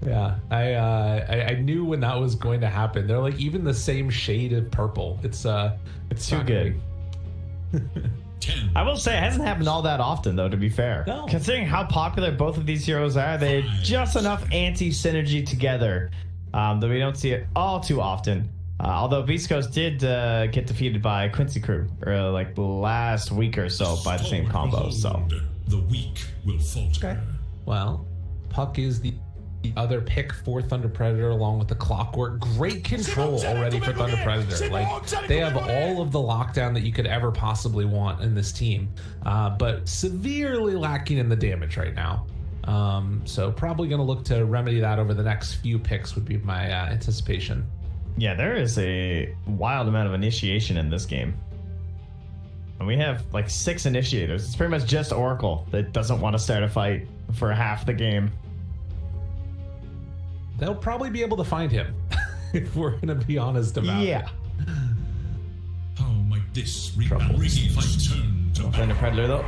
Yeah, I knew when that was going to happen. They're like even the same shade of purple. It's too good. I will say it hasn't happened all that often, though, to be fair. No. Considering how popular both of these heroes are, they have just enough anti-synergy together that we don't see it all too often. Although Beastcoast did get defeated by Quincy Crew like last week or so by the same combo. So the weak will falter. Okay. Well, Puck is the other pick for Thunder Predator along with the Clockwork. Great control already for Thunder Predator. Like they have all of the lockdown that you could ever possibly want in this team, but severely lacking in the damage right now. So probably going to look to remedy that over the next few picks would be my anticipation. Yeah, there is a wild amount of initiation in this game. And we have like 6 initiators. It's pretty much just Oracle that doesn't want to start a fight for half the game. They'll probably be able to find him if we're going to be honest about it. How might this rebalancing fight turn to Thunder Predator, though.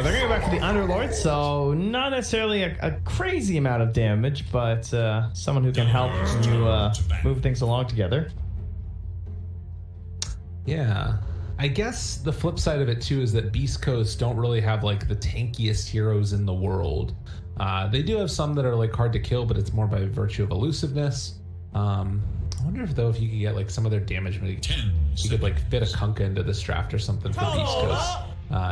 They're going to go back for the Underlord, so not necessarily a crazy amount of damage, but someone who can help you move things along together. Yeah. I guess the flip side of it, too, is that Beastcoast don't really have, like, the tankiest heroes in the world. They do have some that are, like, hard to kill, but it's more by virtue of elusiveness. I wonder if, though, if you could get, like, some of their damage, you could, like, fit a Kunkka into this draft or something for Beastcoast.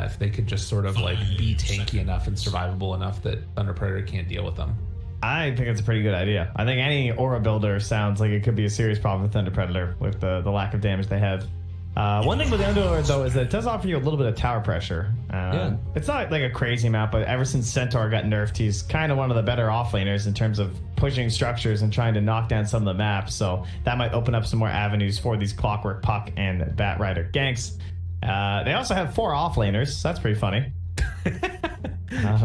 If they could just sort of, like, be tanky enough and survivable enough that Thunder Predator can't deal with them. I think it's a pretty good idea. I think any aura builder sounds like it could be a serious problem with Thunder Predator with the lack of damage they have. One thing with the Underlord, though, is that it does offer you a little bit of tower pressure. It's not like a crazy amount, but ever since Centaur got nerfed, he's kind of one of the better offlaners in terms of pushing structures and trying to knock down some of the maps. So that might open up some more avenues for these Clockwork, Puck, and Bat Rider ganks. They also have 4 offlaners, so that's pretty funny.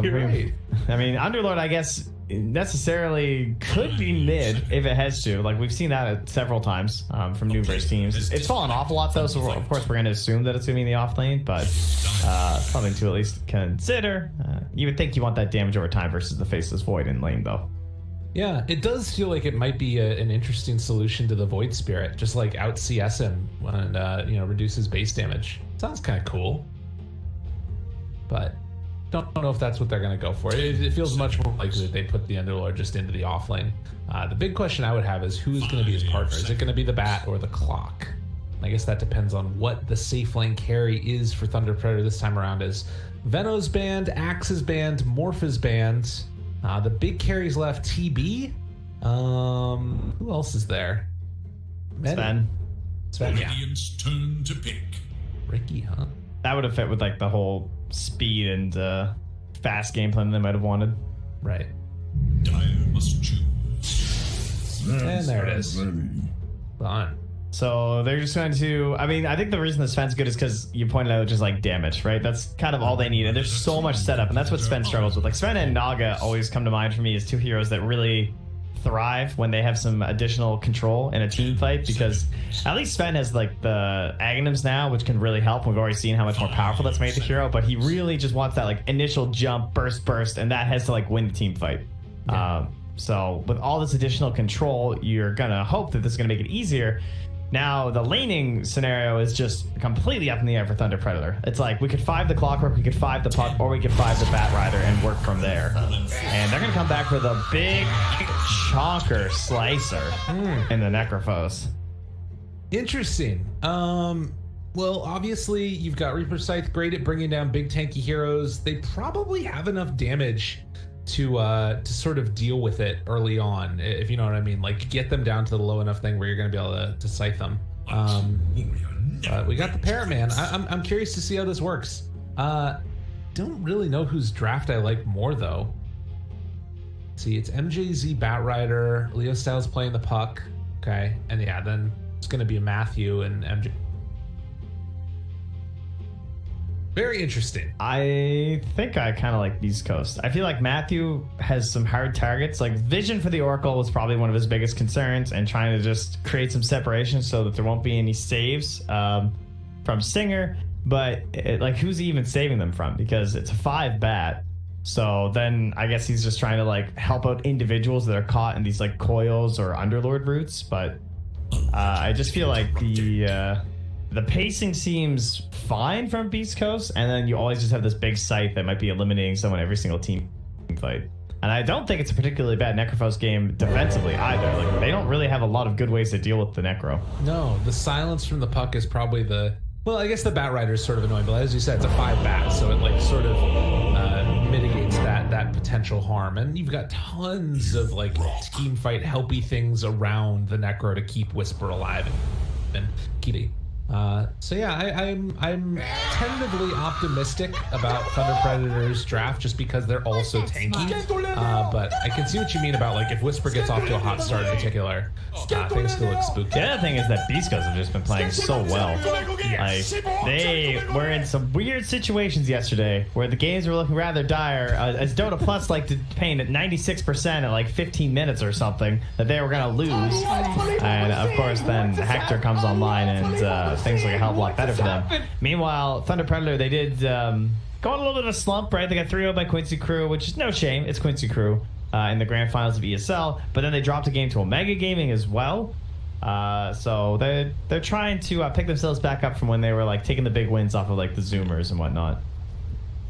You're right. I mean, Underlord, I guess, necessarily could be mid if it has to. Like, we've seen that several times from numerous teams. It's fallen off a lot, though, so of course we're going to assume that it's going to be in the off lane, but something to at least consider. You would think you want that damage over time versus the Faceless Void in lane, though. Yeah, it does feel like it might be an interesting solution to the Void Spirit, just like out CS him and reduce his base damage. Sounds kind of cool, but don't know if that's what they're going to go for. It feels much more likely that they put the Underlord just into the off lane. The big question I would have is who's going to be his partner? Is it going to be the Bat or the Clock? I guess that depends on what the safe lane carry is for Thunder Predator this time around. Is Veno's banned, Axe is banned, Morph is banned. The big carries left TB. Who else is there? Sven, yeah. turn to pick. Ricky, huh? That would have fit with like the whole speed and fast game plan they might have wanted. Right. Dire must choose. And there it is. Fun. So they're just going to, I mean, I think the reason that Sven's good is because you pointed out just like damage, right? That's kind of all they need. And there's so much setup, and that's what Sven struggles with. Like Sven and Naga always come to mind for me as 2 heroes that really thrive when they have some additional control in a team fight, because at least Sven has like the Aghanims now, which can really help. We've already seen how much more powerful that's made the hero, but he really just wants that like initial jump, burst, and that has to like win the team fight. Yeah. So with all this additional control, you're gonna hope that this is gonna make it easier. Now, the laning scenario is just completely up in the air for Thunder Predator. It's like, we could 5 the Clockwork, we could 5 the Puck, or we could 5 the Bat Rider and work from there. And they're going to come back for the big chonker slicer in the Necrophos. Interesting. Well, obviously, you've got Reaper Scythe, great at bringing down big tanky heroes. They probably have enough damage to sort of deal with it early on, if you know what I mean. Like, get them down to the low enough thing where you're going to be able to scythe them. We got the Paraman. I'm curious to see how this works. Don't really know whose draft I like more, though. See, it's MJZ Bat Rider, Leo Styles playing the Puck. Okay, and yeah, then it's going to be Matthew and MJ. Very interesting. I think I kind of like Beastcoast. I feel like Matthew has some hard targets. Like, vision for the Oracle was probably one of his biggest concerns, and trying to just create some separation so that there won't be any saves from Stinger. But like, who's he even saving them from? Because it's a 5 bat. So then I guess he's just trying to like help out individuals that are caught in these like coils or underlord routes. But I just feel like the pacing seems fine from Beastcoast, and then you always just have this big scythe that might be eliminating someone every single team fight. And I don't think it's a particularly bad Necrophos game defensively either. Like they don't really have a lot of good ways to deal with the Necro. No, the silence from the puck is probably the... Well, I guess the Bat Rider is sort of annoying, but as you said, it's a 5 bat, so it like sort of mitigates that potential harm. And you've got tons of like team fight helpy things around the Necro to keep Whisper alive and keep it. So yeah, I'm tentatively optimistic about Thunder Predator's draft just because they're all so tanky. But I can see what you mean about like if Whisper gets off to a hot start in particular, things could look spooky. The other thing is that Beastcoast have just been playing so well. Like they were in some weird situations yesterday where the games were looking rather dire. As Dota Plus like to paint at 96% at like 15 minutes or something that they were gonna lose, and of course then Hector comes online and things look a hell of a lot better for them. Meanwhile, Thunder Predator, they did go on a little bit of a slump, right? They got 3-0 by Quincy Crew, which is no shame. It's Quincy Crew in the grand finals of ESL, but then they dropped a game to Omega Gaming as well. So they're trying to pick themselves back up from when they were like taking the big wins off of like the Zoomers and whatnot.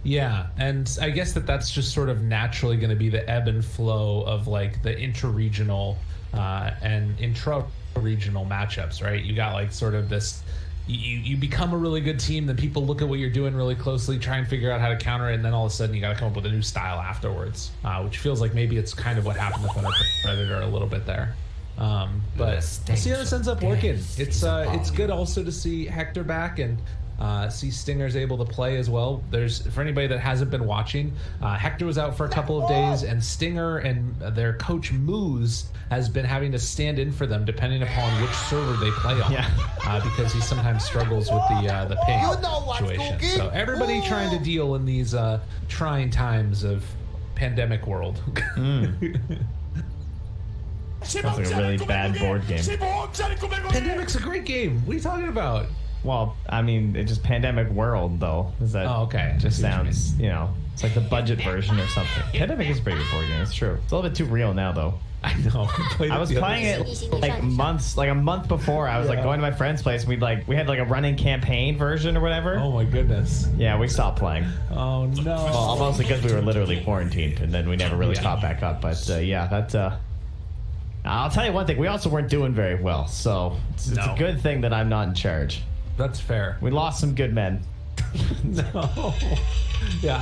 Yeah, and I guess that's just sort of naturally going to be the ebb and flow of like the interregional and intra-regional matchups, right? You got like sort of this, you become a really good team, then people look at what you're doing really closely, try and figure out how to counter it, and then all of a sudden you got to come up with a new style afterwards, which feels like maybe it's kind of what happened to Thunder Predator a little bit there. But we'll see how this ends up working. It's good also to see Hector back and see Stinger's able to play as well. For anybody that hasn't been watching, Hector was out for a couple of days, and Stinger and their coach Moose has been having to stand in for them depending upon which server they play on. Because he sometimes struggles with the ping situation. So everybody trying to deal in these trying times of pandemic world. Sounds like a really bad board game. Pandemic's a great game. What are you talking about? Well, I mean, it's just Pandemic World, though. Is that okay. Just sounds, it's like the budget version or something. Pandemic is a pretty good board game. It's true. It's a little bit too real now, though. I know. I was playing it like a month before. I was like going to my friend's place. We had like a running campaign version or whatever. Oh my goodness. Yeah, we stopped playing. Oh no. Well, mostly because we were literally quarantined, and then we never really caught back up. But I'll tell you one thing. We also weren't doing very well, so it's a good thing that I'm not in charge. That's fair. We lost some good men. No. Yeah,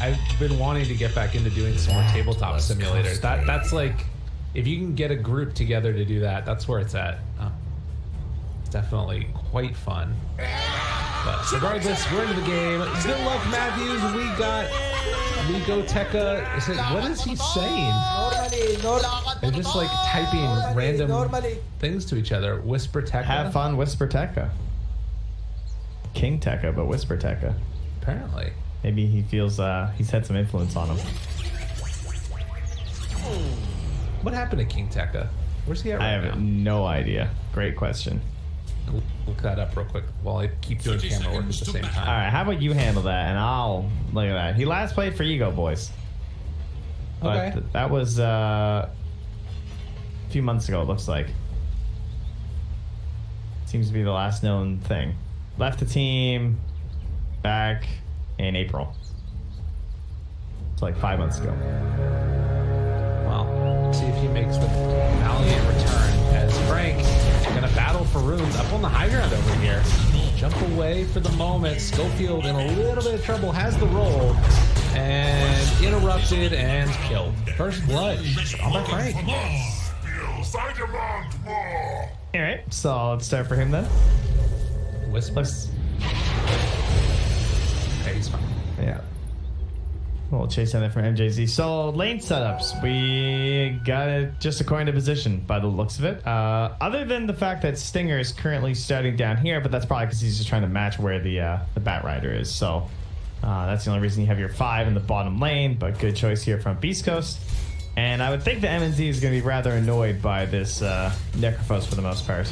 I've been wanting to get back into doing some more tabletop simulators. That's like, if you can get a group together to do that, that's where it's at. It's definitely quite fun. But regardless, we're into the game. Good luck, Matthews. We got Ligo Tekka. What is he saying? They're just like typing random things to each other. Whisper Tekka. Have fun, Whisper Tekka. King Tekka, but Whisper Tekka. Apparently. Maybe he feels he's had some influence on him. What happened to King Tekka? Where's he at right now? I have no idea. Great question. Look that up real quick while I keep doing camera work at the same time. All right, how about you handle that, and I'll look at that. He last played for Ego Boys. But okay. That was a few months ago, it looks like. Seems to be the last known thing. Left the team back in April. It's like 5 months ago. Well, see if he makes the valiant return as Frank gonna battle for runes up on the high ground over here. Jump away for the moment. Schofield in a little bit of trouble, has the roll, and interrupted and killed. First blood on by Frank. All right, so let's start for him then. Whispers. Okay, he's fine. Yeah. We'll chase on that from MJZ. So lane setups, we got it just according to position by the looks of it. Other than the fact that Stinger is currently starting down here, but that's probably because he's just trying to match where the Bat Rider is. So that's the only reason you have your 5 in the bottom lane. But good choice here from Beastcoast. And I would think the MNZ is going to be rather annoyed by this Necrophos for the most part.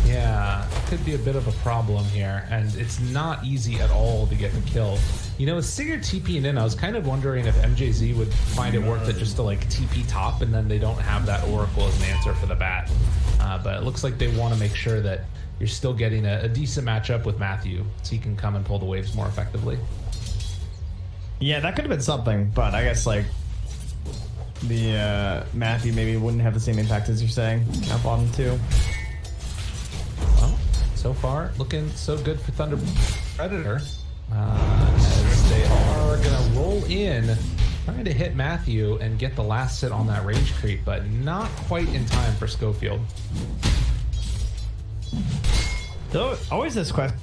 Yeah. could be a bit of a problem here, and it's not easy at all to get the kill. You know, with Sigurd TPing in, I was kind of wondering if MJZ would find it worth it just to like TP top, and then they don't have that Oracle as an answer for the bat. But it looks like they want to make sure that you're still getting a decent matchup with Matthew, so he can come and pull the waves more effectively. Yeah, that could have been something, but I guess like the Matthew maybe wouldn't have the same impact as you're saying at bottom 2. Well, so far looking so good for Thunder Predator, as they are gonna roll in, trying to hit Matthew and get the last hit on that rage creep, but not quite in time for Schofield. So always this question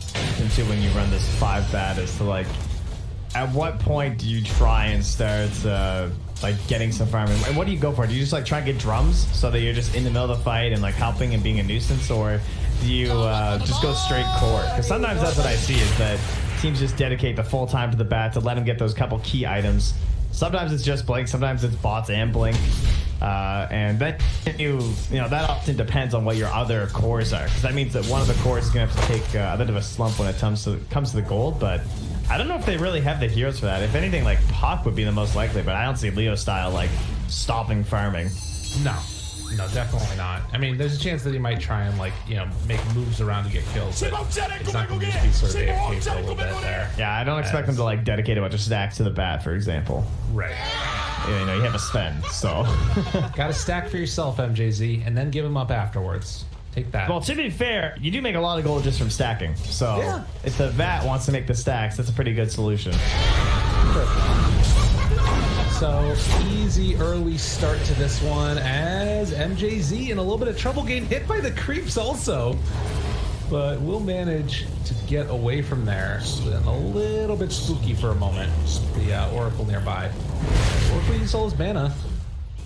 too when you run this 5 bat is to like, at what point do you try and start like getting some farming? And what do you go for? Do you just like try and get drums so that you're just in the middle of the fight and like helping and being a nuisance, or do you just go straight core? Because sometimes that's what I see is that teams just dedicate the full time to the bat to let them get those couple key items. Sometimes it's just Blink, sometimes it's bots and Blink. And then you know that often depends on what your other cores are, because that means that one of the cores is gonna have to take a bit of a slump when it comes to the gold. But I don't know if they really have the heroes for that. If anything, like Puck would be the most likely, but I don't see Leo style like stopping farming. No, definitely not. I mean, there's a chance that he might try and like, you know, make moves around to get kills, but it's not going to just be sort of AFK for a little bit there. Yeah, I don't expect them to like dedicate a bunch of stacks to the bat, for example. Right. You know, you have a Sven, so. Got to stack for yourself, MJZ, and then give him up afterwards. Take that. Well, to be fair, you do make a lot of gold just from stacking. So yeah, if the vat wants to make the stacks, that's a pretty good solution. So easy early start to this one as MJZ in a little bit of trouble, getting hit by the creeps also, but will manage to get away from there. And a little bit spooky for a moment. The Oracle nearby. Oracle used all his mana,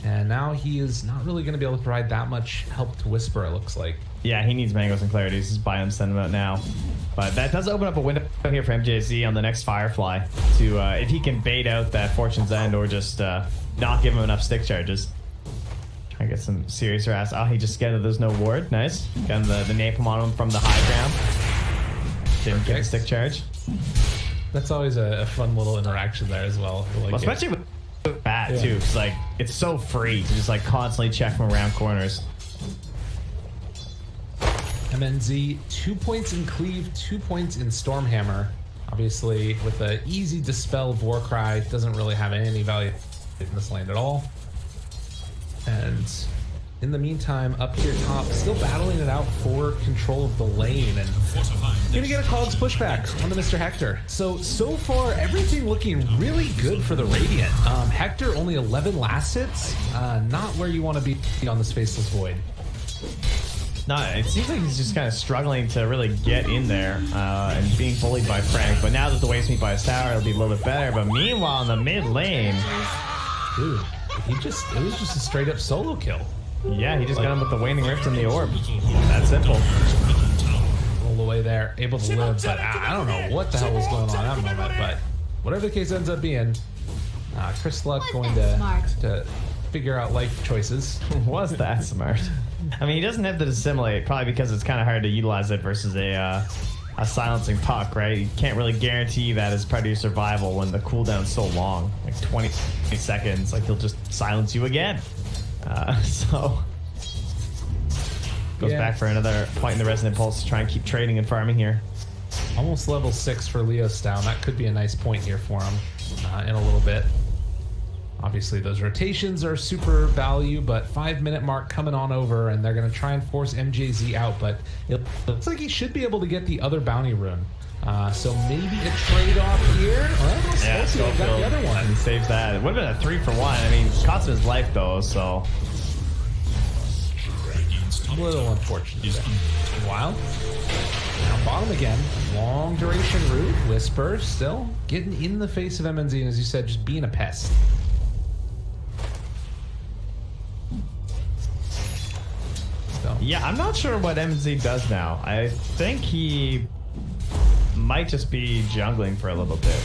and now he is not really going to be able to provide that much help to Whisper, it looks like. Yeah, he needs Mangoes and Clarities. His biome send him out now. But that does open up a window here for MJZ on the next Firefly to, if he can bait out that Fortune's End or just not give him enough stick charges. Try and get some serious harass. Oh, he just got it. There's no ward. Nice. Got him the napalm on him from the high ground. Didn't get the stick charge. That's always a fun little interaction there as well. Like, well, especially with Bat, too. It's like, it's so free to just like constantly check from around corners. MNZ, 2 points in Cleave, 2 points in Stormhammer. Obviously, with an easy dispel of Warcry, doesn't really have any value in this lane at all. And in the meantime, up here top, still battling it out for control of the lane, and gonna get a Cog's pushback on the Mr. Hector. So far, everything looking really good for the Radiant. Hector only 11 last hits, not where you want to be on the Faceless Void. No, it seems like he's just kind of struggling to really get in there and being bullied by Frank. But now that the waves meet by his tower, it'll be a little bit better. But meanwhile, in the mid lane, dude, it was just a straight up solo kill. Yeah, he just got him with the Waning Rift and the orb. That simple. Roll away there, able to live, but I don't know what the hell was going on at that moment. But whatever the case ends up being, Chris Luck going to figure out life choices. Was that smart? I mean, he doesn't have to dissimulate, probably because it's kind of hard to utilize it versus a silencing Puck, right? You can't really guarantee that as part of your survival when the cooldown's so long, like 20 seconds, like he'll just silence you again. So goes back for another point in the Resonant Pulse to try and keep trading and farming here. Almost level 6 for Leo Stown. That could be a nice point here for him in a little bit. Obviously, those rotations are super value, but 5-minute mark coming on over, and they're going to try and force MJZ out, but it looks like he should be able to get the other bounty rune. So maybe a trade-off here. Well, yeah, Schofield got the other one. He saves that. It would have been a 3-for-1. I mean, cost of his life, though, so... A little unfortunate. Meanwhile, now bottom again. Long duration route. Whisper still getting in the face of MNZ, and as you said, just being a pest. Yeah, I'm not sure what MZ does now. I think he might just be jungling for a little bit.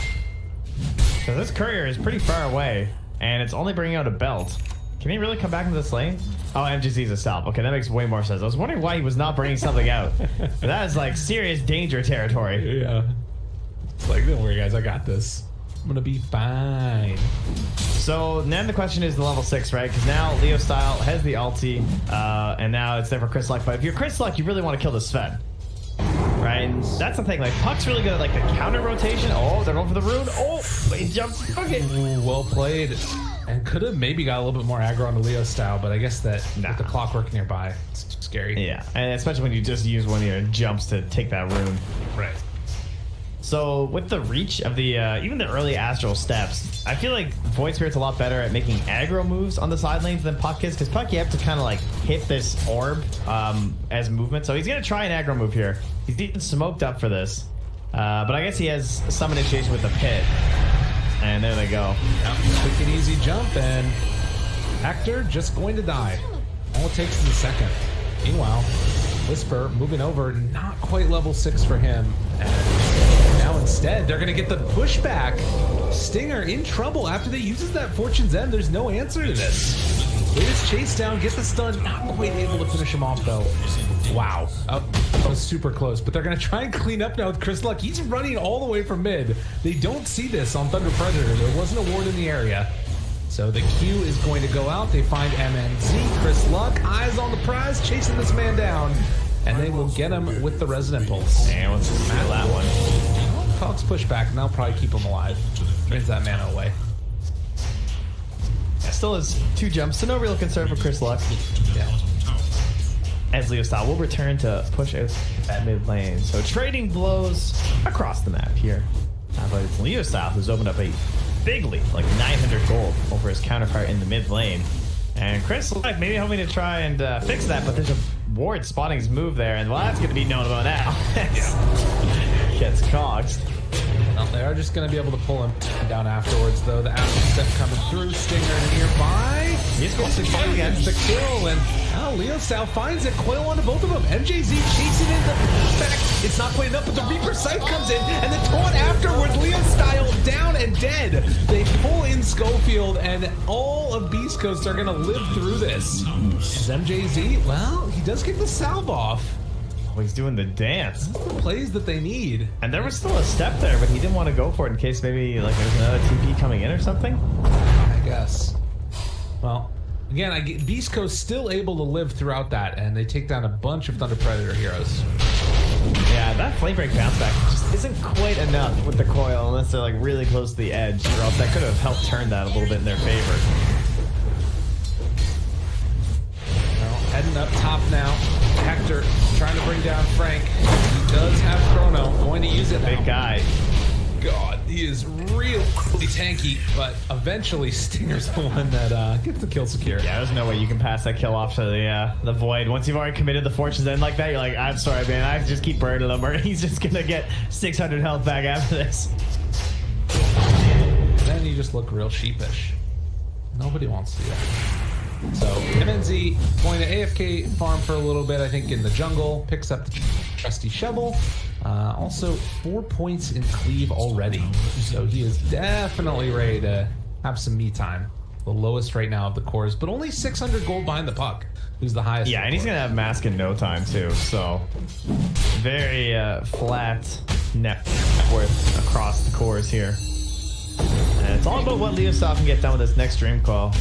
So this courier is pretty far away, and it's only bringing out a belt. Can he really come back into this lane? Oh, MGZ's a stop. Okay, that makes way more sense. I was wondering why he was not bringing something out. But that is like serious danger territory. Yeah. It's like, don't worry, guys. I got this. I'm gonna be fine. So then the question is the level 6, right? Because now Leo Style has the ulti, and now it's there for Chris Luck. But if you're Chris Luck, you really want to kill the Sven. Right? And that's the thing. Like, Puck's really good at like the counter rotation. Oh, they're going for the rune. Oh, he jumps. Okay. Ooh, well played. And could have maybe got a little bit more aggro on the Leo Style, but I guess that with the clockwork nearby, it's scary. Yeah, and especially when you just use one of your jumps to take that rune. Right. So with the reach of the even the early astral steps, I feel like Void Spirit's a lot better at making aggro moves on the side lanes than Puck is, because Puck you have to kind of like hit this orb as movement. So he's gonna try an aggro move here. He's even smoked up for this, but I guess he has some initiation with the pit, and there they go. Yep. Quick and easy jump, and Hector just going to die. All it takes is a second. Meanwhile, Whisper moving over, not quite level 6 for him, and now instead they're gonna get the pushback. Stinger in trouble after they uses that Fortune's End. There's no answer to this. They just chase down, get the stun, not quite able to finish him off though. Wow, that was super close, but they're gonna try and clean up now with Chris Luck. He's running all the way from mid. They don't see this on Thunder Predator. There wasn't a ward in the area. So the Q is going to go out. They find MNZ. Chris Luck, eyes on the prize, chasing this man down. And they will get him with the Resident Pulse. And let's just steal that one. Cogs push back, and they'll probably keep him alive. Brings that mana away. Still has 2 jumps, so no real concern for Chris Luck. Yeah. As Leo Style will return to push out that mid lane. So trading blows across the map here. But it's Leo Style who's opened up a big lead, like 900 gold over his counterpart in the mid lane. And Chris Luck maybe hoping to try and fix that, but there's a ward spotting his move there, and well, that's going to be known about now. Gets cogs. Well, they are just going to be able to pull him down afterwards, though. The after step coming through, Stinger nearby. He's going to fight against the kill, and Leo Style finds it. Coil onto both of them. MJZ chasing in the back. It's not quite enough, but the Reaper Sight comes in, and the taunt afterwards. Leo Style down and dead. They pull in Schofield, and all of Beastcoast are going to live through this. Is MJZ? Well, he does get the salve off. Oh, he's doing the dance. That's the plays that they need. And there was still a step there, but he didn't want to go for it in case maybe like there's another TP coming in or something. I guess. Well, again, Beast Coast still able to live throughout that, and they take down a bunch of Thunder Predator heroes. Yeah, that Flame Break bounce back just isn't quite enough with the coil unless they're like really close to the edge, or else that could have helped turn that a little bit in their favor. Well, heading up top now. Hector trying to bring down Frank. He does have Chrono, going to use it. Big guy. God, he is really tanky, but eventually Stinger's the one that gets the kill secure. Yeah, there's no way you can pass that kill off to the Void. Once you've already committed the Fortune's End like that, you're like, I'm sorry, man, I just keep burning him, or he's just gonna get 600 health back after this. Then you just look real sheepish. Nobody wants to do that. So MNZ going to AFK farm for a little bit, I think, in the jungle. Picks up the trusty shovel. Also 4 points in cleave already. So he is definitely ready to have some me time. The lowest right now of the cores, but only 600 gold behind the Puck, who's the highest. Yeah, and he's gonna have mask in no time too. So very flat net worth across the cores here. And it's all about what Leo Style can get done with this next Dream Call.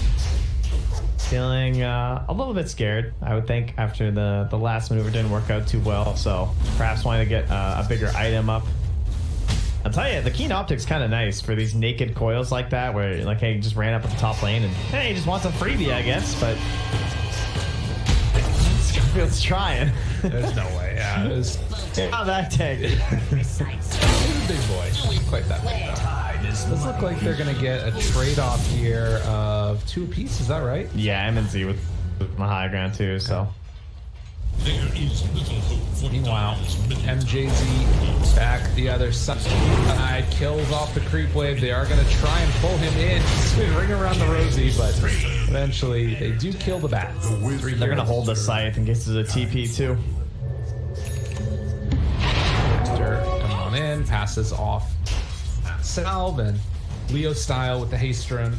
Feeling a little bit scared, I would think, after the last maneuver didn't work out too well, so perhaps wanting to get a bigger item up. I'll tell you, the Keen Optic's kind of nice for these naked coils like that, where like, hey, just ran up at the top lane and hey, he just wants a freebie, I guess, but Schofield's trying. There's no way. Yeah, it was not that tank. He's a big boy. Quite that big though. Does look like they're gonna get a trade-off here of 2 apiece. Is that right? Yeah, MNZ with my high ground too. So. There is little hope for Meanwhile, MJZ back the other side, kills off the creep wave. They are gonna try and pull him in, ring around the rosy, but eventually they do kill the bat. They're gonna hold the scythe in case there's a TP too. Dexter coming on in, passes off Salve, and Leo Style with the haste rune.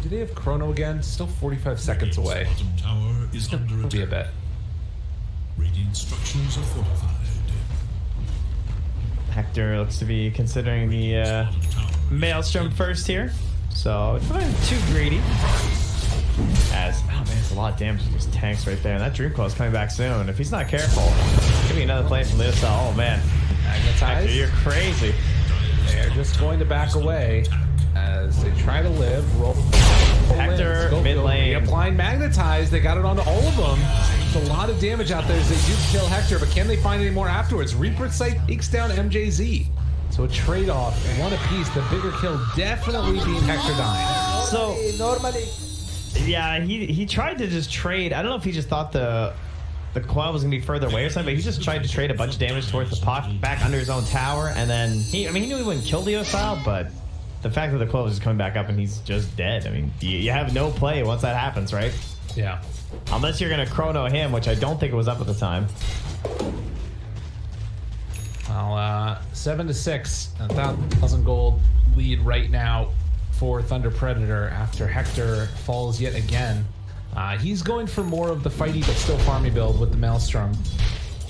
Do they have Chrono again? Still 45 seconds away. Bottom tower is under Be a attack. bet. Radiant structures are fortified. Hector looks to be considering the Maelstrom first here. So it's not too greedy. As, oh man, it's a lot of damage to these tanks right there. And that Dream Coil is coming back soon. If he's not careful, give me another play from Leosel. Oh man. Hector, you're crazy. They're just going to back away as they try to live. Roll. Hector, mid lane. Applying Magnetize. They got it onto all of them. There's a lot of damage out there as they do kill Hector, but can they find any more afterwards? Reaper Sight takes down MJZ. So a trade-off, one apiece. The bigger kill definitely being Hector dying. So normally, yeah, he tried to just trade. I don't know if he just thought the coil was gonna be further away or something, but he just tried to trade a bunch of damage towards the puck back under his own tower, and then he knew he wouldn't kill Leosel, but the fact that the coil was just coming back up and he's just dead. I mean, you have no play once that happens, right? Yeah. Unless you're gonna chrono him, which I don't think it was up at the time. Well, 7-6, 1,000 gold lead right now for Thunder Predator after Hector falls yet again. He's going for more of the fighty but still farmy build with the Maelstrom,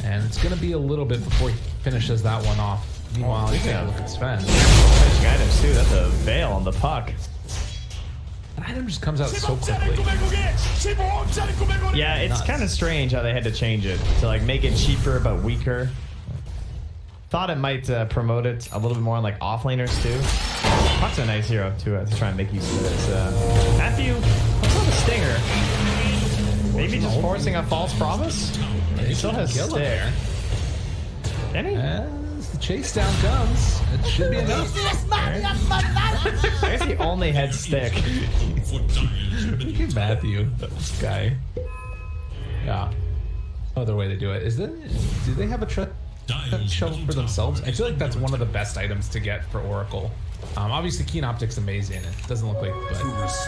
and it's going to be a little bit before he finishes that one off. Meanwhile, you gotta look at Sven. Finishing items too. That's a veil on the puck. That item just comes out so quickly. Yeah, it's kind of strange how they had to change it to like make it cheaper but weaker. Thought it might promote it a little bit more on like offlaners too. Puck's a nice hero to try and make use of this. Matthew, what's on the stinger? Maybe just forcing a false promise? He still has Kill stick. there. Any? As the chase down comes, it should be enough. I guess he only had stick. Look at Matthew, this guy. Yeah. Other way to do it is do they have a shovel for themselves? I feel like that's one of the best items to get for Oracle. Obviously, Keen Optic's amazing. It doesn't look like, but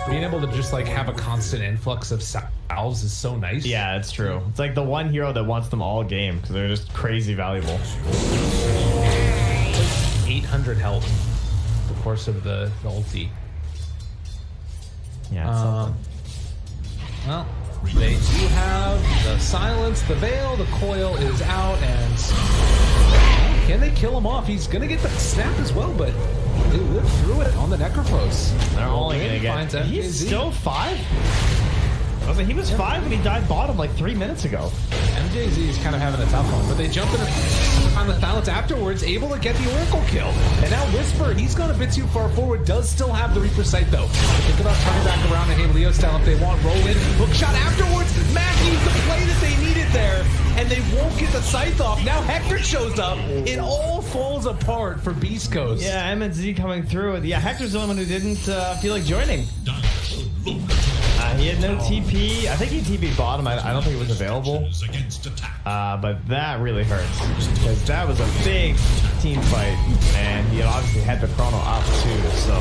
being able to just like have a constant influx of salves is so nice. Yeah, it's true. It's like the one hero that wants them all game because they're just crazy valuable. 800 health the course of the ulti. Yeah, it's something. Well, they do have the silence, the veil, the coil is out, and can they kill him off? He's gonna get the snap as well, but they lived through it on the Necrophos. They're only gonna finds get. He's MJZ. still 5. I was like, he was 5 when he died bottom like 3 minutes ago. MJZ is kind of having a tough one, but they jump in on the silence afterwards, able to get the Oracle kill. And now Whisper, he's gone a bit too far forward, does still have the Reaper Sight though. Think about turning back around to hey Leo style if they want. Roll in, hook shot afterwards. Matthew's the play that they needed there, and they won't get the scythe off. Now Hector shows up. It all falls apart for Beastcoast. Yeah, MNZ coming through. Yeah, Hector's the one who didn't feel like joining. He had no TP. I think he TP'd bottom. I don't think it was available. But that really hurts because that was a big team fight, and he obviously had the chrono up too. So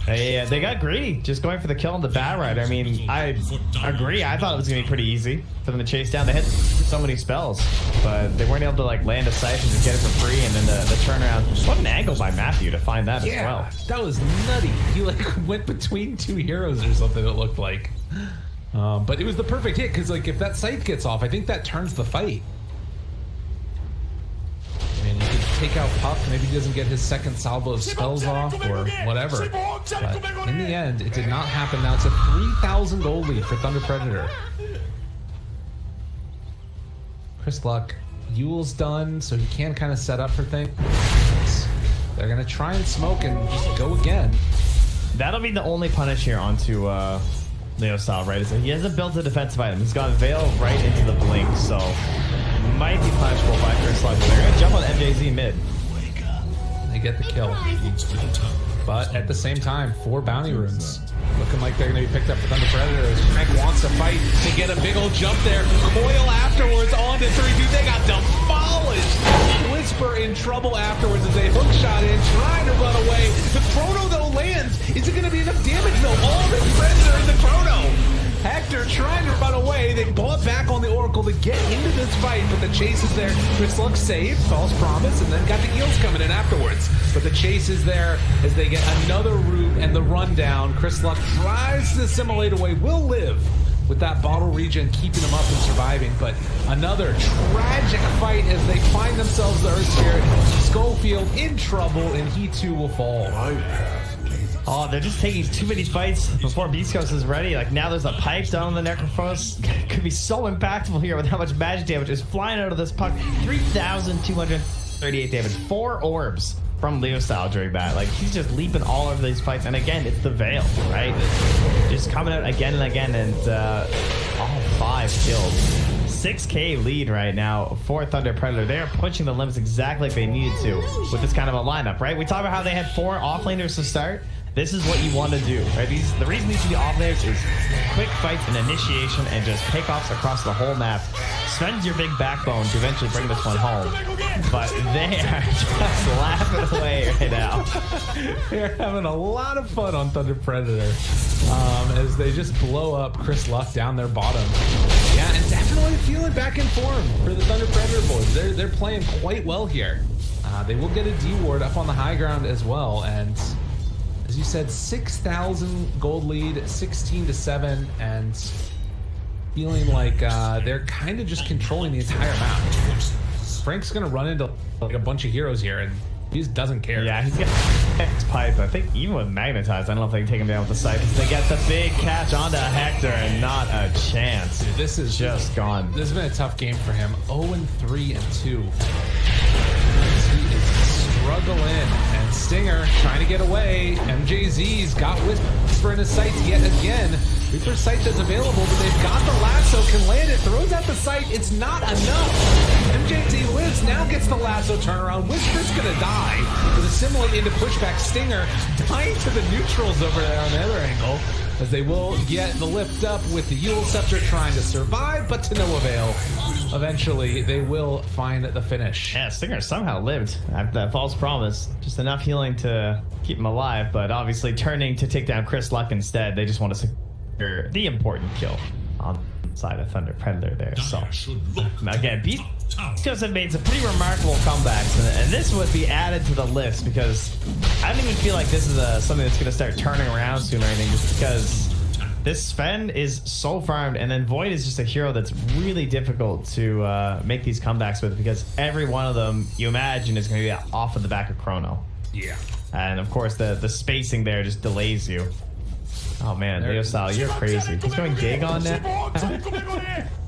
they got greedy, just going for the kill on the Bat Rider. I mean, I agree. I thought it was gonna be pretty easy for them to chase down. They had so many spells, but they weren't able to like land a scythe and just get it for free. And then the turnaround. What an angle by Matthew to find that as well. That was nutty. He like went between two heroes or something. It looked like, but it was the perfect hit because like if that scythe gets off, I think that turns the fight. I mean, you could take out Puck. Maybe he doesn't get his second salvo of spells off or whatever. But in the end, it did not happen. Now it's a 3,000 gold lead for Thunder Predator. Chris Luck, Yule's done, so he can kind of set up for things. They're going to try and smoke and just go again. That'll be the only punish here onto Leo style, right? So he hasn't built a defensive item. He's got Veil right into the blink, so might be punishable by Chris Luck. They're going to jump on MJZ mid. They get the kill. But at the same time, 4 bounty runes. Looking like they're going to be picked up for Thunder Predator as Frank wants to fight to get a big old jump there. Coil afterwards on to 3. Dude, they got demolished. Whisper in trouble afterwards as they hook shot in, trying to run away. The chrono, though, lands. Is it going to be enough damage? No, all the Predator in the chrono. Hector trying to run away. They bought back on the Oracle to get into this fight, but the chase is there. Chris Luck saved, false promise, and then got the eels coming in afterwards. But the chase is there as they get another route and the rundown. Chris Luck tries to assimilate away, will live with that bottle regen keeping them up and surviving, but another tragic fight as they find themselves the Earth Spirit. Schofield in trouble, and he too will fall. Oh, they're just taking too many fights before Beastcoast is ready. Like, now there's a pipe down on the Necrophos. Could be so impactful here with how much magic damage is flying out of this puck. 3,238 damage. 4 orbs from Leo style during that. Like, he's just leaping all over these fights. And again, it's the Veil, right? It's just coming out again and again, and all 5 kills. 6K lead right now for Thunder Predator. They are pushing the limits exactly like they needed to with this kind of a lineup, right? We talked about how they had 4 offlaners to start. This is what you want to do, right? The reason these should be offlaners is quick fights and initiation and just pickoffs across the whole map. Sven's your big backbone to eventually bring this one home. But they are just laughing away right now. They're having a lot of fun on Thunder Predator as they just blow up Chris Luck down their bottom. Yeah, and definitely feeling back in form for the Thunder Predator boys. They're playing quite well here. They will get a D ward up on the high ground as well, and as you said, 6,000 gold lead, 16-7, and feeling like they're kind of just controlling the entire map. Frank's gonna run into like a bunch of heroes here, and he just doesn't care. Yeah, he's got his pipe. I think even with Magnetized, I don't know if they can take him down with the sight. They get the big catch onto Hector, and not a chance. Dude, this is just gone. This has been a tough game for him. 0-3-2. Struggling, and Stinger trying to get away. MJZ's got Whisper in his sights yet again. Reaper's sight is available, but they've got the lasso, can land it, throws out the sight. It's not enough. MJZ lives, now gets the lasso turnaround. Whisper's gonna die with a assimilate into pushback. Stinger dying to the neutrals over there on the other angle, as they will get the lift up with the Yule Scepter trying to survive, but to no avail. Eventually, they will find the finish. Yeah, Stinger somehow lived after that false promise. Just enough healing to keep him alive, but obviously turning to take down Chris Luck instead. They just want to secure the important kill on the side of Thunder Predator there. So, again, Beastcoast have made some pretty remarkable comebacks, and this would be added to the list because I don't even feel like this is something that's going to start turning around soon or anything, just because this Sven is so farmed, and then Void is just a hero that's really difficult to make these comebacks with, because every one of them you imagine is going to be off of the back of Chrono. Yeah. And of course the spacing there just delays you. Oh man, Leo Style, you're crazy. He's going dig on now.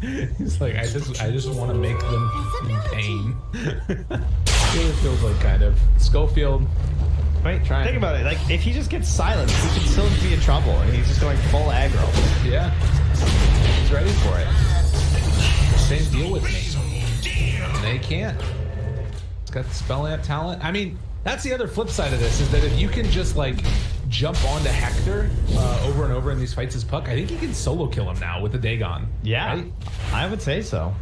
He's like, I just want to make them in pain. It really feels like kind of. Schofield. Wait, think about it. Like, if he just gets silenced, he could still be in trouble, and he's just going full aggro. Yeah. He's ready for it. Same deal with me. They can't. It's got the spell amp talent. I mean, that's the other flip side of this, is that if you can just, like, jump onto Hector over and over in these fights as Puck, I think you can solo kill him now with the Dagon. Yeah, right? I would say so. How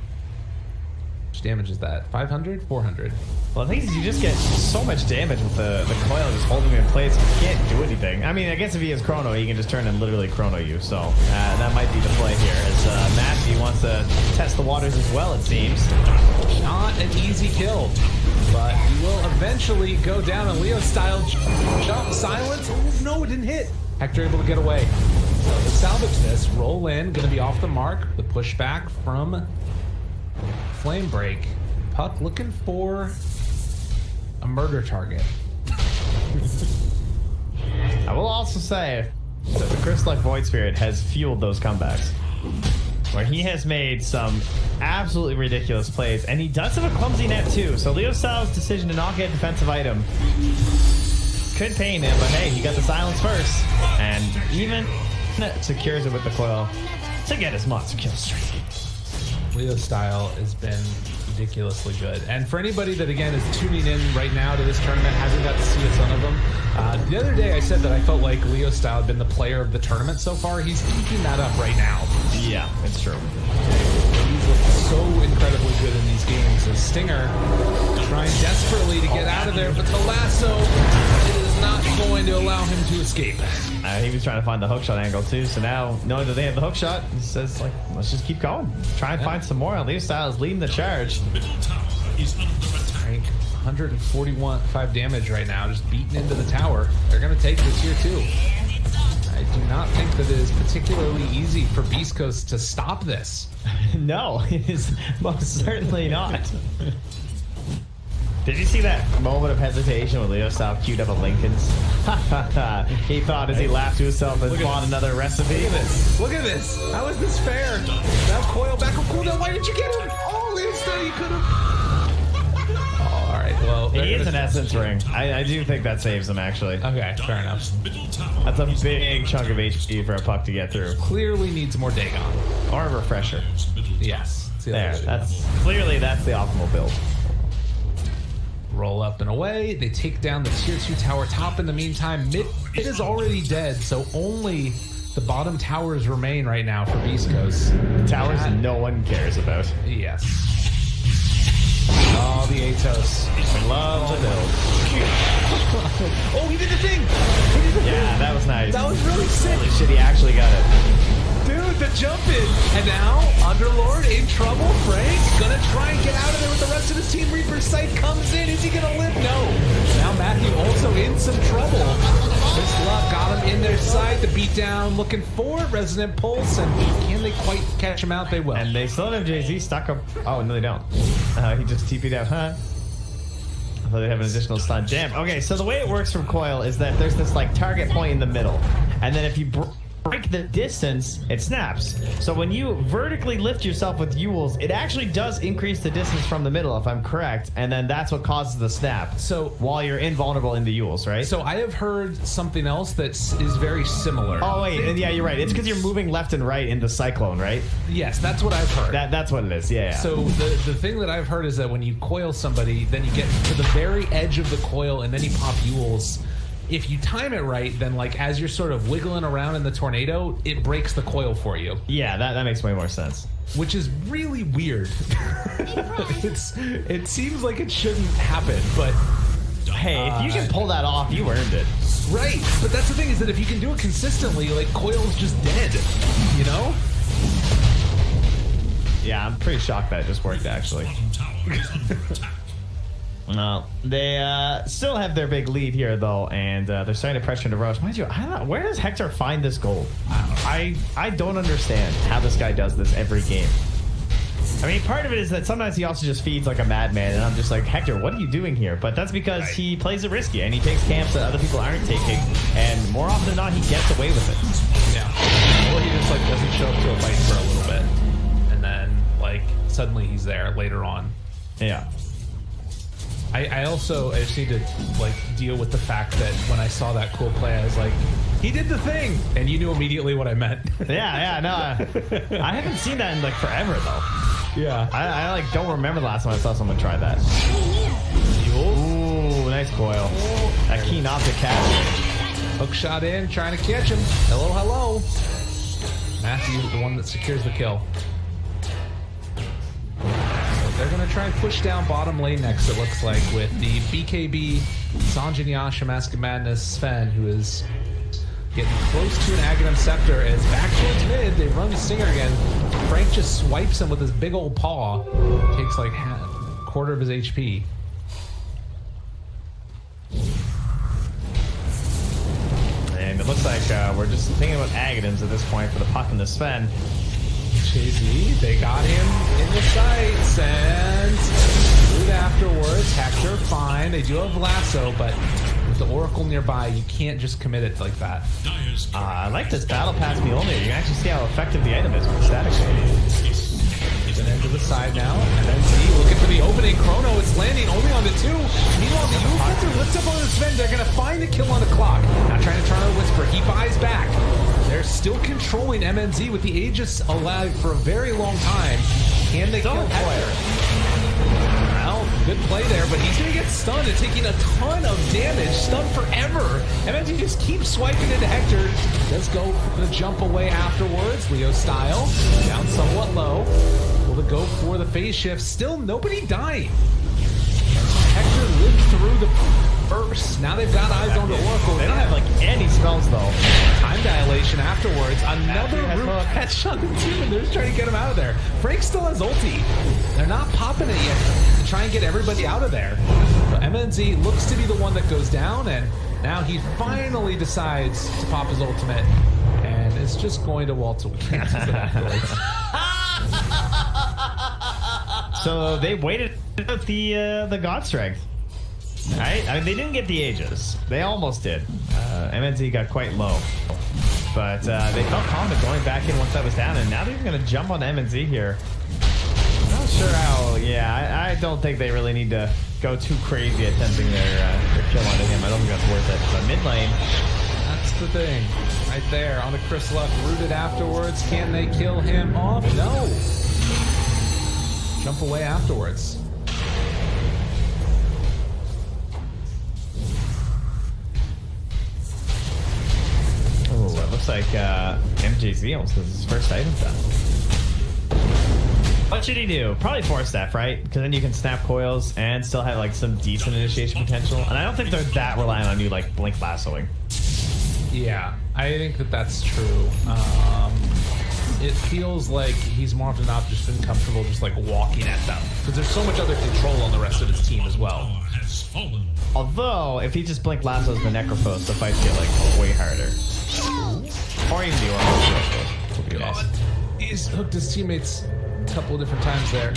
much damage is that? 500? 400? Well, the thing is, you just get so much damage with the coil just holding him in place. You can't do anything. I mean, I guess if he has Chrono, he can just turn and literally Chrono you. So that might be the play here, as Matthew wants to test the waters as well, it seems. Not an easy kill, but he will eventually go down. And Leo style jump silence. Oh, no, it didn't hit. Hector able to get away. So they salvage this. Roll in, going to be off the mark. The pushback from Flame Break. Puck looking for a murder target. I will also say that the Chris Luck Void Spirit has fueled those comebacks, where he has made some absolutely ridiculous plays, and he does have a clumsy net too. So Leo Styles' decision to not get a defensive item could pain him, but hey, he got the silence first, and even secures it with the coil to get his monster kill streak. Leo style has been ridiculously good. And for anybody that, again, is tuning in right now to this tournament, hasn't got to see a ton of them, the other day I said that I felt like Leo style had been the player of the tournament so far. He's keeping that up right now. Yeah, it's true. He's looked so incredibly good in these games. As Stinger trying desperately to get out of there, but the lasso, it is not going to allow him to escape. He was trying to find the hookshot angle too, so now knowing that they have the hookshot, he says like, let's just keep going. Try and find some more. Leo Styles leading the charge. Middle tower is under attack. Frank, 141.5 damage right now, just beating into the tower. They're going to take this here too. I do not think that it is particularly easy for Beastcoast to stop this. No, it is most certainly not. Did you see that moment of hesitation when Leo Styles queued up a Lincoln's? He thought as he laughed to himself and bought another recipe. Look at this. Look at this. How is this fair? Now Coil back on cooldown. Why didn't you get him? Oh, Leo Styles, you could have. All right, well. He is an essence ring. I do think that saves him, actually. Okay, fair enough. Middle tower. That's a big chunk of HP for a puck to get through. Clearly needs more Dagon. Or a refresher. Yes. There, that's clearly that's the optimal build. Roll up and away. They take down the tier 2 tower top. In the meantime, mid is already dead, so only the bottom towers remain right now for Beastcoast. The towers no one cares about. Yes. Oh, the Atos. We love the build. Oh, he did the thing! Yeah, that was nice. That was really sick. Holy shit, he actually got it. Dude, the jump in. And now, Underlord in trouble. Frank gonna try and get out of there with the rest of his team. Reaper's Sight comes in. Is he gonna live? No. Now Matthew also in some trouble. Miss Luck got him in their sight. The beatdown looking for Resonant Pulse. And can they quite catch him out? They will. And they still have Jay-Z stuck up. Oh, no, they don't. He just TP'd out, huh? I thought they have an additional stun. Damn. Okay, so the way it works from Coil is that there's this like target point in the middle. And then if you break the distance, it snaps. So when you vertically lift yourself with Yules, it actually does increase the distance from the middle, if I'm correct, and then that's what causes the snap. So while you're invulnerable in the Yules, right? So I have heard something else that is very similar. Oh wait, and yeah, you're right. It's because you're moving left and right in the Cyclone, right? Yes, that's what I've heard. That's what it is. Yeah. So the thing that I've heard is that when you coil somebody, then you get to the very edge of the coil, and then you pop Yules. If you time it right, then like as you're sort of wiggling around in the tornado, it breaks the coil for you. Yeah, that makes way more sense. Which is really weird. It seems like it shouldn't happen, but hey, if you can pull that off, you earned it. Right, but that's the thing is that if you can do it consistently, like coil's just dead, you know? Yeah, I'm pretty shocked that it just worked actually. Tower is under attack. No, they still have their big lead here though, and they're starting to pressure into Roche. Mind you, I don't know, where does Hector find this gold? I don't understand how this guy does this every game. I mean, part of it is that sometimes he also just feeds like a madman, and I'm just like, Hector, what are you doing here? But that's because he plays it risky, and he takes camps that other people aren't taking, and more often than not, he gets away with it. Yeah. Or he just like doesn't show up to a fight for a little bit, and then like suddenly he's there later on. Yeah. I just need to like deal with the fact that when I saw that cool play, I was like, he did the thing, and you knew immediately what I meant. Yeah, no, I haven't seen that in like forever though. Yeah, I like don't remember the last time I saw someone try that. Ooh, nice coil. That keen optic catch. Hook shot in, trying to catch him. Hello. Matthew, the one that secures the kill. They're going to try and push down bottom lane next, it looks like, with the BKB, Sanjin Yasha, Mask of Madness, Sven, who is getting close to an Aghanim Scepter. As back towards mid, they run the Stinger again. Frank just swipes him with his big old paw. Takes like quarter of his HP. And it looks like we're just thinking about Aghanims at this point for the puck and the Sven. Jay-Z, they got him in the sights, and smooth afterwards. Hector, fine. They do have Lasso, but with the Oracle nearby, you can't just commit it like that. I like this Battle Pass Mjolnir. You can actually see how effective the item is with static. Even into the side now, and then Z looking for the opening. Chrono is landing only on the 2. Meanwhile, the Uber lifts up on the Sven. They're going to find the kill on the clock. Now trying to turn on Whisper. He buys back. They're still controlling MNZ with the Aegis alive for a very long time. Can they kill Hector? Well, good play there, but he's going to get stunned and taking a ton of damage. Stunned forever. MNZ just keeps swiping into Hector. Does go for the jump away afterwards. Leo style. Down somewhat low. Will to go for the phase shift. Still nobody dying. Hector lived through the first. Now they've got eyes on the Oracle. They don't have like any spells though. Time dilation afterwards. Another Matthew has root hook. catch on the team, and they're just trying to get him out of there. Frank still has ulti. They're not popping it yet to try and get everybody out of there. So MNZ looks to be the one that goes down, and now he finally decides to pop his ultimate, and it's just going to waltz away afterwards. So they waited out the God Strength. Right? I mean, they didn't get the Aegis. They almost did. MNZ got quite low. But they felt confident going back in once that was down, and now they're going to jump on MNZ here. Not sure how, yeah, I don't think they really need to go too crazy attempting their kill onto him. I don't think that's worth it. But mid lane, That's the thing. Right there on the Chris Luck, rooted afterwards. Can they kill him off? No. Jump away afterwards. oh, it looks like MJZ almost has his first item done. What should he do? Probably Force Staff, right? Because then you can snap coils and still have like some decent initiation potential. And I don't think they're that reliant on you like blink lassoing. Yeah, I think that that's true. It feels like he's more often not just been comfortable just like walking at them, because there's so much other control on the rest of his team as well. Tower has fallen. Although, if he just blink lassos the Necrophos, the fights get like way harder. Or even the Oracle would be nice. He's hooked his teammates a couple of different times there.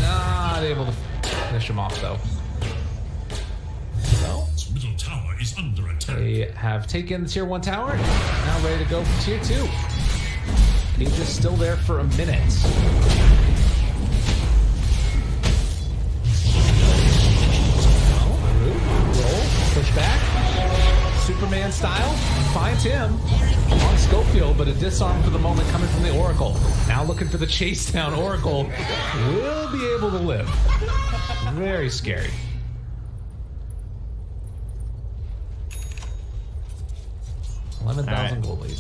Not able to finish him off though. So Its middle tower is under attack. they have taken the tier 1 tower, now ready to go for tier 2. He's just still there for a minute. Roll, push back, Superman style, finds him on Schofield, but a disarm for the moment coming from the Oracle. Now looking for the chase down. Oracle will be able to live. Very scary. $11,000 Alright. gold lead.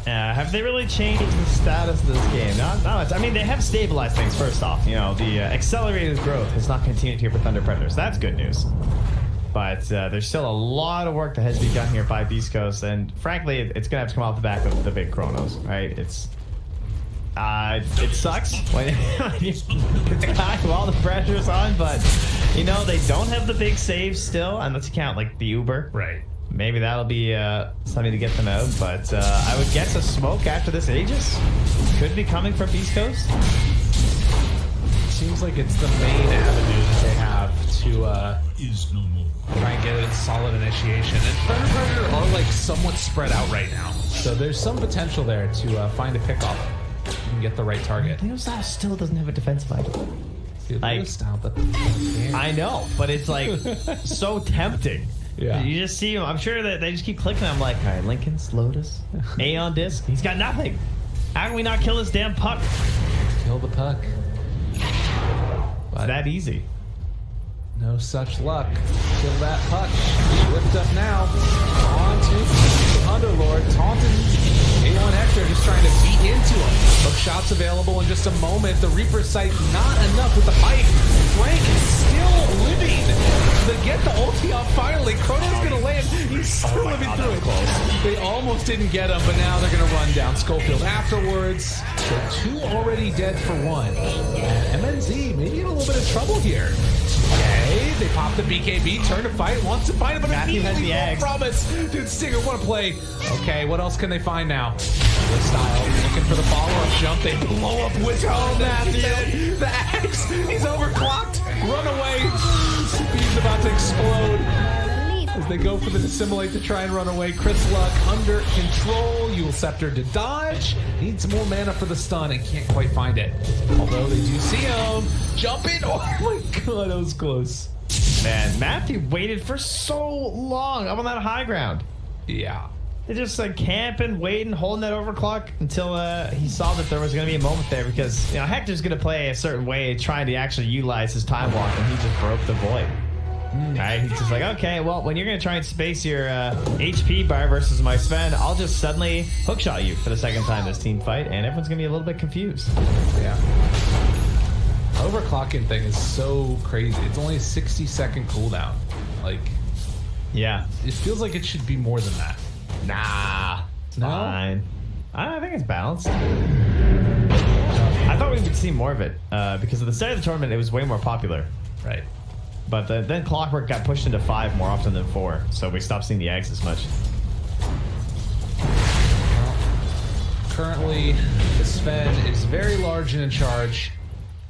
Have they really changed the status of this game? Not much. I mean, they have stabilized things first off. You know, the accelerated growth has not continued here for Thunder Predators. That's good news. But there's still a lot of work that has to be done here by Beastcoast, and frankly, it's gonna have to come off the back of the big Chronos, right? It sucks when you have all the pressure's on, but you know they don't have the big saves still, unless you count like the Uber. Right. Maybe that'll be something to get them out, but I would guess a smoke after this Aegis could be coming from Beastcoast. Seems like it's the main avenue that they have to Is no more. try and get a solid initiation. And Thunder Predator are like somewhat spread out right now, so there's some potential there to find a pickoff and get the right target. Leosau still doesn't have a defensive item. Dude, Like- Leo style, but I know, but it's like so tempting. Yeah. You just see him. I'm sure that they just keep clicking. I'm like, all right, Lincoln's, Lotus, Aeon Disc. He's got nothing. How can we not kill this damn puck? kill the puck. It's But that easy. no such luck. Kill that puck. Whipped up now. On to the Underlord. Taunting A1 Hector, just trying to beat into him. Hook shots available in just a moment. The Reaper sight not enough with the fight. Frank is still living. They get the ulti off finally. Chrono's gonna land. He's still living through it. They almost didn't get him, but now they're gonna run down Schofield afterwards. So 2 already dead for 1. And MNZ maybe in a little bit of trouble here. Okay, they pop the BKB, turn to fight, wants to fight him, but Matthew has immediately the won't eggs. promise. Dude, Stinger, what a play. Okay, what else can they find now? This style, looking for the follow-up jump. They blow up with Matthew. The axe, he's overclocked. Run away. Speed's about to explode. As they go for the dissimulate to try and run away. Chris Luck under control. Yule Scepter to dodge. Needs more mana for the stun and can't quite find it. Although they do see him. Jumping. Oh my god, that was close. Man, Matthew waited for so long up on that high ground. Yeah. They just like camping, waiting, holding that overclock until he saw that there was going to be a moment there, because you know Hector's going to play a certain way, trying to actually utilize his time walk, and he just broke the void. Right? He's just like, okay, well, when you're going to try and space your HP bar versus my Sven, I'll just suddenly hookshot you for the second time this team fight, and everyone's going to be a little bit confused. Yeah. Overclocking thing is so crazy. It's only a 60-second cooldown. Like, Yeah. It feels like it should be more than that. Nah. It's No? fine. I think it's balanced. I thought we would see more of it because at the start of the tournament, it was way more popular. Right. But then Clockwork got pushed into 5 more often than 4, so we stopped seeing the eggs as much. Well, currently, the Sven is very large and in charge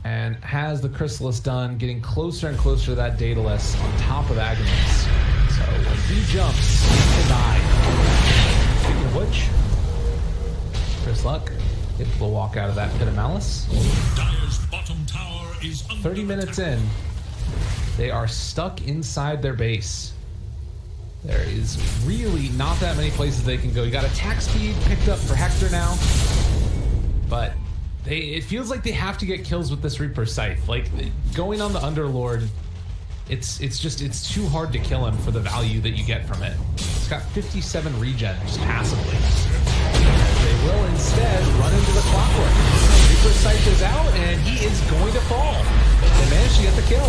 and has the Chrysalis done, getting closer and closer to that Daedalus on top of Aghamus. So when he jumps, he'll die. Speaking of which, Chris Luck able to walk out of that Pit of Malice. Dire's bottom tower is under 30 minutes in, they are stuck inside their base. There is really not that many places they can go. You got attack speed picked up for Hector now, but it feels like they have to get kills with this Reaper Scythe. Like, going on the Underlord, it's too hard to kill him for the value that you get from it. It's got 57 regen just passively. They will instead run into the Clockwork. Reaper Scythe is out, and he is going to fall. They managed to get the kill.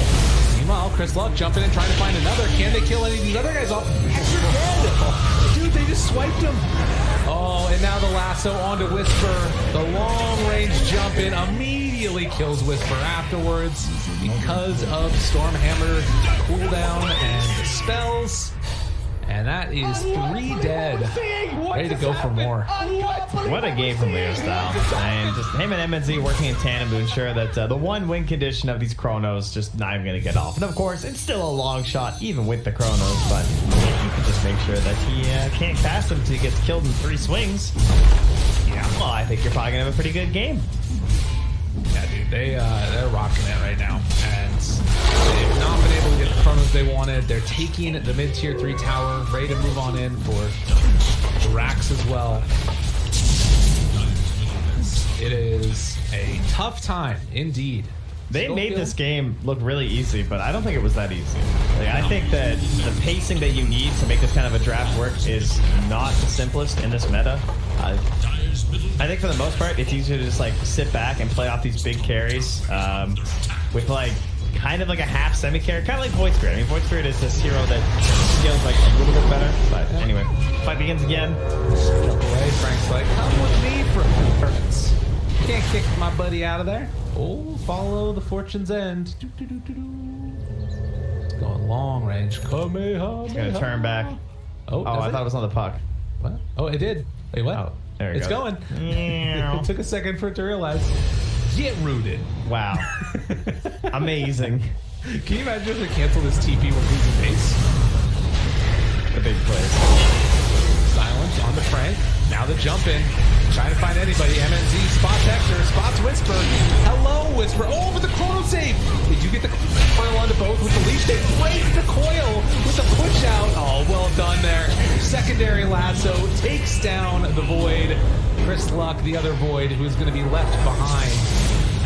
Meanwhile, Chris Luck jumping in, trying to find another. Can they kill any of these other guys off? Hector dead! Dude, they just swiped him. Oh, and now the lasso onto Whisper. The long-range jump in immediately kills Whisper afterwards because of Stormhammer cooldown and the spells. And that is 3 dead. Ready to go for more. What a game from Leo Style. And just him and MNZ working in tandem to ensure that the one win condition of these Chronos just not even going to get off. And of course, it's still a long shot even with the Chronos, but you can just make sure that he can't cast them until he gets killed in 3 swings. Yeah, well, I think you're probably going to have a pretty good game. Yeah, dude, they're rocking it right now, and they've not been able to get the Chronos they wanted. They're taking the mid-tier 3 tower, ready to move on in for Rax as well. It is a tough time, indeed. They made this game look really easy, but I don't think it was that easy. Like, I think that the pacing that you need to make this kind of a draft work is not the simplest in this meta. I think for the most part, it's easier to just like sit back and play off these big carries with like kind of like a half semi-carry, kind of like Void Spirit. I mean, Void Spirit is this hero that scales like a little bit better. But anyway, fight begins again. Jump away. Frank's like, come with me for perfect. Can't kick my buddy out of there. Oh, follow the fortune's end. It's going long range. Kamehameha. It's gonna turn back. Oh, I thought it was on the puck. What? Oh, it did. Wait, what? Oh, there it It's goes. going. It took a second for it to realize. Get rooted. Wow. Amazing. Can you imagine if they cancel this TP when losing base? The big plays. Silence on the Frank. Now the jump in. Trying to find anybody. MNZ spots Hector, spots Whisper. Hello, Whisper. Oh, with the chrono save. Did you get the coil onto both with the leash? They break the coil with the push out. Oh, well done there. Secondary lasso takes down the Void. Chris Luck, the other Void, who's going to be left behind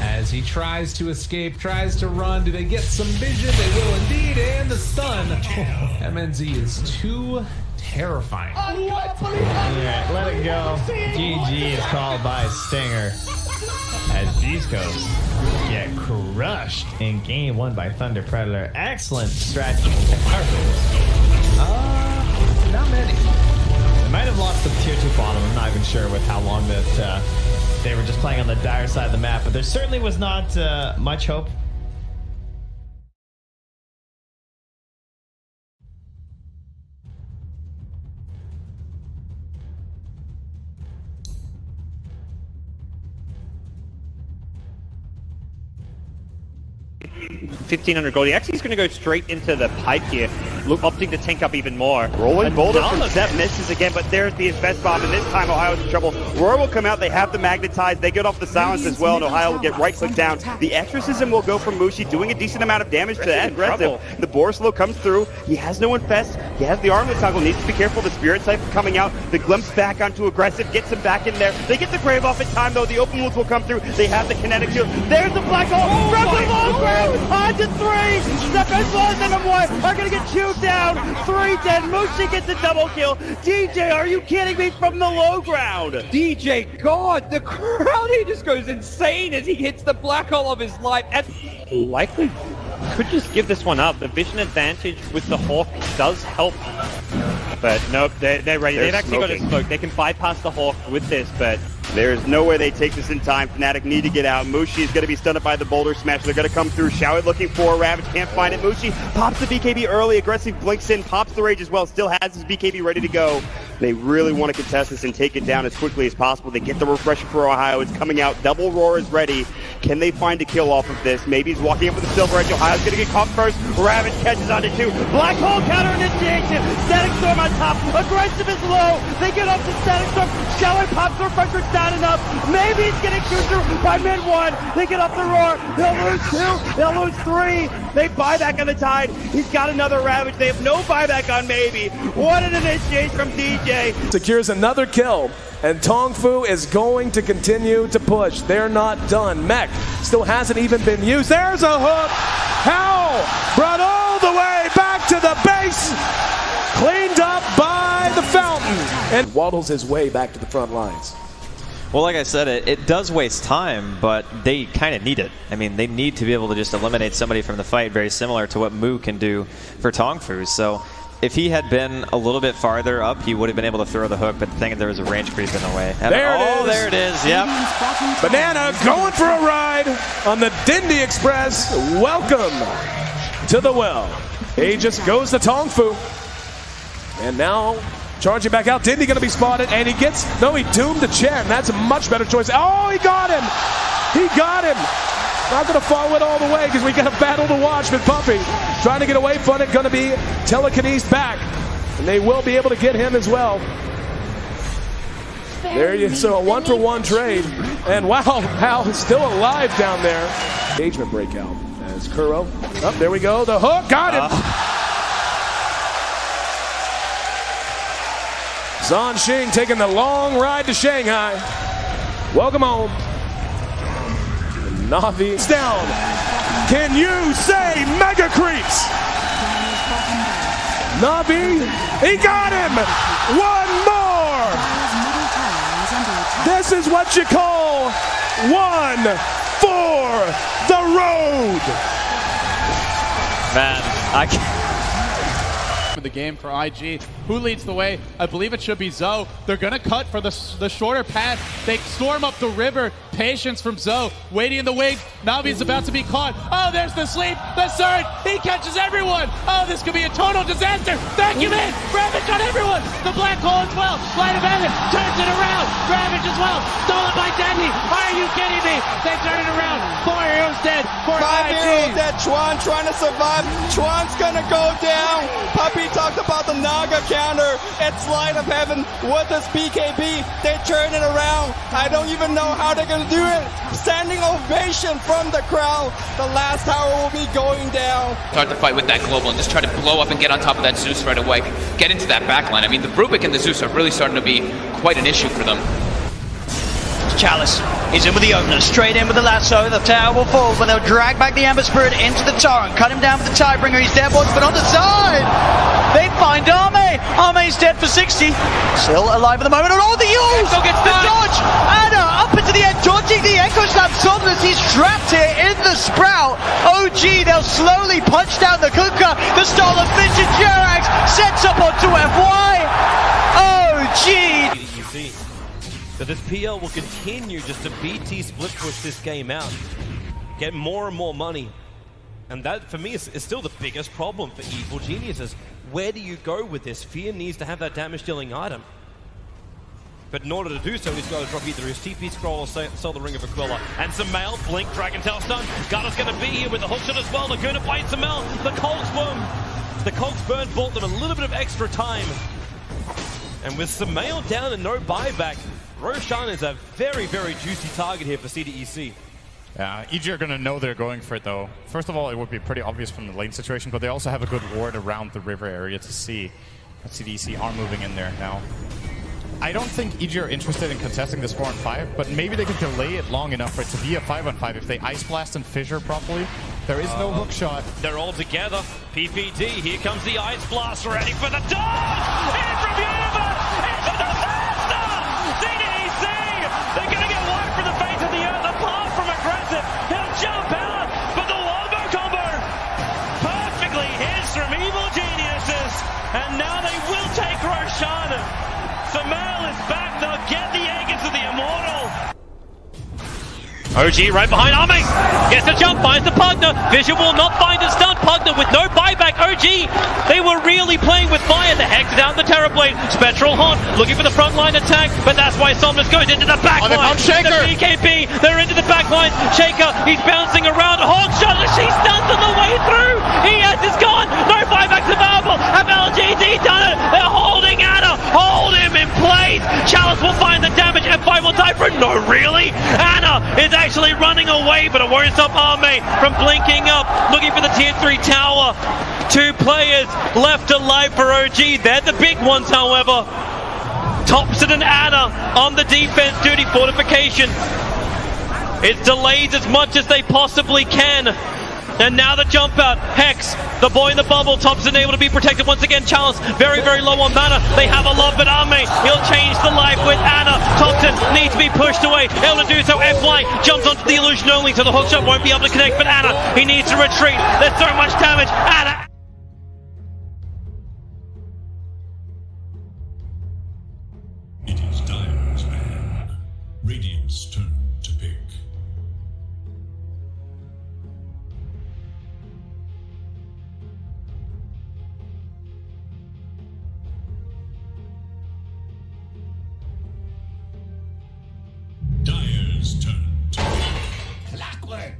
as he tries to escape, tries to run. Do they get some vision? They will indeed. And the stun. MNZ is too terrifying. Alright, let it go. GG is called by Stinger as Beastcoast get crushed in game 1 by Thunder Predator. Excellent strategy. Not many. They might have lost the tier 2 bottom. I'm not even sure with how long that they were just playing on the dire side of the map, but there certainly was not much hope. $1,500 gold. He actually is going to go straight into the pipe here, opting to tank up even more. Rolling boulder from Zep misses again, but there's the Infest Bomb, and this time Ohio's in trouble. Roar will come out, they have the Magnetize, they get off the silence as well, and Ohio will get right-click down. The Exorcism will go from Mushi, doing a decent amount of damage to that aggressive. The Borislow comes through, he has no Infest, he has the Armless Toggle, needs to be careful, the Spirit Siphon coming out, the Glimpse back onto Aggressive, gets him back in there. They get the Grave off in time though, the Open Wounds will come through, they have the Kinetic Shield. There's the Black Hole, from the long ground, on to 3! Step as well as M1 are gonna get chewed down! 3 dead, Mushi gets a double kill! DJ, are you kidding me, from the low ground? DJ, God, the crowd, he just goes insane as he hits the black hole of his life. And likely could just give this one up. The vision advantage with the Hawk does help. But nope, they're ready. They've actually got a smoke. They can bypass the Hawk with this, but there's no way they take this in time. Fnatic need to get out. Mushi is going to be stunned up by the boulder smash. They're going to come through. Shao looking for Ravage. Can't find it. Mushi pops the BKB early. Aggressive blinks in. Pops the rage as well. Still has his BKB ready to go. They really want to contest this and take it down as quickly as possible. They get the refresher for Ohio. It's coming out. Double Roar is ready. Can they find a kill off of this? Maybe he's walking up with the Silver Edge. Ohio's going to get caught first. Ravage catches onto 2. Black Hole counter initiation. Static Storm on top. Aggressive is low. They get up to Static Storm. Shao pops the refresher. It's not enough. Maybe he's getting chewed through by mid 1. They get up the Roar. They'll lose 2. They'll lose 3. They buy back on the Tide. He's got another Ravage. They have no buyback on Maybe. What an initiation from DJ. Secures another kill, and Tong Fu is going to continue to push. They're not done. Mech still hasn't even been used. There's a hook. How? Brought all the way back to the base. Cleaned up by the fountain. And waddles his way back to the front lines. Well, like I said, it does waste time, but they kind of need it. I mean, they need to be able to just eliminate somebody from the fight, very similar to what Mu can do for Tong Fu. So if he had been a little bit farther up, he would have been able to throw the hook, but the thing is there was a range creep in the way. There it is. Yep. Banana going for a ride on the Dindy Express. Welcome to the well. Aegis goes to Tong Fu. And now charging back out. Dindy going to be spotted, and he doomed the Chen. That's a much better choice. Oh, he got him. He got him. Not going to follow it all the way because we got a battle to watch with Puppy. Trying to get away from it, going to be telekinesed back. And they will be able to get him as well. There you so a 1-for-1 trade. And wow, Hal is still alive down there. Engagement breakout as Kuro. Oh, there we go. The hook, got him. Zhan Xing taking the long ride to Shanghai. Welcome home. Navi's down. Can you say mega creeps? Navi, he got him. One more. This is what you call one for the road. Man, I can't. The game for IG. Who leads the way? I believe it should be Zoe. They're going to cut for the shorter path. They storm up the river. Patience from Zoe. Waiting in the wings. Navi's about to be caught. Oh, there's the sleep. The surge. He catches everyone. Oh, this could be a total disaster. Vacuum in. Ravage on everyone. The black hole as well. Light of heaven. Turns it around. Ravage as well. Stolen by Dendy. Are you kidding me? They turn it around. 4 heroes dead. 5 heroes dead. Chuan trying to survive. Chuan's gonna go down. Puppy talked about the Naga counter. It's Light of Heaven with this BKB. They turn it around. I don't even know how they're gonna do it. Standing ovation from the crowd. The last tower will be going down. Start the fight with that global and just try to blow up and get on top of that Zeus right away. Get into that backline. I mean, the Rubik and the Zeus are really starting to be quite an issue for them. Chalice is in with the opener, straight in with the lasso. The tower will fall, but they'll drag back the Ember Spirit into the torrent, cut him down with the Tidebringer. He's dead, but on the side, they find Arme. Arme's dead for 60, still alive at the moment. Oh, the use! The dodge! Anna up into the end, dodging the Echo Slam. Somnus, he's trapped here in the Sprout. OG, they'll slowly punch down the Kuka. The Stolen Vision Jerax sets up onto FY. OG! So this PL will continue just to BT split push this game out, get more and more money. And that, for me, is still the biggest problem for Evil Geniuses. Where do you go with this? Fear needs to have that damage-dealing item. But in order to do so, he's got to drop either his TP scroll or sell the Ring of Aquila. And Samel, blink, Dragon Tail stun. Garda's going to be here with the hookshot as well. They're going to fight Samel. The Colts burn bought them a little bit of extra time. And with Samel down and no buyback, Roshan is a very, very juicy target here for CDEC. Yeah, EG are going to know they're going for it, though. First of all, it would be pretty obvious from the lane situation, but they also have a good ward around the river area to see that CDEC are moving in there now. I don't think EG are interested in contesting this 4-on-5, but maybe they can delay it long enough for it to be a 5-on-5 if they Ice Blast and Fissure properly. There is no hook shot. They're all together. PPD, here comes the Ice Blast, ready for the dodge! In from Universe! Into the faster! CDEC! They're going to get wiped from the face of the earth, apart from aggressive. He'll jump out, but the Wombo combo! OG right behind Ame. Gets the jump, finds the Pugner. Vision will not find and stun Pugner with no buyback. OG, they were really playing with fire. The Hex is out in the Terrorblade. Spectral Haunt looking for the front line attack, but that's why Somnus goes into the back line. The BKB, they're into the back line. Shaker, he's bouncing around. Hawk shot, she stuns on the way through. It's gone. No buybacks available. Have LGD done it? They're holding Anna. Hold him in place. Chalice will find the damage. F5 will die for it. No, really? Anna is actually running away, but it won't stop Arme from blinking up, looking for the tier 3 tower. 2 players left alive for OG. They're the big ones, however. Thompson and Anna on the defense duty. Fortification. It's delayed as much as they possibly can. And now the jump out. Hex, the boy in the bubble. Thompson able to be protected once again. Chalice very, very low on mana. They have a lot, but Ame, he'll change the life with Anna. Thompson needs to be pushed away. Able to do so. F-Line jumps onto the illusion only, so the hookshot won't be able to connect. But Anna, he needs to retreat. There's so much damage. Anna. It is Dire's man. Radiant's turn to pick. Dire's turn to pick. Clockwork.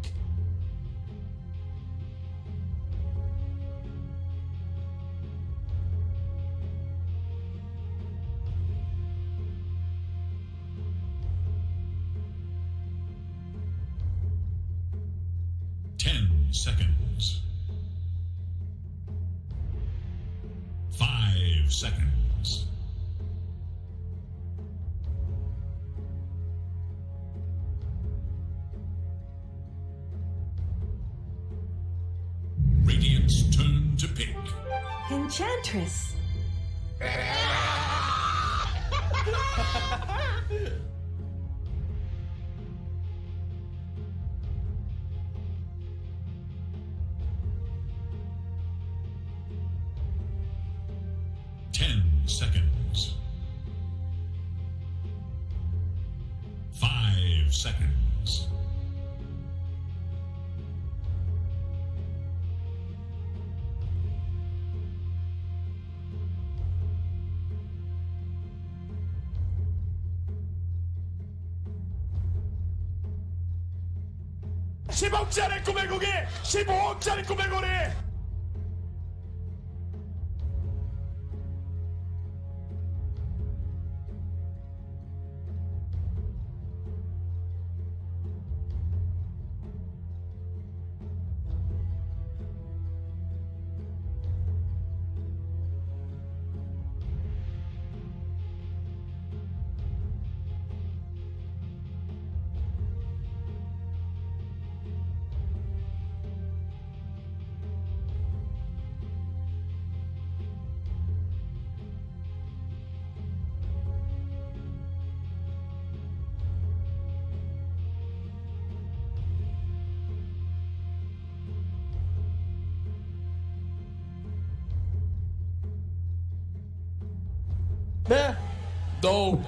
Seconds. 5 seconds. Radiant's turn to pick. Enchantress. 10 seconds. 5 seconds. (15억짜리 꿈의 고기 15억짜리 꿈의 고리) 네. No.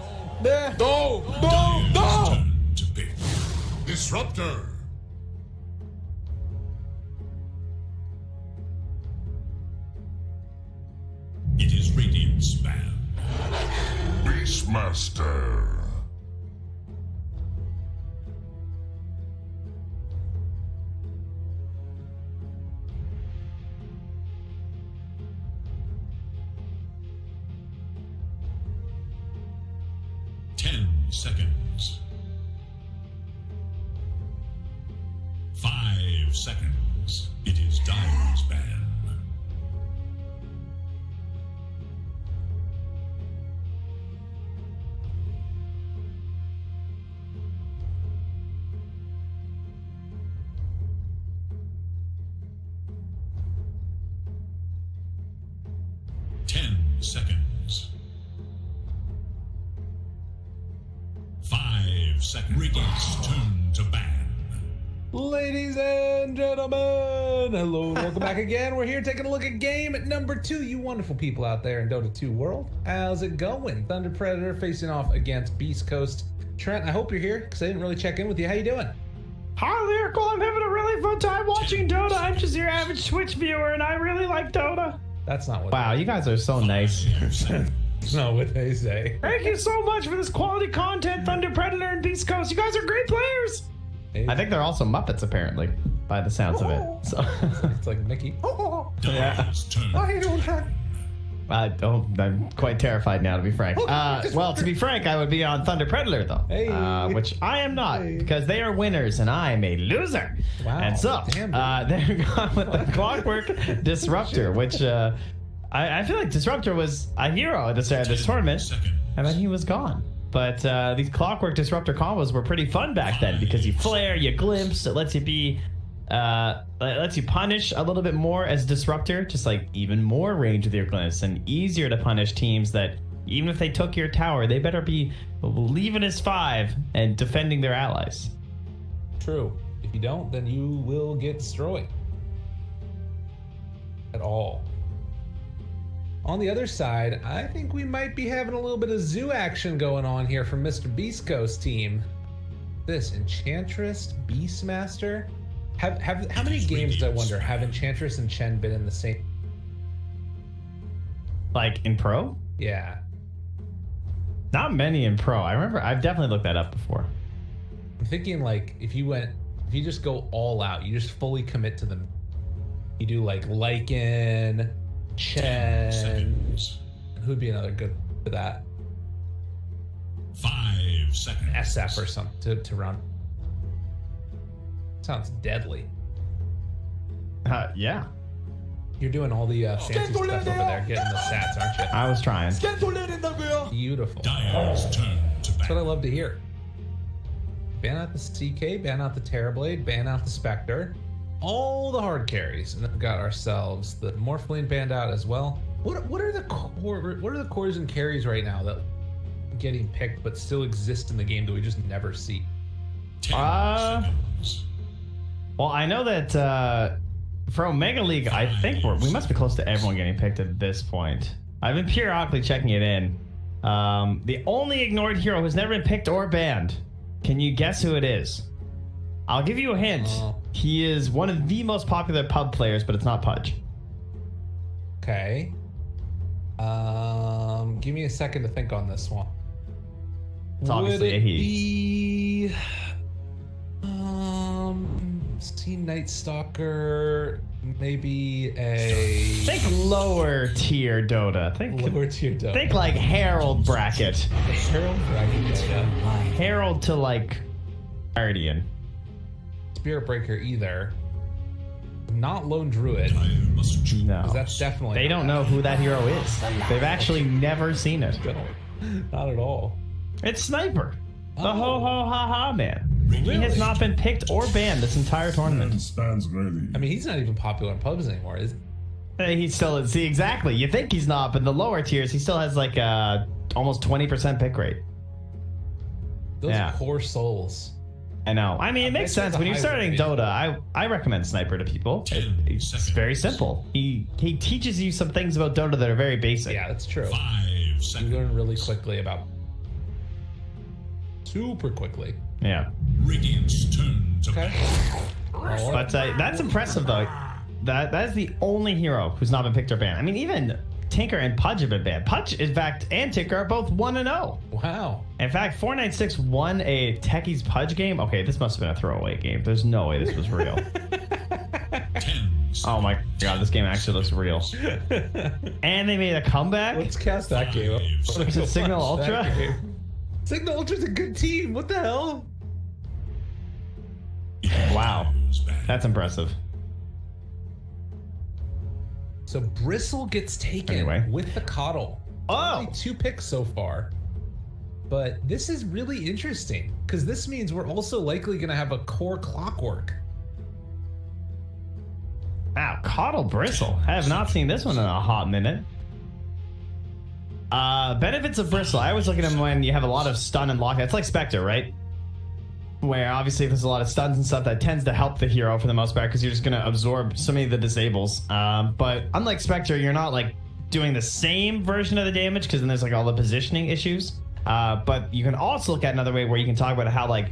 네. No. No. No. To pick. Disruptor. It is Radiant's man. Beastmaster. Seconds. 5 seconds. It is Dire's ban. Seconds. 5 seconds. Radiant's turn to ban. Ladies and gentlemen, hello, welcome back again. We're here taking a look at game number 2. You wonderful people out there in Dota 2 world. How's it going? Thunder Predator facing off against Beastcoast. Trent, I hope you're here because I didn't really check in with you. How you doing? Hi, Lyrical. I'm having a really fun time watching Dota. I'm just your average Twitch viewer, and I really like Dota. That's not what. Wow, you guys are so nice. That's not what they say. Thank you so much for this quality content, Thunder Predator and Beastcoast. You guys are great players. I think they're also Muppets, apparently, by the sounds of it. So it's like Mickey. Yeah. I'm quite terrified now, to be frank. Well, to be frank, I would be on Thunder Predator, though, which I am not, because they are winners and I am a loser. Wow. And so, they're gone with the Clockwork Disruptor, which I feel like Disruptor was a hero at the start of this tournament, and then he was gone. But these Clockwork Disruptor combos were pretty fun back then, because you flare, you glimpse, it lets you be... lets you punish a little bit more as Disruptor, just like even more range with your glimpse, and easier to punish teams that even if they took your tower, they better be leaving as 5 and defending their allies. True. If you don't, then you will get destroyed. At all. On the other side, I think we might be having a little bit of zoo action going on here from Mr. Beastcoast team. This Enchantress Beastmaster. How many games, I wonder, have Enchantress and Chen been in the same? Like in Pro? Yeah. Not many in Pro. I remember, I've definitely looked that up before. I'm thinking like if you just go all out, you just fully commit to them. You do like Lycan, Chen. Who'd be another good for that? 5 seconds. SF or something to run. Sounds deadly. Yeah. You're doing all the fancy stuff over there, getting the stats, aren't you? I was trying. Beautiful. Dire's turn to That's what I love to hear. Ban out the CK, ban out the Terrorblade, ban out the Spectre. All the hard carries, and then we've got ourselves the Morphling banned out as well. What are the cores and carries right now that are getting picked but still exist in the game that we just never see? 10 seconds. Well, I know that for Omega League, I think we must be close to everyone getting picked at this point. I've been periodically checking it in. The only ignored hero who's never been picked or banned. Can you guess who it is? I'll give you a hint. He is one of the most popular pub players, but it's not Pudge. Okay. Give me a second to think on this one. It's obviously a he. Sea Night Stalker, maybe a... Think lower tier Dota. Think lower tier Dota. Think like Herald bracket. Herald bracket Dota. Herald to like Guardian. Spirit Breaker either. Not Lone Druid. No. That's definitely... They don't know who that hero is. They've actually never seen it. Not at all. It's Sniper. The ho-ho-ha-ha man. Really? He has not been picked or banned this entire tournament. Stands ready. I mean, he's not even popular in pubs anymore, is he? He still is. See, exactly. You think he's not, but in the lower tiers, he still has like almost 20% pick rate. Those poor souls. I know. I mean, it makes sense. When you're starting Dota, I recommend Sniper to people. It's very simple. He teaches you some things about Dota that are very basic. Yeah, that's true. 5 seconds. You learn really quickly about... Super quickly. Yeah. Radiant's turn to But that's impressive, though. That is the only hero who's not been picked or banned. I mean, even Tinker and Pudge have been banned. Pudge, in fact, and Tinker are both 1-0. Wow. In fact, 496 won a Techie's Pudge game. Okay, this must have been a throwaway game. There's no way this was real. Oh my god, this game actually looks real. And they made a comeback? Let's cast that game up. Is it Signal Ultra? Signal Ultra's a good team. What the hell? Wow. That's impressive. So Bristle gets taken with the Coddle. Only 2 picks so far. But this is really interesting because this means we're also likely going to have a core Clockwork. Wow, Coddle Bristle. I have not seen this one in a hot minute. Benefits of Bristle. I always look at them when you have a lot of stun and lock. It's like Spectre, right? Where obviously there's a lot of stuns and stuff that tends to help the hero for the most part because you're just going to absorb so many of the disables. But unlike Spectre, you're not like doing the same version of the damage because then there's like all the positioning issues. But you can also look at another way where you can talk about how like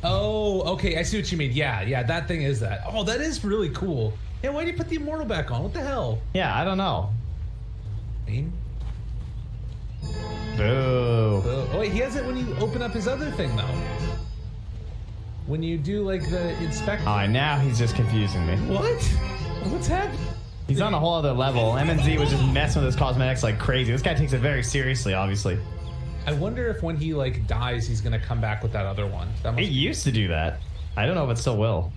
Oh, okay. I see what you mean. Yeah, that thing is that. Oh, that is really cool. Yeah, why do you put the immortal back on? What the hell? Yeah, I don't know. Boo. Oh, wait, he has it when you open up his other thing, though. When you do, like, the inspect. Oh, now he's just confusing me. What? What's happening? He's on a whole other level. MNZ was just messing with his cosmetics like crazy. This guy takes it very seriously, obviously. I wonder if when he, like, dies, he's going to come back with that other one. He used to do that. I don't know if it still will.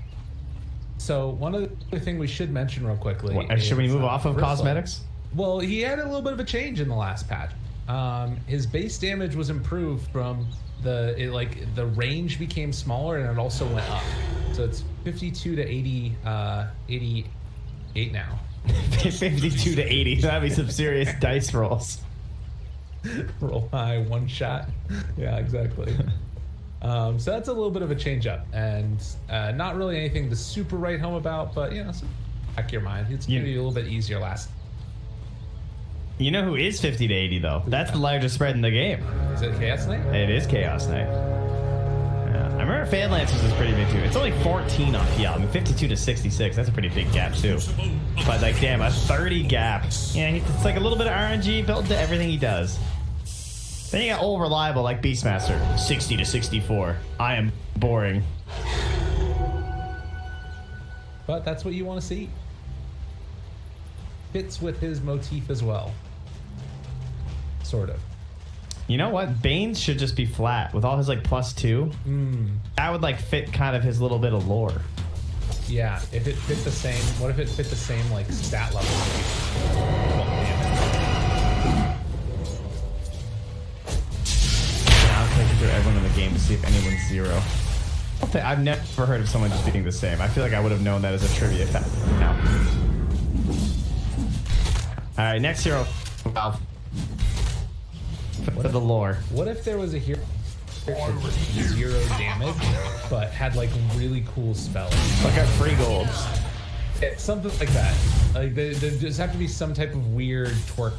So, one other thing we should mention real quickly. Should we move off of cosmetics? Well, he had a little bit of a change in the last patch. His base damage was improved from the range became smaller and it also went up. So it's 52 to 80, 88 now. 52 to 80. That'd be some serious dice rolls. Roll high, one shot. Yeah, exactly. So that's a little bit of a change up, and not really anything to super write home about, but so back your mind. It's gonna be a little bit easier last. You know who is 50 to 80 though? That's the largest spread in the game. Is it Chaos Knight? It is Chaos Knight. Yeah, I remember Fan Lancers was pretty big too. It's only 14 on PL. I mean, 52 to 66. That's a pretty big gap too. But like, damn, a 30 gap. Yeah, it's like a little bit of RNG built into everything he does. Then you got old reliable like Beastmaster, 60 to 64. I am boring. But that's what you want to see. Fits with his motif as well. Sort of. You know what? Bane's should just be flat with all his like +2. That would like fit kind of his little bit of lore. Yeah, if it fit the same. What if it fit the same like stat level? Well, I'm clicking through everyone in the game to see if anyone's 0. I've never heard of someone just being the same. I feel like I would have known that as a trivia fact. No. All right, next hero. Valve. For the lore. What if there was a hero that did 0 damage, but had like really cool spells? Like a free gold. Yeah, something like that. Like there just have to be some type of weird twerk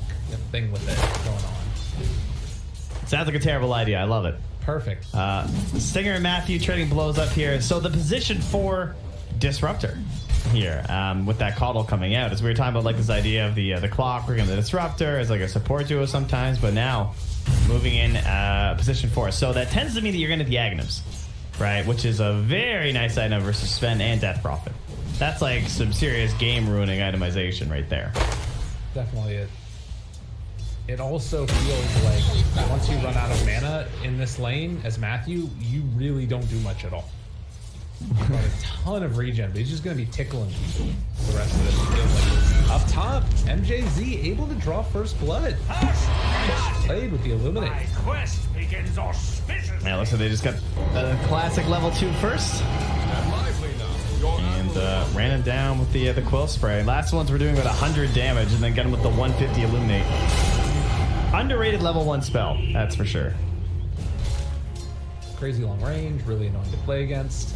thing with it going on. Sounds like a terrible idea. I love it. Perfect. Stinger and Matthew trading blows up here. So the position for Disruptor here, with that Caudle coming out, as we were talking about, like this idea of the Clockwork and the Disruptor as like a support duo sometimes, but now moving in position 4. So that tends to mean that you're going to the Aghanims, right? Which is a very nice item versus Sven and Death Prophet. That's like some serious game ruining itemization right there. Definitely it. It also feels like once you run out of mana in this lane as Matthew, you really don't do much at all. Got a ton of regen, but he's just going to be tickling people the rest of it. It feels like. Up top, MJZ able to draw first blood. Played with the Illuminate. Quest begins auspiciously. Yeah, looks like they just got the classic level 2 first. And ran him down with the Quill Spray. Last ones were doing about 100 damage and then got him with the 150 Illuminate. Underrated level 1 spell, that's for sure. Crazy long range, really annoying to play against.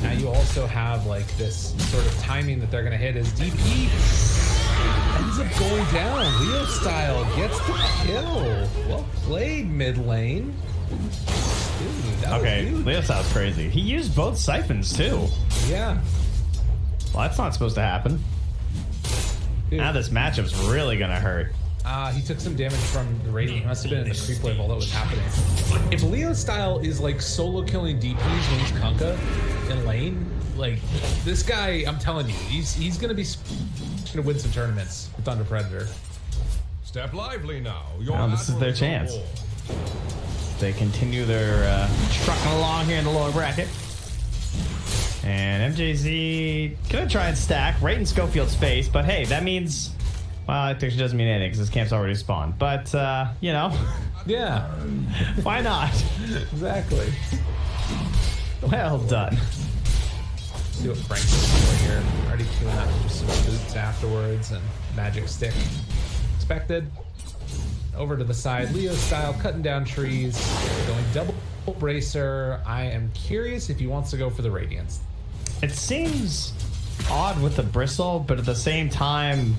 Now you also have like this sort of timing that they're going to hit as DP ends up going down. Leo style gets the kill. Well played, mid lane. Dude, okay, Leo style's crazy. He used both siphons too. Yeah. Well, that's not supposed to happen. Dude. Now this matchup's really going to hurt. He took some damage from the Radiant. He must have been in the creep wave while that was happening. If Leo style is like solo killing DPs when he's Kunkka in lane, like this guy, I'm telling you, he's gonna win some tournaments with Thunder Predator. Step lively now. This is their chance. They continue their trucking along here in the lower bracket. And MJZ gonna try and stack right in Schofield's face, but hey, that means. Well, it actually doesn't mean anything because this camp's already spawned. But, you know. Yeah. Why not? Exactly. Well done. See what Frank's doing here. Already queuing up for some boots afterwards and magic stick. Expected. Over to the side. Leo style, cutting down trees. Going double bracer. I am curious if he wants to go for the Radiance. It seems odd with the bristle, but at the same time,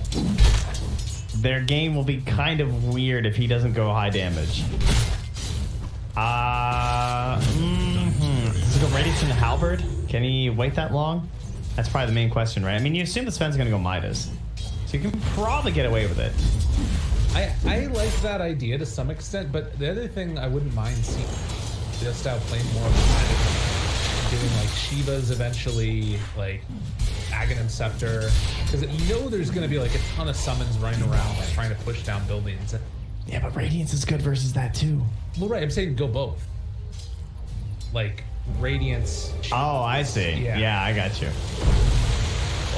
their game will be kind of weird if he doesn't go high damage. to go Radiance from the Halberd? Can he wait that long? That's probably the main question, right? I mean, you assume the Sven's going to go Midas. So you can probably get away with it. I like that idea to some extent, but the other thing I wouldn't mind seeing just out playing more of the doing like Shivas eventually, like Aghanim Scepter, because you know there's going to be like a ton of summons running around like trying to push down buildings. Yeah, but Radiance is good versus that too. Well, right, I'm saying go both. Like Radiance. Oh, I see. Yeah, I got you.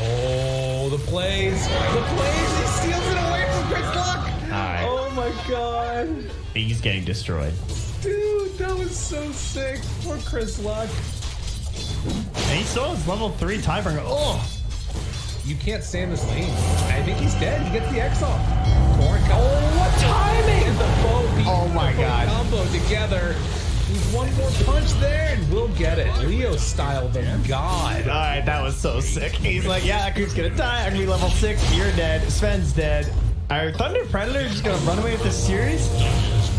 Oh, the plays! The plays! He steals it away from Chris Luck! Alright. Oh my god! He's getting destroyed. Dude, that was so sick. Poor Chris Luck. And he still has level 3 Tidebringer. Oh! You can't stay in this lane. I think he's dead. He gets the X off. Oh, what timing! And the bow beat oh my god. Combo together. He's one more punch there and we'll get it. Leo style the god. Alright, that was so sick. He's like, yeah, that creep's gonna die. I'm gonna be level 6. You're dead. Sven's dead. Are Thunder Predator just gonna run away with this series?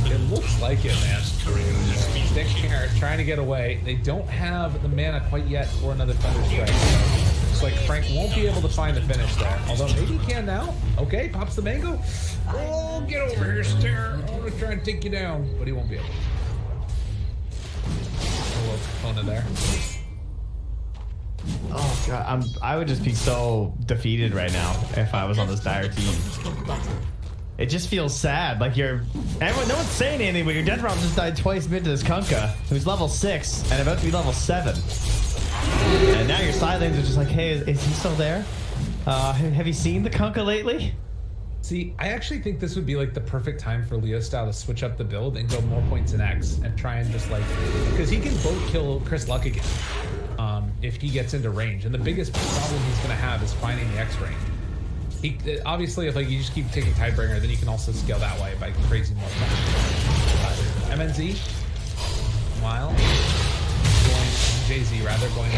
It looks like it, man. Stick here, trying to get away. They don't have the mana quite yet for another Thunder Strike. So looks like Frank won't be able to find the finish there. Although maybe he can now. Okay, pops the mango. Oh, get over here, Stare. I'm gonna try and take you down, but he won't be able to. Kona there. Oh god, I would just be so defeated right now if I was on this dire team. It just feels sad. Like no one's saying anything, but your Death Realm just died twice mid to this Kunkka, who's level 6 and about to be level 7. And now your side lanes are just like, hey, is he still there? Have you seen the Kunkka lately? See, I actually think this would be like the perfect time for Leo style to switch up the build and go more points in X and try and just like, because he can both kill Chris Luck again if he gets into range. And the biggest problem he's going to have is finding the X range. He obviously, if like you just keep taking Tidebringer, then you can also scale that way by crazy more points. MNZ, while going JZ rather going to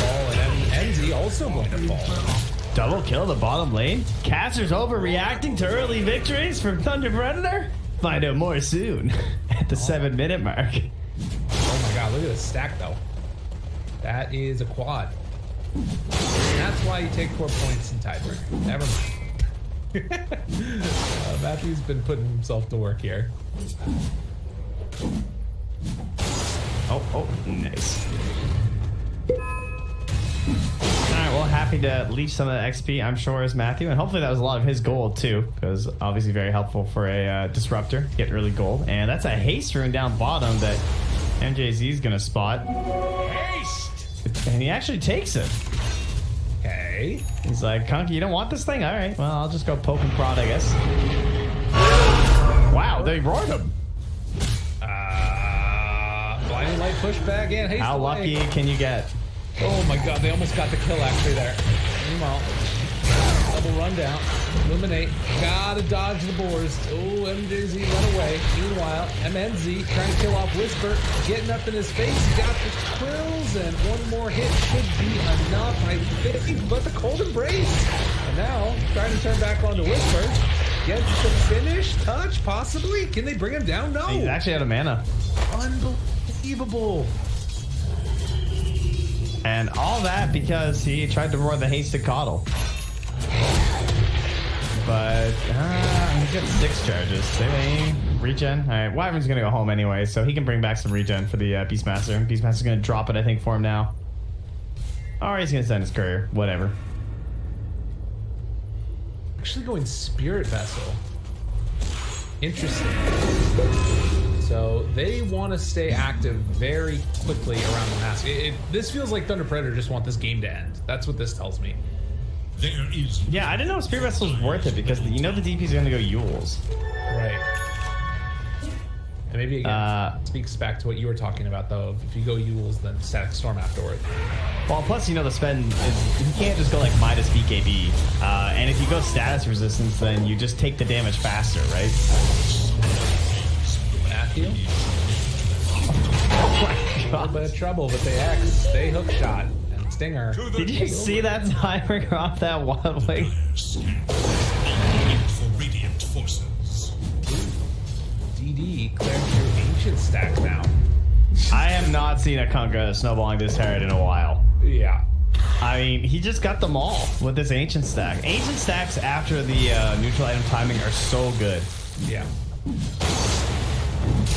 fall, and MNZ also going to fall. Double kill the bottom lane? Caster's overreacting to early victories from Thunder Predator? Find out more soon at the 7-minute mark. Oh my god, look at this stack though. That is a quad. And that's why you take 4 points in Tidebringer. Never mind. Matthew's been putting himself to work here. Oh, nice. Alright, well, happy to leech some of the XP, I'm sure, as Matthew, and hopefully that was a lot of his gold, too, because obviously very helpful for a disruptor to get early gold. And that's a haste rune down bottom that MJZ is going to spot. Haste! And he actually takes it. Okay. He's like, Kunkka, you don't want this thing? Alright, well, I'll just go poke and prod, I guess. Wow, they roared him. Blinding light pushback and haste. How lucky can you get? Oh my god, they almost got the kill actually there. Meanwhile, double rundown. Illuminate. Gotta dodge the boars. Oh, MJZ run away. Meanwhile, MNZ trying to kill off Whisper. Getting up in his face. He got the quills, and one more hit should be enough, I think. But the cold embrace. And now, trying to turn back onto Whisper. Gets the finish touch, possibly? Can they bring him down? No. He's actually out of mana. Unbelievable. And all that because he tried to roar the hasted coddle. But he's got 6 charges. Stay regen. Alright, Wyvern's gonna go home anyway, so he can bring back some regen for the Beastmaster. Beastmaster's gonna drop it, I think, for him now. Or he's gonna send his courier. Whatever. Actually going Spirit Vessel. Interesting. So they want to stay active very quickly around the mask. This feels like Thunder Predator just want this game to end. That's what this tells me. There is. Yeah, I didn't know Spirit Vessel's worth it because you know the DP's are gonna go Yules. Right. And maybe again speaks back to what you were talking about though. If you go Yules, then Static Storm afterward. Well, plus you know the Sven is he can't just go like Midas BKB, and if you go status resistance, then you just take the damage faster, right? Matthew? A little bit of trouble, but they X, they hook shot, and Stinger. Did you see that Tidebringer off that Wild Wing? For radiant forces. DD clearing through ancient stack now. I have not seen a Kunkka snowballing this hard in a while. Yeah. I mean, he just got them all with this ancient stack. Ancient stacks after the neutral item timing are so good. Yeah.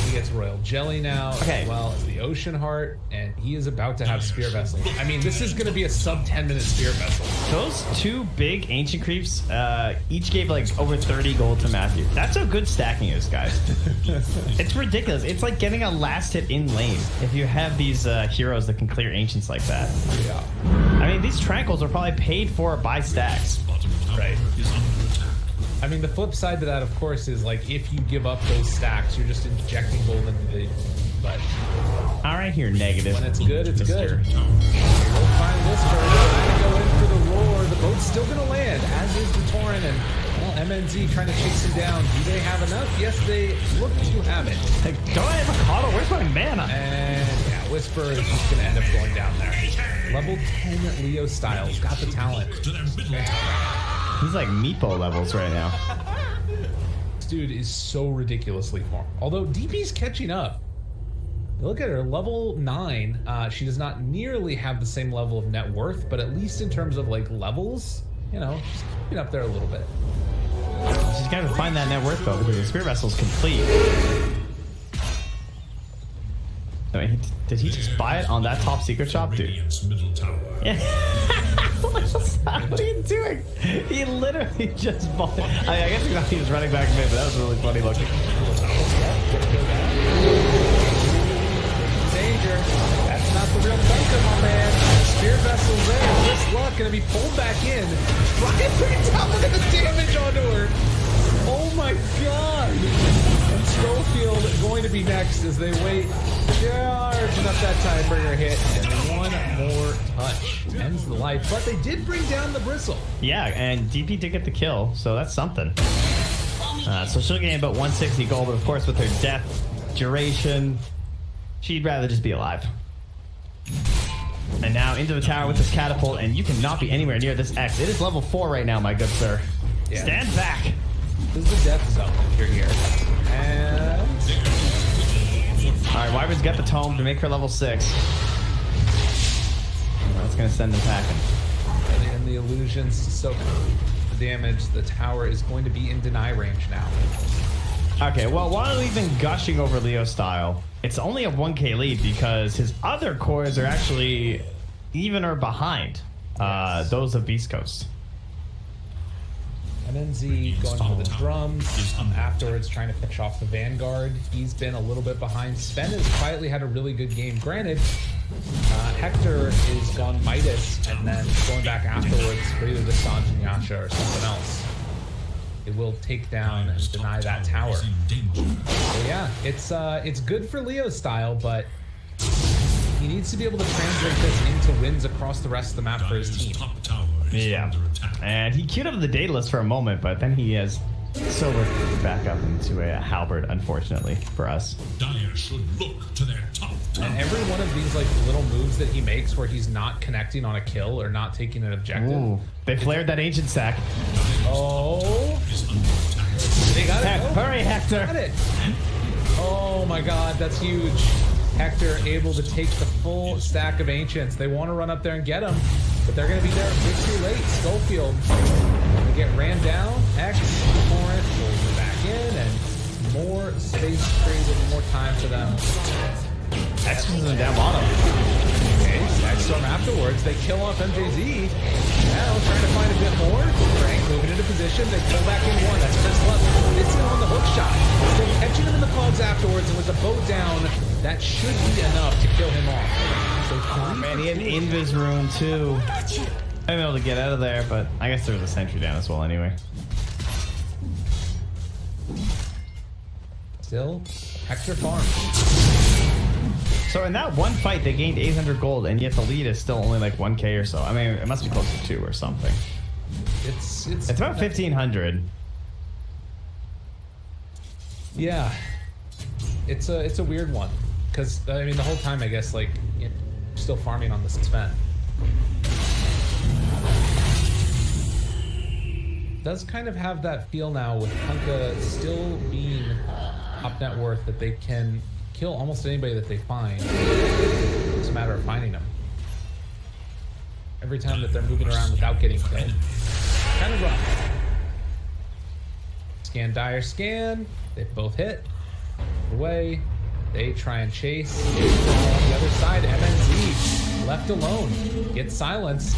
He gets Royal Jelly now, as well as the Ocean Heart, and he is about to have Spear Vessel. I mean, this is going to be a sub 10-minute Spear Vessel. Those two big ancient creeps each gave like over 30 gold to Matthew. That's how good stacking is, guys. It's ridiculous. It's like getting a last hit in lane if you have these heroes that can clear ancients like that. Yeah. I mean, these Tranquils are probably paid for by stacks. Right. I mean, the flip side to that, of course, is like if you give up those stacks, you're just injecting gold into the. But all right, here, negative. When it's good, it's good. We'll find Whisper trying to go in for the roar. The boat's still going to land, as is the Tauren, and well, MNZ trying to chase him down. Do they have enough? Yes, they look to have it. Hey, don't I have a Mikado? Where's my mana? And yeah, Whisper is just going to end up going down there. Level 10 Leo Styles got the talent. He's like Meepo levels right now. This dude is so ridiculously formed. Although DP's catching up. Look at her, level 9. She does not nearly have the same level of net worth, but at least in terms of like levels, you know, she's keeping up there a little bit. She's got to find that net worth though, because the Spirit Vessel's complete. I mean, did he just buy it on that top secret shop, dude? Yeah. What are you doing? He literally just bought it. I guess he thought he was running back mid, but that was really funny looking. Danger. That's not the real bunker, my man. Spear Vessel's there. Just luck. Gonna be pulled back in. Ryan brings down. Look at the damage onto her. Oh my god. And Schofield going to be next as they wait. Charge enough that Tidebringer hit. And one more touch. Ends the life. But they did bring down the Bristle. Yeah, and DP did get the kill, so that's something. So she'll gain about 160 gold, but of course with her death duration, she'd rather just be alive. And now into the tower with this catapult, and you cannot be anywhere near this X. It is level 4 right now, my good sir. Yeah. Stand back. This is the death zone if you're here. And alright, Wyvern's got the tome to make her level 6. That's gonna send them packing. And the illusions to soak the damage. The tower is going to be in deny range now. Okay, well, while we've been gushing over Leo style, it's only a 1k lead because his other cores are actually even or behind those of Beastcoast. MNZ going for the drums, afterwards trying to finish off the Vanguard. He's been a little bit behind. Sven has quietly had a really good game. Granted, Hector is gone Midas and then going back afterwards for either the Sanj and Yasha or something else. It will take down and deny that tower. So yeah, it's good for Leo's style, but he needs to be able to translate this into wins across the rest of the map for his team. Yeah, and he queued up the data list for a moment, but then he has sobered back up into a halberd, unfortunately for us. Dire should look to their top tower. And every one of these like little moves that he makes where he's not connecting on a kill or not taking an objective. Ooh, they flared that ancient sack. Oh, they got it. Oh, hurry, Hector. Got it. Oh my god, that's huge. Hector able to take the full stack of ancients. They want to run up there and get him, but they're going to be there a bit too late. Schofield they get ran down. X, Torrent pulls it back in, and more space created, more time for them. X is down bottom. Okay, X-Storm afterwards. They kill off MJZ. Now trying to find a bit more. Frank moving into position. They pull back in one. That's Chris Love. Missing on the hook shot. Still catching him in the clouds afterwards, and with the boat down, that should be enough to kill him off. So man, he had Invis rune too. I've been able to get out of there, but I guess there was a sentry down as well anyway. Still, Hector farms. So in that one fight, they gained 800 gold, and yet the lead is still only like 1k or so. I mean, it must be close to 2 or something. It's about 1500. Yeah, it's a weird one because I mean the whole time I guess like still farming on the Sven. Does kind of have that feel now with Kunkka still being up net worth that they can kill almost anybody that they find. It's a matter of finding them. Every time that they're moving around without getting killed. Kind of rough. Scan, Dire, scan. They both hit. Away. They try and chase. On the other side, MNZ left alone. Gets silenced.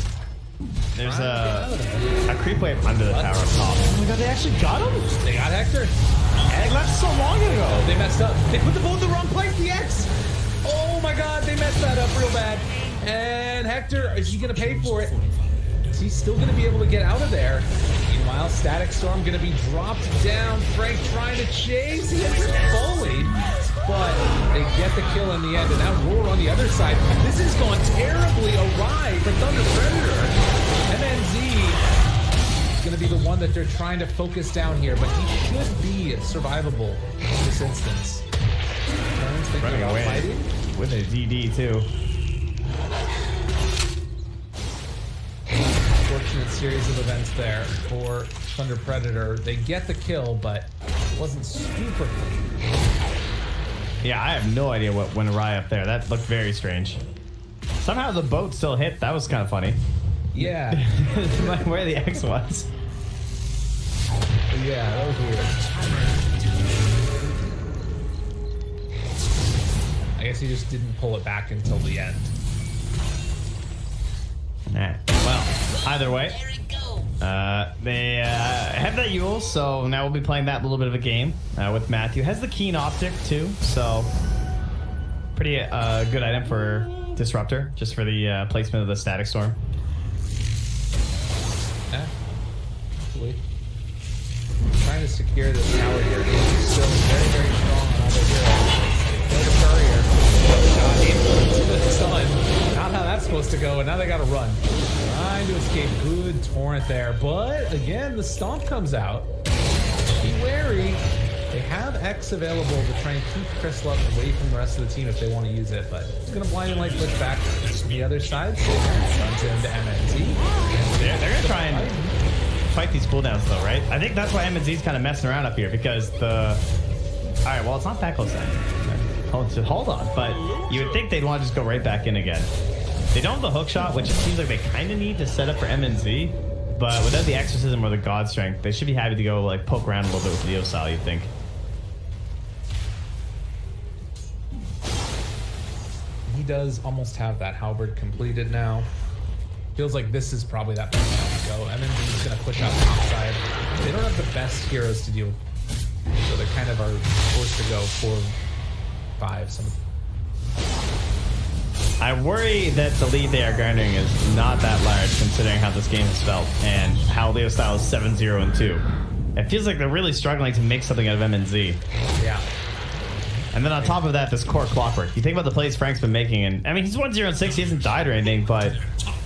There's a creep wave under the tower up top. Oh my god, they actually got him? They got Hector. Egg left so long ago. They messed up. They put the boat in the wrong place, the X. Oh my god, they messed that up real bad. And Hector, is he going to pay for it? Is he still going to be able to get out of there? Meanwhile, Static Storm going to be dropped down. Frank trying to chase. He hits it fully, but they get the kill in the end. And now Roar on the other side. This is going terribly awry for Thunder Predator. MNZ is going to be the one that they're trying to focus down here, but he should be survivable in this instance. Running away fighting with a DD too. Unfortunate series of events there for Thunder Predator. They get the kill, but it wasn't super clean. Yeah, I have no idea what went awry up there. That looked very strange. Somehow the boat still hit. That was kind of funny. Yeah. Where the X was. Yeah, that was weird. I guess he just didn't pull it back until the end. Nah. Well, either way, they have that Yule, so now we'll be playing that little bit of a game with Matthew. Has the Keen Optic too, so pretty good item for Disruptor, just for the placement of the Static Storm. Yeah. Trying to secure this tower here. He's still very, very strong on all the heroes. Kill the courier. It's done. Not how that's supposed to go, and now they gotta run. Trying to escape. Good torrent there, but again, the stomp comes out. Be wary. They have X available to try and keep Chris Love away from the rest of the team if they want to use it, but it's gonna blinding light push back to the other side. So runs into MNZ. They're gonna try and fight these cooldowns though, right? I think that's why MNZ's kind of messing around up here, because the... Alright, well, it's not that close then. Hold on, but you would think they'd want to just go right back in again. They don't have the hook shot, which it seems like they kind of need to set up for MNZ, but without the Exorcism or the God Strength, they should be happy to go like poke around a little bit with the Eosal, you'd think. He does almost have that halberd completed now. Feels like this is probably that point to go. MNZ is going to push out top side. They don't have the best heroes to deal with, so they kind of are forced to go 4-5. I worry that the lead they are garnering is not that large, considering how this game has felt and how Leo Style is 7-0-2. It feels like they're really struggling to make something out of MNZ. Yeah. And then on top of that, this core clockwork. You think about the plays Frank's been making, and I mean, he's 1-0-6. He hasn't died or anything, but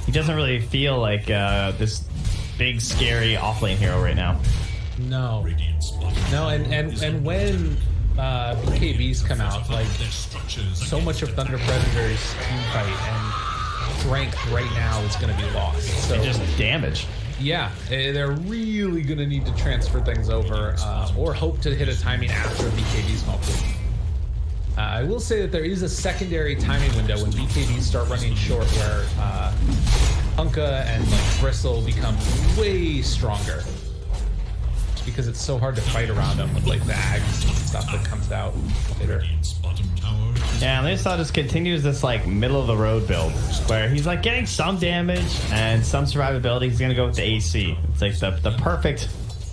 he doesn't really feel like this big, scary off-lane hero right now. No. No, and when BKBs come out, like, so much of Thunder Predator's team fight and strength right now is going to be lost. So and just damage. Yeah, they're really going to need to transfer things over or hope to hit a timing after BKBs complete. I will say that there is a secondary timing window when BKBs start running short where Punka and like Bristle become way stronger. Because it's so hard to fight around them with like the Ags and stuff that comes out later. Yeah, and Leostal just continues this like middle of the road build where he's like getting some damage and some survivability. He's gonna go with the AC. It's like the perfect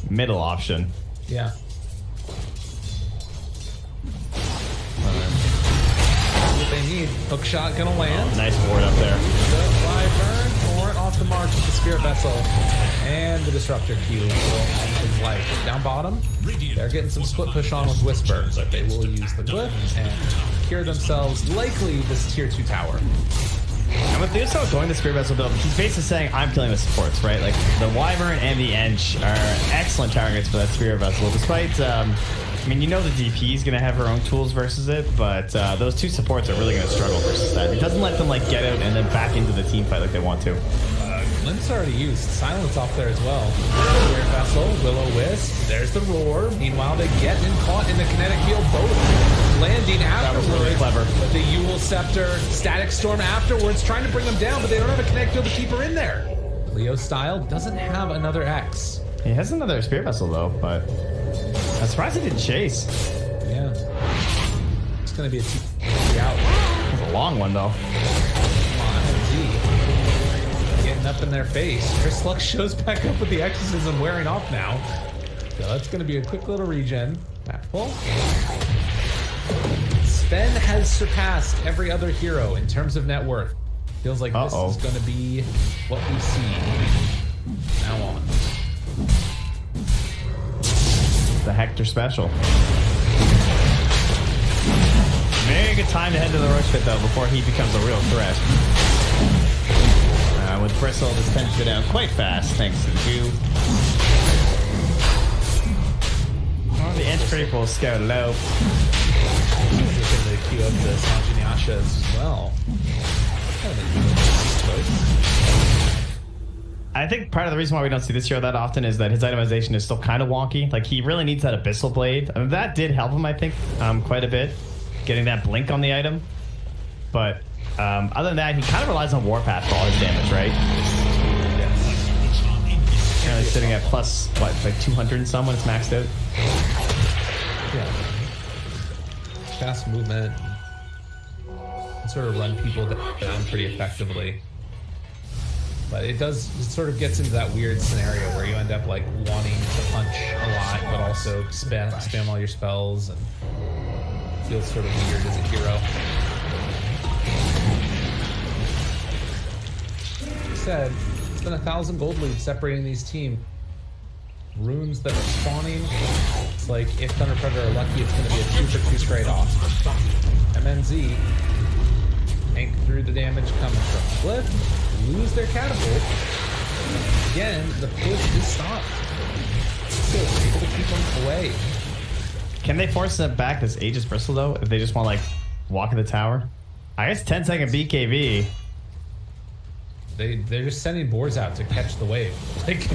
middle option. Yeah. What they need. Hook shot gonna land. Oh, nice ward up there. The Wyvern, torrent off the march with the Spirit Vessel. And the Disruptor Q will end his life. Down bottom, they're getting some split push on with Whisper, but they will use the glyph and cure themselves, likely this tier 2 tower. And with Leostal going the Spirit Vessel build, he's basically saying, I'm killing the supports, right? Like, the Wyvern and the Ench are excellent targets for that Spirit Vessel, despite, I mean, you know the DP is going to have her own tools versus it, but those two supports are really going to struggle versus that. It doesn't let them, like, get out and then back into the team fight like they want to. Glint It's already used. Silence off there as well. Spirit Vessel, Will-O-Wisp. There's the roar. Meanwhile, they get caught in the kinetic field, both landing afterwards. That was really clever. But the Yule Scepter, Static Storm afterwards, trying to bring them down, but they don't have a kinetic field to keep her in there. Leo Style doesn't have another X. He has another Spirit Vessel though, but I'm surprised he didn't chase. Yeah. It's going to be a T out. That's a long one though. Come on, MZ. Getting up in their face. Chris Lux shows back up with the Exorcism wearing off now. So that's going to be a quick little regen. Map full. Sven has surpassed every other hero in terms of net worth. Feels like this is going to be what we see now on. The Hector special. Very good time to head to the Roach Pit though before he becomes a real threat. With Bristle, this tends to go down quite fast thanks to the Jew. Oh, the entry will scout low. The queue of the Sanjinasha as well. I think part of the reason why we don't see this hero that often is that his itemization is still kind of wonky. Like, he really needs that Abyssal Blade. I mean, that did help him, I think, quite a bit. Getting that blink on the item. But other than that, he kind of relies on Warpath for all his damage, right? Yes. Currently sitting at plus, what, like 200 and some when it's maxed out? Yeah. Fast movement. Sort of run people down pretty effectively. But it sort of gets into that weird scenario where you end up like wanting to punch a lot, but also spam all your spells, and feels sort of weird as a hero. Like I said, it's been 1,000 gold leads separating these teams. Runes that are spawning. It's like if Thunder Predator are lucky, it's going to be a 2 for 2 straight off. MNZ tank through the damage coming from Cliff, lose their catapult. Again, the push is stopped. Still able to keep them away. Can they force it back this Aegis Bristle though? If they just want to like walk in the tower? I guess 10-second BKB. They're just sending boars out to catch the wave. Like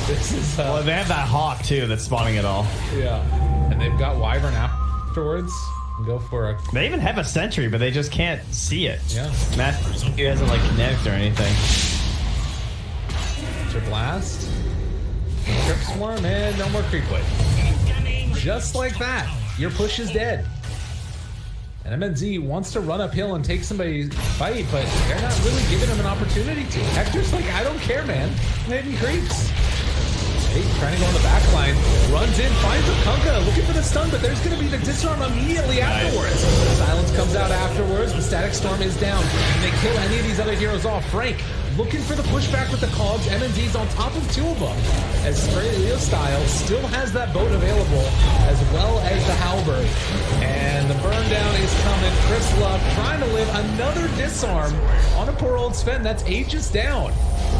this is. Well, they have that hawk too that's spawning it all. Yeah, and they've got Wyvern afterwards. Go for a. They even have a sentry, but they just can't see it. Yeah. Matthew hasn't like kinetic or anything. Your blast. Trip swarm and no more creep wave. Just like that, your push is dead. And MNZ wants to run uphill and take somebody's fight, but they're not really giving him an opportunity to. Hector's like, I don't care, man. Hitting creeps. Hey, trying to go on the back line. Runs in, finds a Kunkka, looking for the stun, but there's going to be the disarm immediately afterwards. Silence comes out afterwards. The Static Storm is down. Can they kill any of these other heroes off? Frank looking for the pushback with the cogs. MNZ's on top of 2 of them. As Leo Style still has that boat available, as well as the halberd. And the burn down is coming. Chris Love trying to live another disarm on a poor old Sven. That's Aegis down.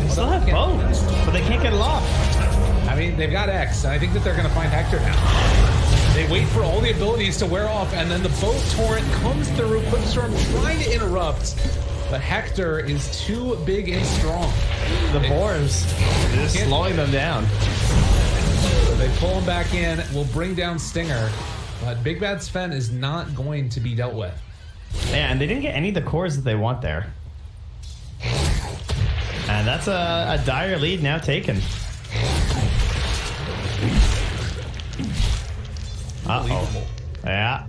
They still have boats, but they can't get it off. I mean, they've got X, and I think that they're going to find Hector now. They wait for all the abilities to wear off, and then the boat torrent comes through. Quickstorm trying to interrupt, but Hector is too big and strong. The boars, they're just slowing them down. So they pull him back in, will bring down Stinger, but Big Bad Sven is not going to be dealt with. Yeah, and they didn't get any of the cores that they want there. And that's a dire lead now taken. Uh-oh. Yeah.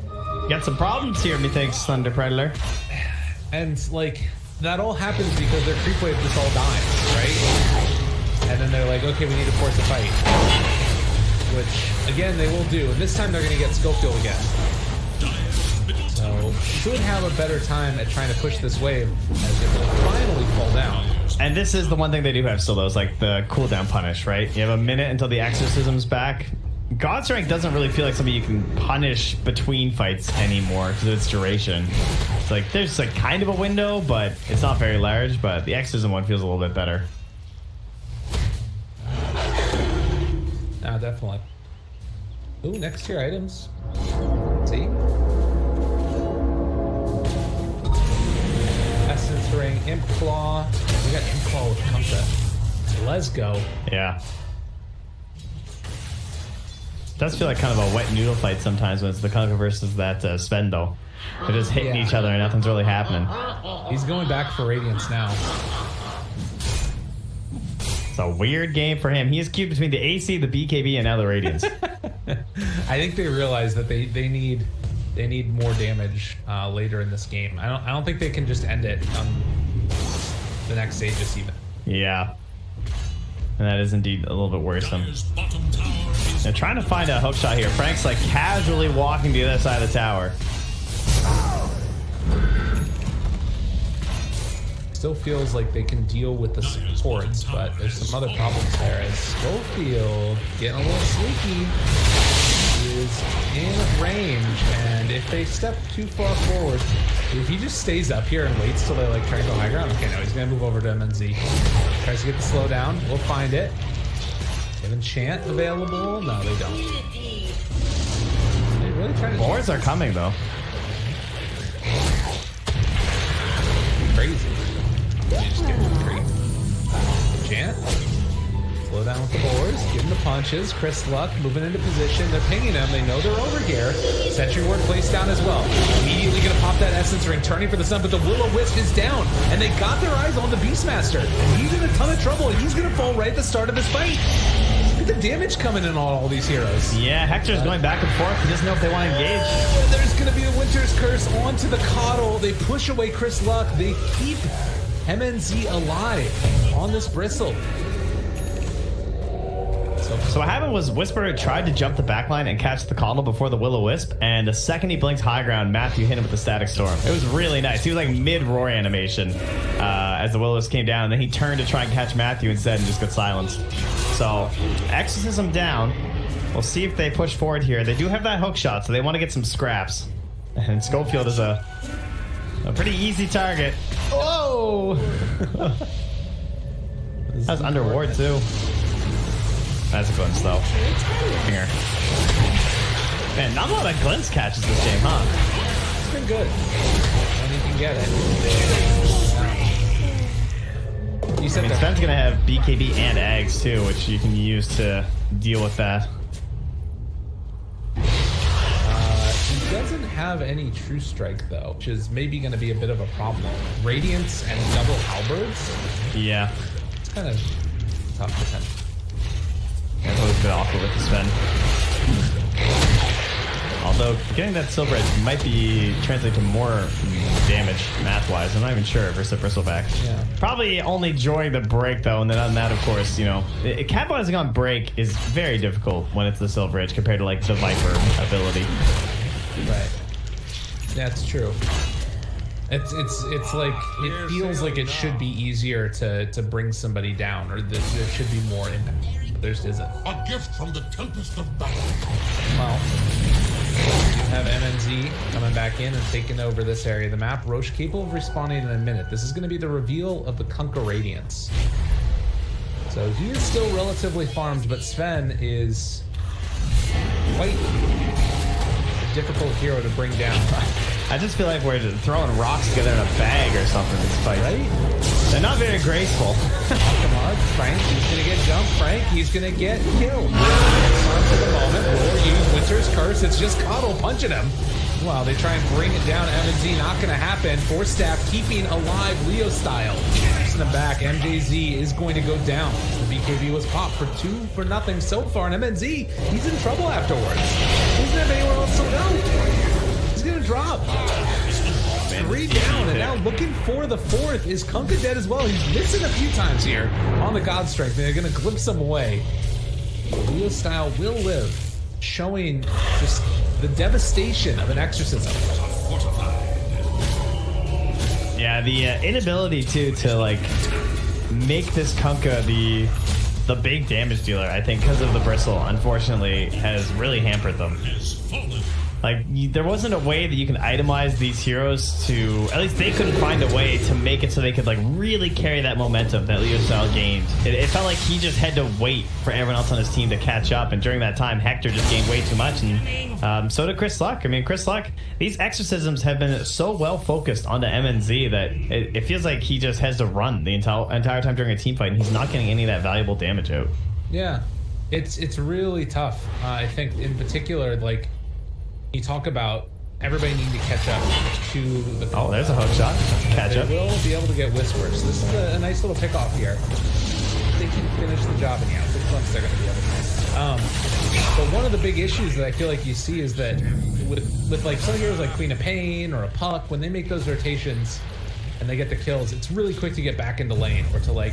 Got some problems here, methinks, Thunder Predator. And, like, that all happens because their creep wave just all dies, right? And then they're like, okay, we need to force a fight. Which, again, they will do. And this time they're going to get Scoped again. So, should have a better time at trying to push this wave as it will finally fall down. And this is the one thing they do have still, though, is like the cooldown punish, right? You have a minute until the exorcism's back. God's Rank doesn't really feel like something you can punish between fights anymore because of its duration. It's like there's like kind of a window, but it's not very large. But the exorcism one feels a little bit better. Ah, definitely. Ooh, next tier items. See? Essence Ring, Imp Claw. We got Imp Claw with Kunkka. Let's go. Yeah. Does feel like kind of a wet noodle fight sometimes when it's the Kunkka versus that Sven, though. They're just hitting each other and nothing's really happening. He's going back for Radiance now. It's a weird game for him. He is queued between the AC, the BKB, and now the Radiance. I think they realize that they need more damage later in this game. I don't think they can just end it on the next Aegis even. Yeah. And that is indeed a little bit worrisome. They're trying to find a hook shot here. Frank's like casually walking to the other side of the tower. Still feels like they can deal with the supports, but there's some other problems there as Schofield getting a little sneaky. Is in range, and if they step too far forward, if he just stays up here and waits till they like try to go high ground, okay, no, he's gonna move over to MNZ. Tries to get the slow down. We'll find it. They have enchant available? No, they don't. They really trying to. Boards are coming though. Crazy. You just give him a creep. Enchant. Slow down with the boars, give him the punches. Chris Luck moving into position. They're pinging him. They know they're over here. Sentry Ward placed down as well. Immediately going to pop that Essence Ring, turning for the sun, but the Will-O-Wisp is down. And they got their eyes on the Beastmaster. And he's in a ton of trouble, and he's going to fall right at the start of this fight. Look at the damage coming in on all these heroes. Yeah, Hector's going back and forth. He doesn't know if they want to engage. There's going to be a Winter's Curse onto the Coddle. They push away Chris Luck. They keep MNZ alive on this Bristle. So what happened was Whisper tried to jump the backline and catch the Coddle before the Will-O-Wisp, and the second he blinks high ground, Matthew hit him with the Static Storm. It was really nice. He was like mid-roar animation as the Will-O-Wisp came down, and then he turned to try and catch Matthew instead and just got silenced. So, Exorcism down. We'll see if they push forward here. They do have that hook shot, so they want to get some scraps. And Schofield is a pretty easy target. Whoa! That's under ward, too. That's a glimpse, though. Here. Man, not a lot of glimpse catches this game, huh? It's been good. When you can get it. You said Sven's going to have BKB and Eggs, too, which you can use to deal with that. He doesn't have any True Strike, though, which is maybe going to be a bit of a problem. Radiance and double halberds? Yeah. It's kind of tough to defend. That's always a bit awkward with the Sven. Although getting that Silver Edge might be translate to more damage math-wise. I'm not even sure versus Bristleback. Yeah. Probably only during the break though, and then on that, of course, you know, capitalizing on break is very difficult when it's the Silver Edge compared to like the Viper ability. Right. That's true. It's like it feels like it should be easier to bring somebody down, or there should be more impact. There isn't. A gift from the Tempest of Battle. Well, you have MNZ coming back in and taking over this area of the map. Roche capable of respawning in a minute. This is going to be the reveal of the Kunkka Radiance. So he is still relatively farmed, but Sven is quite a difficult hero to bring down. I just feel like we're throwing rocks together in a bag or something in this fight. Right? They're not very graceful. Come on, Frank, he's gonna get jumped. Frank, he's gonna get killed. For the moment, Roar use Winter's Curse. It's just Coddle punching him. Wow, they try and bring it down. MNZ, not gonna happen. Force Staff keeping alive Leo style. Keeps them back. MJZ is going to go down. The BKB was popped for 2-0 so far. And MNZ, he's in trouble afterwards. He doesn't have anywhere else to go. He's gonna drop. 3 down, and now looking for the 4th. Is Kunkka dead as well? He's missing a few times here on the God Strength. They're going to glimpse him away. Leo style will live, showing just the devastation of an exorcism. Yeah, the inability to like make this Kunkka the big damage dealer, I think, because of the bristle, unfortunately, has really hampered them. Like, there wasn't a way that you can itemize these heroes to... At least they couldn't find a way to make it so they could, like, really carry that momentum that Leo Style gained. It felt like he just had to wait for everyone else on his team to catch up, and during that time, Hector just gained way too much, and so did Chris Luck. I mean, Chris Luck, these exorcisms have been so well focused onto MNZ that it feels like he just has to run the entire time during a team fight, and he's not getting any of that valuable damage out. Yeah, it's really tough. I think, in particular, like... You talk about everybody needing to catch up to the... Oh, there's a hook shot. Catch up. They will be able to get Whispers. This is a nice little pick off here. They can finish the job in the out 6 months. They're going to be able to. But one of the big issues that I feel like you see is that with like some heroes like Queen of Pain or a Puck, when they make those rotations and they get the kills, it's really quick to get back into lane or to like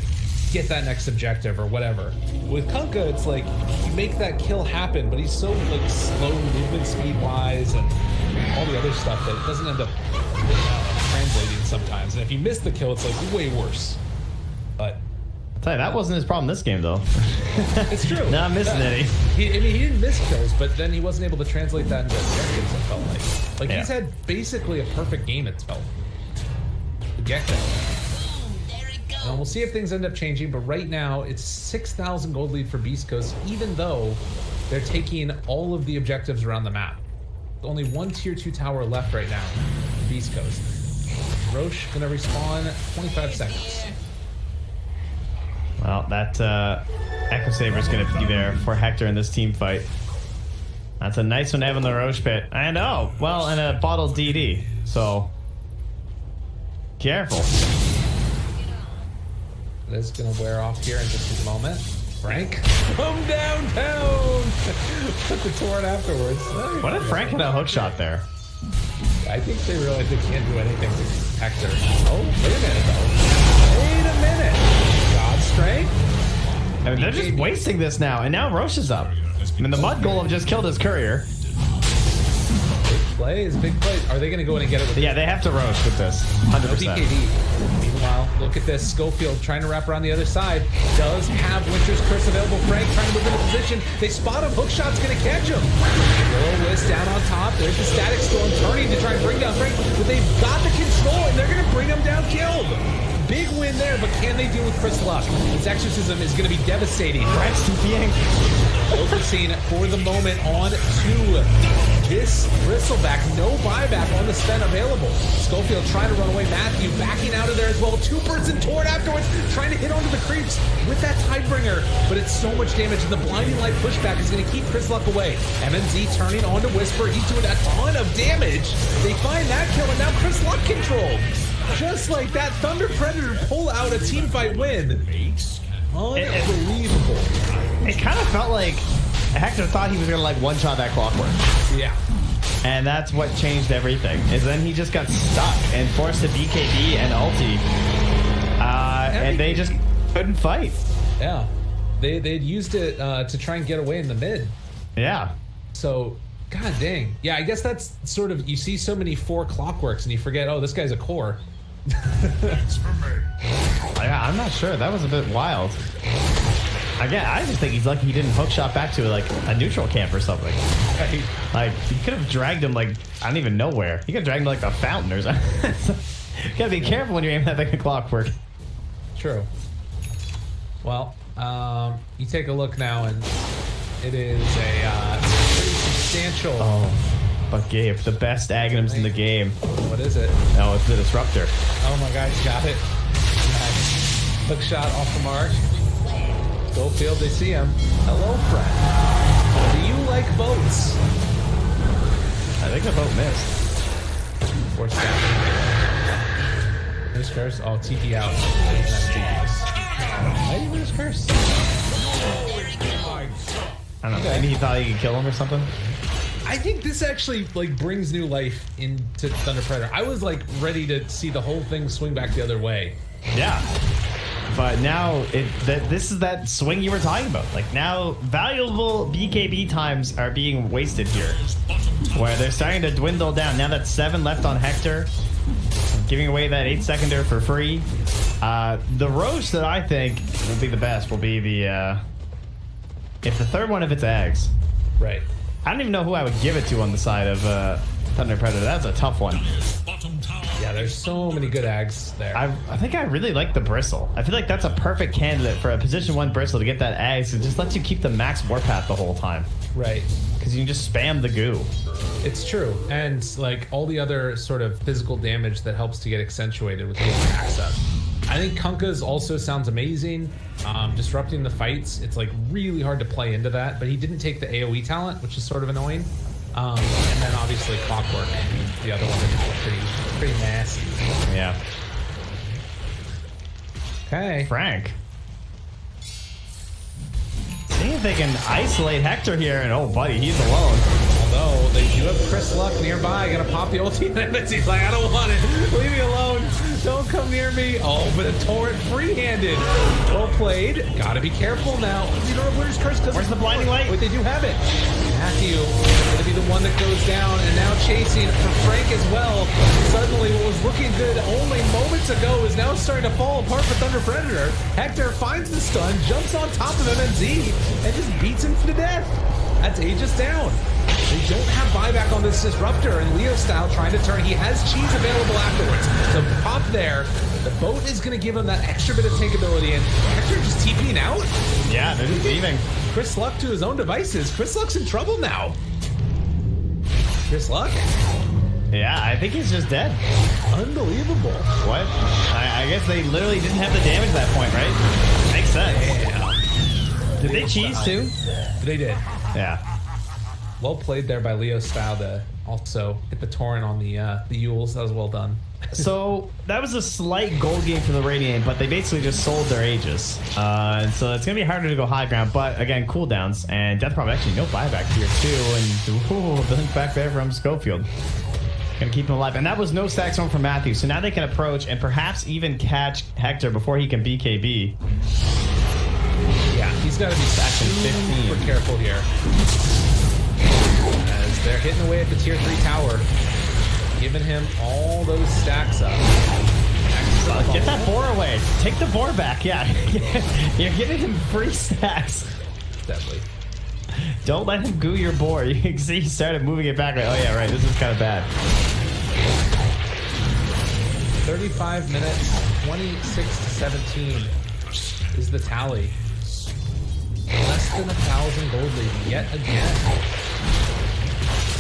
get that next objective or whatever. With Kunkka, it's like you make that kill happen, but he's so like slow movement speed wise and all the other stuff that it doesn't end up translating sometimes. And if you miss the kill, it's like way worse. But I'll tell you, that wasn't his problem this game though. It's true. Not missing any. He didn't miss kills, but then he wasn't able to translate that into objectives, it felt like. Like, he's had basically a perfect game, it felt. The get-go. And we'll see if things end up changing, but right now it's 6,000 gold lead for Beastcoast, even though they're taking all of the objectives around the map. Only one tier 2 tower left right now, Beastcoast. Roche gonna respawn 25 seconds. Well, that Echo Saber's gonna be there for Hector in this team fight. That's a nice one to have in the Roche pit. And and a bottled DD. So careful. This is gonna wear off here in just a moment. Frank from downtown. Put the torrent afterwards. What if Frank had a hook shot there? I think they realize they can't do anything to Hector. Oh, wait a minute though. Wait a minute. God strength. I mean, they're just wasting this now, and now Roche is up. I mean, the Mud Golem just killed his courier. Big plays. Are they going to go in and get it with Yeah, they have to Roche with this. 100%. No BKD. Meanwhile, look at this. Schofield trying to wrap around the other side. Does have Winter's Curse available. Frank trying to move into position. They spot him. Hookshot's going to catch him. Will-O-Wisp down on top. There's the Static Storm turning to try and bring down Frank. But they've got the control, and they're going to bring him down killed. Big win there, but can they deal with Chris Luck? This exorcism is going to be devastating. Frank's TPing. Focusing for the moment on to this Bristleback. No buyback on the spend available. Schofield trying to run away. Matthew backing out of there as well. 2-person torn afterwards, trying to hit onto the creeps with that Tidebringer, but it's so much damage, and the blinding light pushback is going to keep Chris Luck away. MNZ turning on to Whisper. He's doing a ton of damage. They find that kill, and now Chris Luck controlled. Just like that, Thunder Predator pull out a team fight win. Unbelievable. It kind of felt like Hector thought he was gonna like one-shot that Clockwork. Yeah. And that's what changed everything. Is then he just got stuck and forced to BKB and ulti, and they just couldn't fight. Yeah, they'd used it to try and get away in the mid. Yeah. So, god dang. Yeah, I guess that's sort of, you see so many 4 Clockworks and you forget, oh, this guy's a core. I'm not sure. That was a bit wild. Again, I just think he's lucky he didn't hookshot back to like a neutral camp or something. Like, he could have dragged him like, I don't even know where. He could have dragged him like a fountain or something. You gotta be careful when you're aiming at that thing of Clockwork. True. Well, you take a look now and it is a pretty substantial... Oh, but Gabe, the best Aghanims in the game. What is it? Oh, it's the Disruptor. Oh my god, he's got it. Nice. Hook shot off the mark. Schofield, they see him. Hello, friend. Do you like boats? I think the boat missed. Force down. Where's Curse? Oh, TP out. Why did you lose Curse? I don't know. Maybe he thought he could kill him or something. I think this actually like brings new life into Thunder Predator. I was like ready to see the whole thing swing back the other way. Yeah. But now this is that swing you were talking about. Like now valuable BKB times are being wasted here. Where they're starting to dwindle down. Now that's 7 left on Hector. Giving away that 8-seconder for free. The Roche that I think will be the best will be the if the third one if it's Ags. Right. I don't even know who I would give it to on the side of Thunder Predator. That's a tough one. Yeah, there's so many good ags there. I think I really like the Bristle. I feel like that's a perfect candidate for a position 1 Bristle to get that ags. It just lets you keep the max warpath the whole time. Right. Because you can just spam the goo. It's true. And like all the other sort of physical damage that helps to get accentuated with getting max up. I think Kunkka's also sounds amazing. Disrupting the fights, it's like really hard to play into that, but he didn't take the AoE talent, which is sort of annoying. And then obviously Clockwork, the other one is pretty nasty. Yeah. Okay. Frank. See if they can isolate Hector here, and oh buddy, he's alone. Although they do have Chris Luck nearby, gonna pop the ulti, and he's like, I don't want it. Leave me alone. Don't come near me. Oh, but a torrent free-handed. Well played. Gotta be careful now. You don't have Winter's Curse because where's the blinding light? Wait, they do have it. Matthew gonna be the one that goes down, and now chasing for Frank as well. Suddenly, what was looking good only moments ago is now starting to fall apart for Thunder Predator. Hector finds the stun, jumps on top of MNZ, and just beats him to death. That's Aegis down. They don't have buyback on this Disruptor, and Leo style trying to turn. He has cheese available afterwards. So pop there. The boat is going to give him that extra bit of takeability, and Hector just TPing out. Yeah, they're just leaving. Chris Luck to his own devices. Chris Luck's in trouble now. Chris Luck? Yeah, I think he's just dead. Unbelievable. What? I guess they literally didn't have the damage at that point, right? Makes sense. Yeah. Did they cheese too? They did. Yeah. Well played there by Leo Style to also hit the torrent on the Yules. That was well done. So that was a slight gold game for the Radiant, but they basically just sold their Aegis. And so it's going to be harder to go high ground, but again, cooldowns. And Death Prop actually no buyback here too. And the link back there from Schofield. Gonna keep him alive. And that was no stacks home for Matthew. So now they can approach and perhaps even catch Hector before he can BKB. Yeah, he's got to be super careful here. As they're hitting away at the tier 3 tower, giving him all those stacks up. Get that boar away. Take the boar back. Yeah, you're giving him free stacks. Definitely. Don't let him goo your boar. You can see he started moving it back. Like, oh yeah, right. This is kind of bad. 35 minutes, 26 to 17 is the tally. Less than 1,000 gold lead yet again.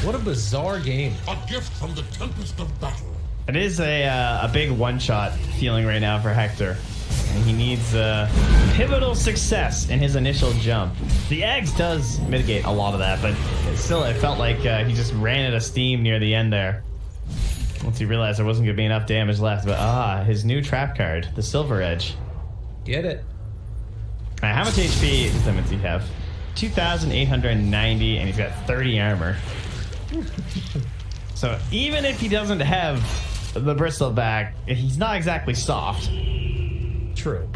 What a bizarre game. A gift from the Tempest of Battle. It is a big one-shot feeling right now for Hector. And he needs pivotal success in his initial jump. The eggs does mitigate a lot of that, but still it felt like he just ran out of steam near the end there. Once he realized there wasn't going to be enough damage left. But his new trap card, the Silver Edge. Get it. How much HP does he have? 2,890, and he's got 30 armor. So even if he doesn't have the Bristle back, he's not exactly soft. True.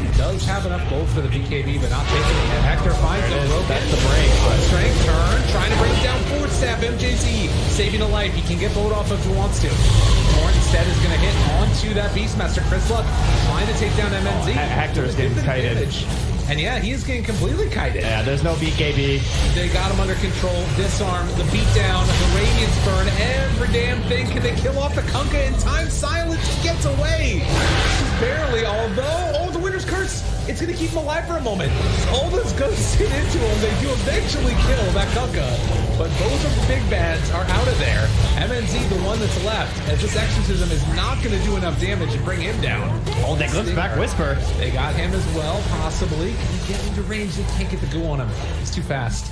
He does have enough gold for the BKB, but not taking it yet. Hector finds it. That's the break. Strength turn, trying to bring it down forward step. MJZ saving a life. He can get boat off if he wants to. Torrent instead is going to hit onto that Beastmaster. Chris Luck trying to take down MNZ. Hector is getting kited. Damage. And yeah, he is getting completely kited. Yeah, there's no BKB. They got him under control. Disarm, the beatdown, the Radiance burn, every damn thing. Can they kill off the Kunkka in time? Silence gets away. Just barely, although, the Winter's Curse. It's going to keep him alive for a moment. All those ghosts hit into him. They do eventually kill that Kunkka. But both of the big bads are out of there. MNZ, the one that's left, as this Exorcism is not going to do enough damage to bring him down. Oh, they glimpse back Whisper. They got him as well, possibly. Can he get into range? They can't get the goo on him. He's too fast.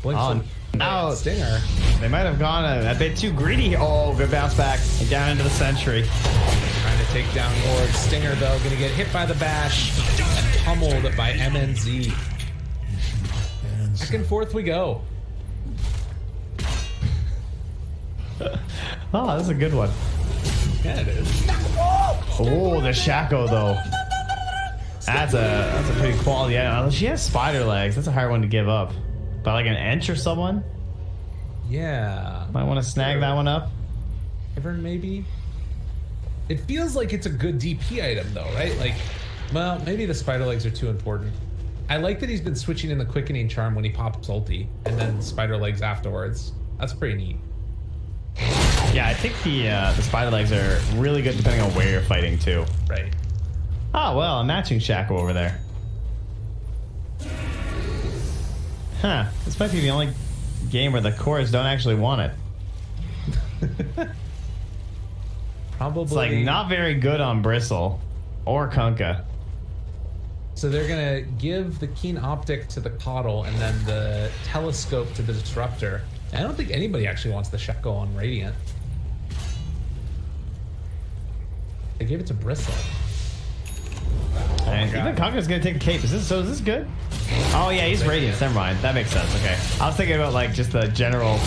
Blink now Stinger. They might have gone a bit too greedy. Oh, good bounce back and down into the Sentry. Trying to take down Lord. Stinger, though, going to get hit by the bash and pummeled by MNZ. Back and forth we go. Oh, that's a good one. Yeah, it is. Oh, the Shaco, though. That's a pretty quality item. She has spider legs. That's a hard one to give up. But like an Ench or someone? Yeah. Might want to snag that one up. Ivern, maybe? It feels like it's a good DP item, though, right? Like, well, maybe the spider legs are too important. I like that he's been switching in the quickening charm when he pops ulti, and then spider legs afterwards. That's pretty neat. Yeah, I think the spider legs are really good depending on where you're fighting too. Right. Oh well, a matching Shaco over there. Huh. This might be the only game where the cores don't actually want it. Probably. It's like not very good on Bristle or Kunkka. So they're gonna give the Keen Optic to the Coddle and then the Telescope to the Disruptor. I don't think anybody actually wants the Shaco on Radiant. They gave it to Bristle. And even Kunkka's gonna take the cape. Is this good? Oh yeah, he's Radiant. Never mind. That makes sense. Okay. I was thinking about like just the general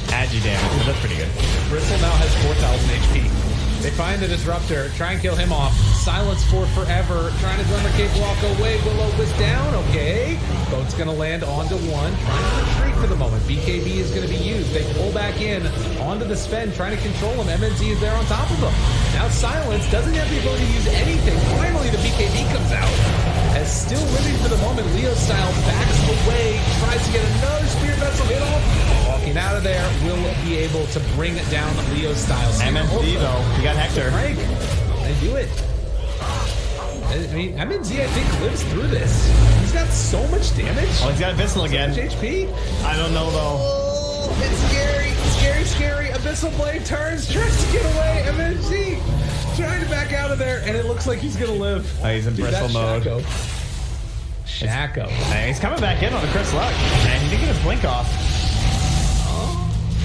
agi damage. That's pretty good. Bristle now has 4,000 HP. They find the Disruptor, try and kill him off. Silence for forever, trying to run the cape walk away. Willow was down, okay. Boat's gonna land onto one, trying to retreat for the moment. BKB is gonna be used. They pull back in onto the Sven, trying to control him. MNZ is there on top of him. Now Silence doesn't have the ability to use anything. Finally, the BKB comes out. As still living for the moment, Leo Style backs away, tries to get another Spear Vessel hit off. Walking out of there, will be able to bring down Leo Style. MNZ though, you got Hector. Frank, they do it. I mean, MNZ I think lives through this. He's got so much damage. Oh, he's got Abyssal again. So much HP. I don't know though. Oh, it's scary, scary, scary. Abyssal Blade turns, tries to get away. MNZ trying to back out of there, and it looks like he's gonna live. Oh, he's in Bristle mode. Shaco. Hey, he's coming back in on the Chris Luck, and he did get his blink off.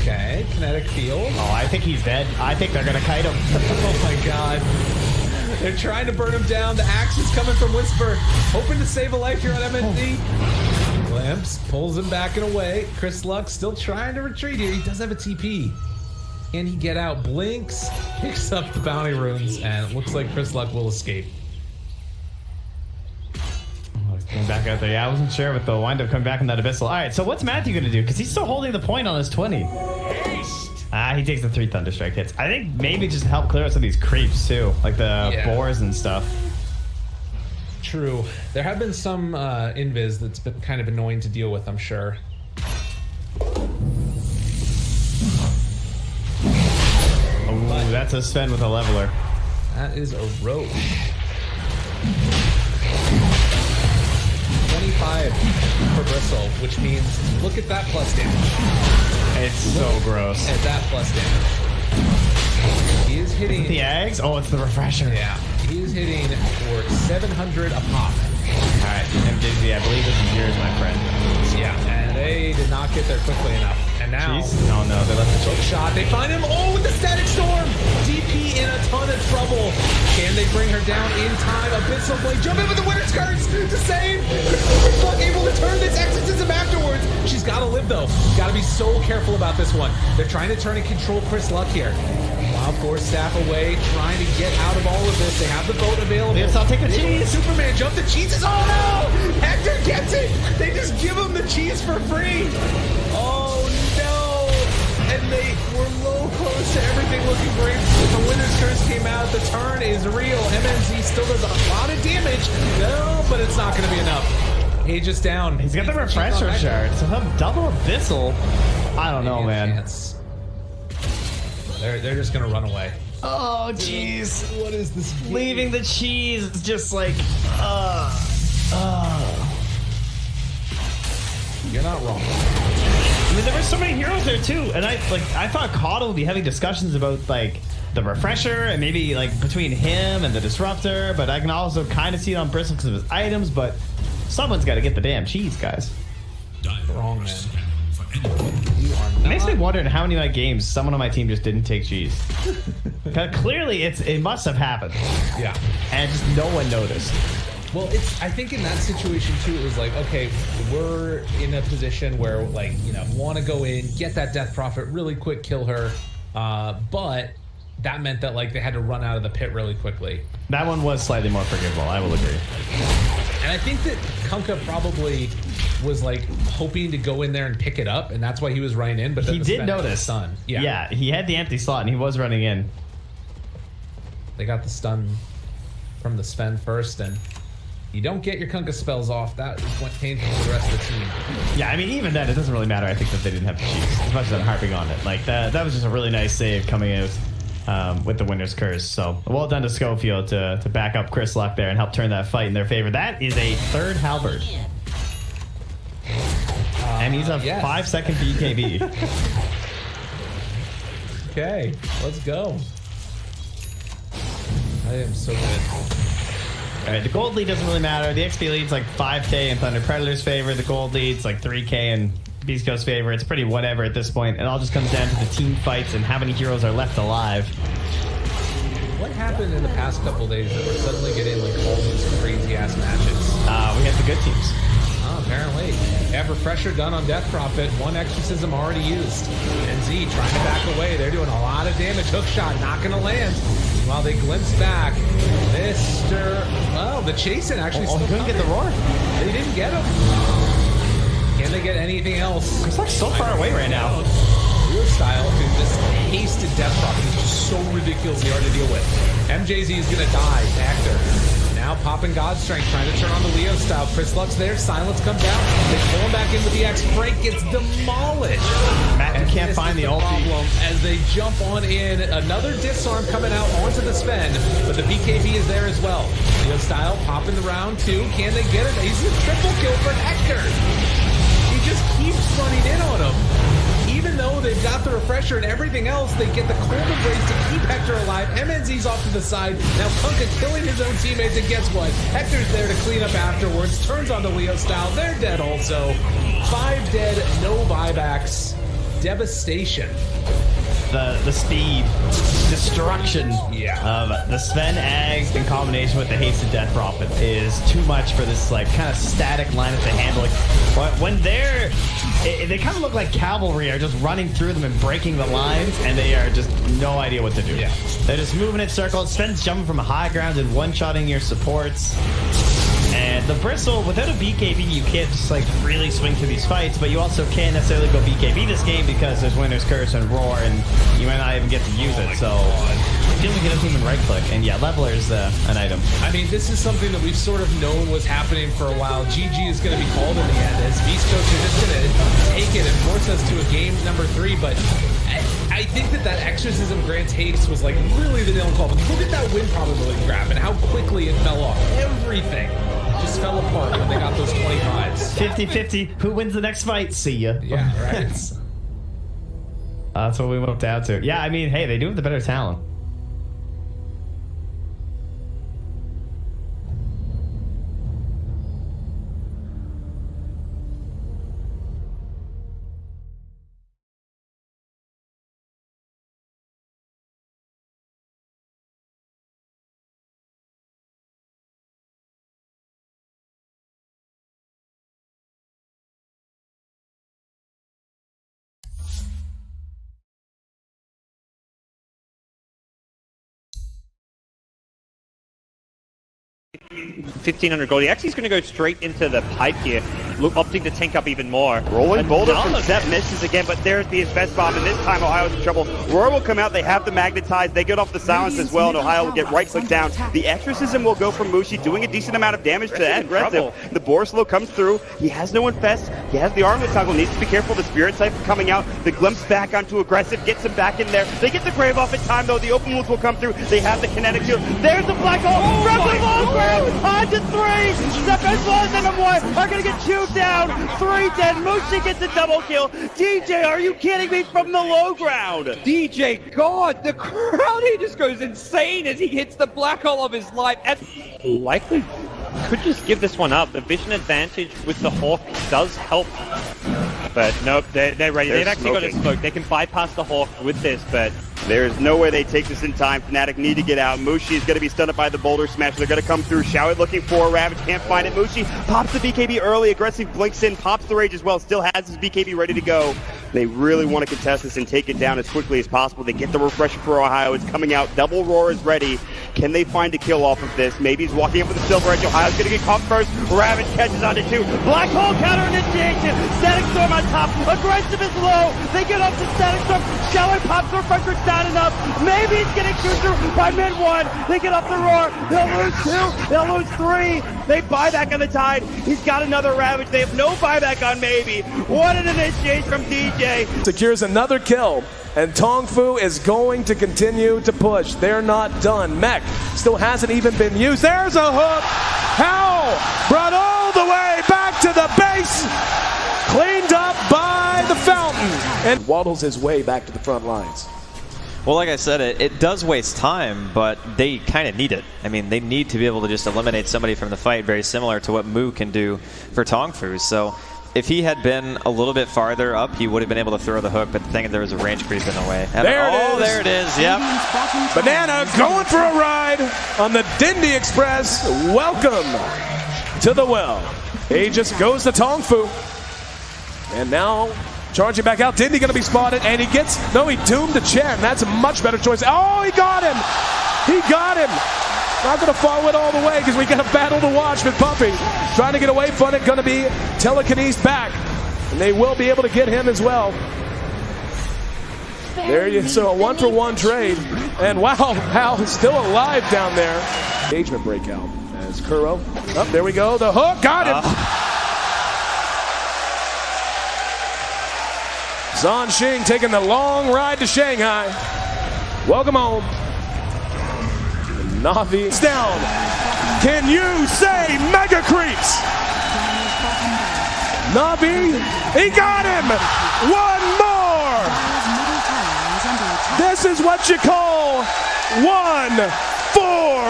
Okay, kinetic field. Oh, I think he's dead. I think they're gonna kite him. Oh my god. They're trying to burn him down. The axe is coming from Whisper, hoping to save a life here on MNZ. Glimpse pulls him back and away. Chris Luck still trying to retreat here. He does have a TP. Can he get out? Blinks, picks up the bounty runes, and it looks like Chris Luck will escape. Coming back out there. Yeah, I wasn't sure, but they'll wind up coming back in that Abyssal. All right, so what's Matthew going to do? Because he's still holding the point on his 20. He takes the 3 Thunderstrike hits. I think maybe just help clear out some of these creeps, too. Like the boars and stuff. True. There have been some invis that's been kind of annoying to deal with, I'm sure. Oh, that's a Sven with a leveler. That is a Roach. 25 for Bristle, which means look at that plus damage. It's so gross. At that plus damage. He is hitting... Is it the eggs? Oh, it's the refresher. Yeah. He is hitting for 700 a pop. Alright, MJZ, I believe this is yours, my friend. Yeah, and they did not get there quickly enough. And now... Jeez. Oh no, they left the hook shot. They find him. Oh, with the Static Storm! DP in a ton of trouble. Can they bring her down in time? Abyssal Blade jump in with the Winter's Curse to save. Fuck, able to turn this exorcism afterwards. She's got to live though. Got to be so careful about this one. They're trying to turn and control Chris Luck here. Wild Force staff away, trying to get out of all of this. They have the boat available. Yes, I'll take the cheese. Superman jump the cheeses. Oh no! Hector gets it. They just give him the cheese for free. Oh no! And they were low close to everything looking great. The Winter's Curse came out. The turn is real. MNZ still does a lot of damage. No, but it's not going to be enough. Age is down. He's got the refresher shard. So he'll double Abyssal. I don't know, man. Chance. They're just gonna run away. Oh jeez. What is this game? Leaving the cheese is just like You're not wrong. I mean, there were so many heroes there too, and I thought Coddle would be having discussions about like the refresher and maybe like between him and the disruptor, but I can also kind of see it on Bristle because of his items, but someone's got to get the damn cheese, guys. Wrong, man. It makes me wonder in how many of my games someone on my team just didn't take cheese. Clearly, it must have happened. Yeah. And just no one noticed. Well, I think in that situation too, it was like, okay, we're in a position where like, you know, want to go in, get that Death Prophet really quick, kill her, but that meant that like they had to run out of the pit really quickly. That one was slightly more forgivable, I will agree. And I think that Kunkka probably was like hoping to go in there and pick it up, and that's why he was running in. But he did notice. Stun. Yeah, he had the empty slot, and he was running in. They got the stun from the Sven first, and You don't get your Kunkka spells off, that is what painful for the rest of the team. Yeah, I mean, even then, it doesn't really matter, I think, that they didn't have the cheese, as much as I'm harping on it. Like, that was just a really nice save coming out with the Winner's Curse. So, well done to Schofield to back up Chris Luck there and help turn that fight in their favor. That is a third halberd. And he's a 5-second BKB. Okay, let's go. I am so good. Alright, the gold lead doesn't really matter. The XP lead's like 5k in Thunder Predator's favor. The gold lead's like 3k in Beastcoast's favor. It's pretty whatever at this point. It all just comes down to the team fights and how many heroes are left alive. What happened in the past couple days that we're suddenly getting like all these crazy ass matches? We had the good teams. Oh, apparently. Have Refresher done on Death Prophet. 1 exorcism already used. NZ trying to back away. They're doing a lot of damage. Hook shot not going to land. While they glimpse back, the Chasen actually still couldn't get the roar. They didn't get him. Can they get anything else? It's like so far away right now. Real style, dude, this hasted Death Prophet is just so ridiculously hard to deal with. MJZ is going to die to Hector. Now popping God's Strength, trying to turn on the Leo style. Chris Luck's there, Silence comes out. They pull him back in with the X. Frank gets demolished. Matt can't find the ulti. As they jump on in, another disarm coming out onto the Sven, but the BKB is there as well. Leo style popping the round 2. Can they get it? He's a triple kill for Hector. He just keeps running in on him. Even though they've got the Refresher and everything else, they get the Cold Embrace to keep Hector alive. MNZ's off to the side. Now Kunkka killing his own teammates, and guess what? Hector's there to clean up afterwards. Turns on the Leo style. They're dead also. 5 dead, no buybacks. Devastation. The speed, destruction of the Sven Eggs in combination with the Hasted Death Prophet is too much for this like kind of static lineup to handle. Like, when they kind of look like cavalry are just running through them and breaking the lines, and they are just no idea what to do. Yeah. They're just moving in circles. Sven's jumping from high ground and one-shotting your supports. And the Bristle, without a BKB, you can't just like really swing through these fights, but you also can't necessarily go BKB this game because there's Winner's Curse and Roar, and you might not even get to use it. So I feel like it doesn't even right click. And yeah, Leveler's an item. I mean, this is something that we've sort of known was happening for a while. GG is going to be called in the end, as Beastcoast are just going to take it and force us to a game number 3. But I think that Exorcism Grant's haste was like really the nail in the coffin. Look at that win probability graph and how quickly it fell off. Everything just fell apart when they got those 25s. 50-50. Who wins the next fight? See ya. Yeah, right. That's what we went down to. Yeah, I mean, hey, they do have the better talent. $1,500 gold. He actually is going to go straight into the pipe here, opting to tank up even more. Rolling boulder from Seth misses again, but there's the Invest Bomb, and this time Ohio's in trouble. Roar will come out, they have the magnetized, they get off the silence as well, and Ohio will get right click down. The Exorcism will go from Mushi, doing a decent amount of damage to that aggressive. The Borslow comes through, he has no Infest, he has the Armlet Toggle, needs to be careful, the Spirit Cypher coming out, the Glimpse back onto aggressive, gets him back in there. They get the Grave off in time though, the Open Wounds will come through, they have the Kinetic Shield. There's the Black Hole from the low ground, on to 3, Step as well as number 1 are gonna get 2 down, 3 dead, Mushi gets a double kill. DJ, are you kidding me, from the low ground? DJ, God, the crowd, he just goes insane as he hits the black hole of his life. And likely could just give this one up. The vision advantage with the Hawk does help. But nope, they're ready. They've actually got a smoke. They can bypass the Hawk with this, but there's no way they take this in time. Fnatic need to get out. Mushi is going to be stunned up by the Boulder Smash. They're going to come through. Showit looking for a Ravage. Can't find it. Mushi pops the BKB early. Aggressive blinks in. Pops the Rage as well. Still has his BKB ready to go. They really want to contest this and take it down as quickly as possible. They get the Refresher for Ohio. It's coming out. Double Roar is ready. Can they find a kill off of this? Maybe he's walking up with the Silver Edge. Ohio's going to get caught first. Ravage catches onto 2. Black Hole counter initiation. Static Storm on top. Aggressive is low. They get up to Static Storm. Sheller pops for Frederick's not enough. Maybe he's getting shoot through by mid 1. They get up the roar. They'll lose 2. They'll lose 3. They buy back on the Tide. He's got another Ravage. They have no buyback on Maybe. What an initiation from DJ. Secures another kill. And Tong Fu is going to continue to push. They're not done. Mech still hasn't even been used. There's a hook. Howl brought all the way back to the base. Cleaned up by the fountain. And waddles his way back to the front lines. Well, like I said, it does waste time, but they kind of need it. I mean, they need to be able to just eliminate somebody from the fight, very similar to what Mu can do for Tong Fu. So if he had been a little bit farther up, he would have been able to throw the hook, but the thing is there was a range creep in the way. There it is, yep. Banana going for a ride on the Dindy Express. Welcome to the well. Aegis goes to Tong Fu. And now charging back out. Dindy going to be spotted, and he doomed to Chen. That's a much better choice. Oh, he got him. He got him. Not going to follow it all the way because we got a battle to watch with Puppy. Trying to get away from it, going to be telekinesed back. And they will be able to get him as well. There you so a 1-for-1 trade. And wow, Hal is still alive down there. Engagement breakout as Kuro. Oh, there we go. The hook got him. Zhan Xing taking the long ride to Shanghai. Welcome home. Na'Vi is down. Can you say mega creeps? Na'Vi, he got him. One more. This is what you call one for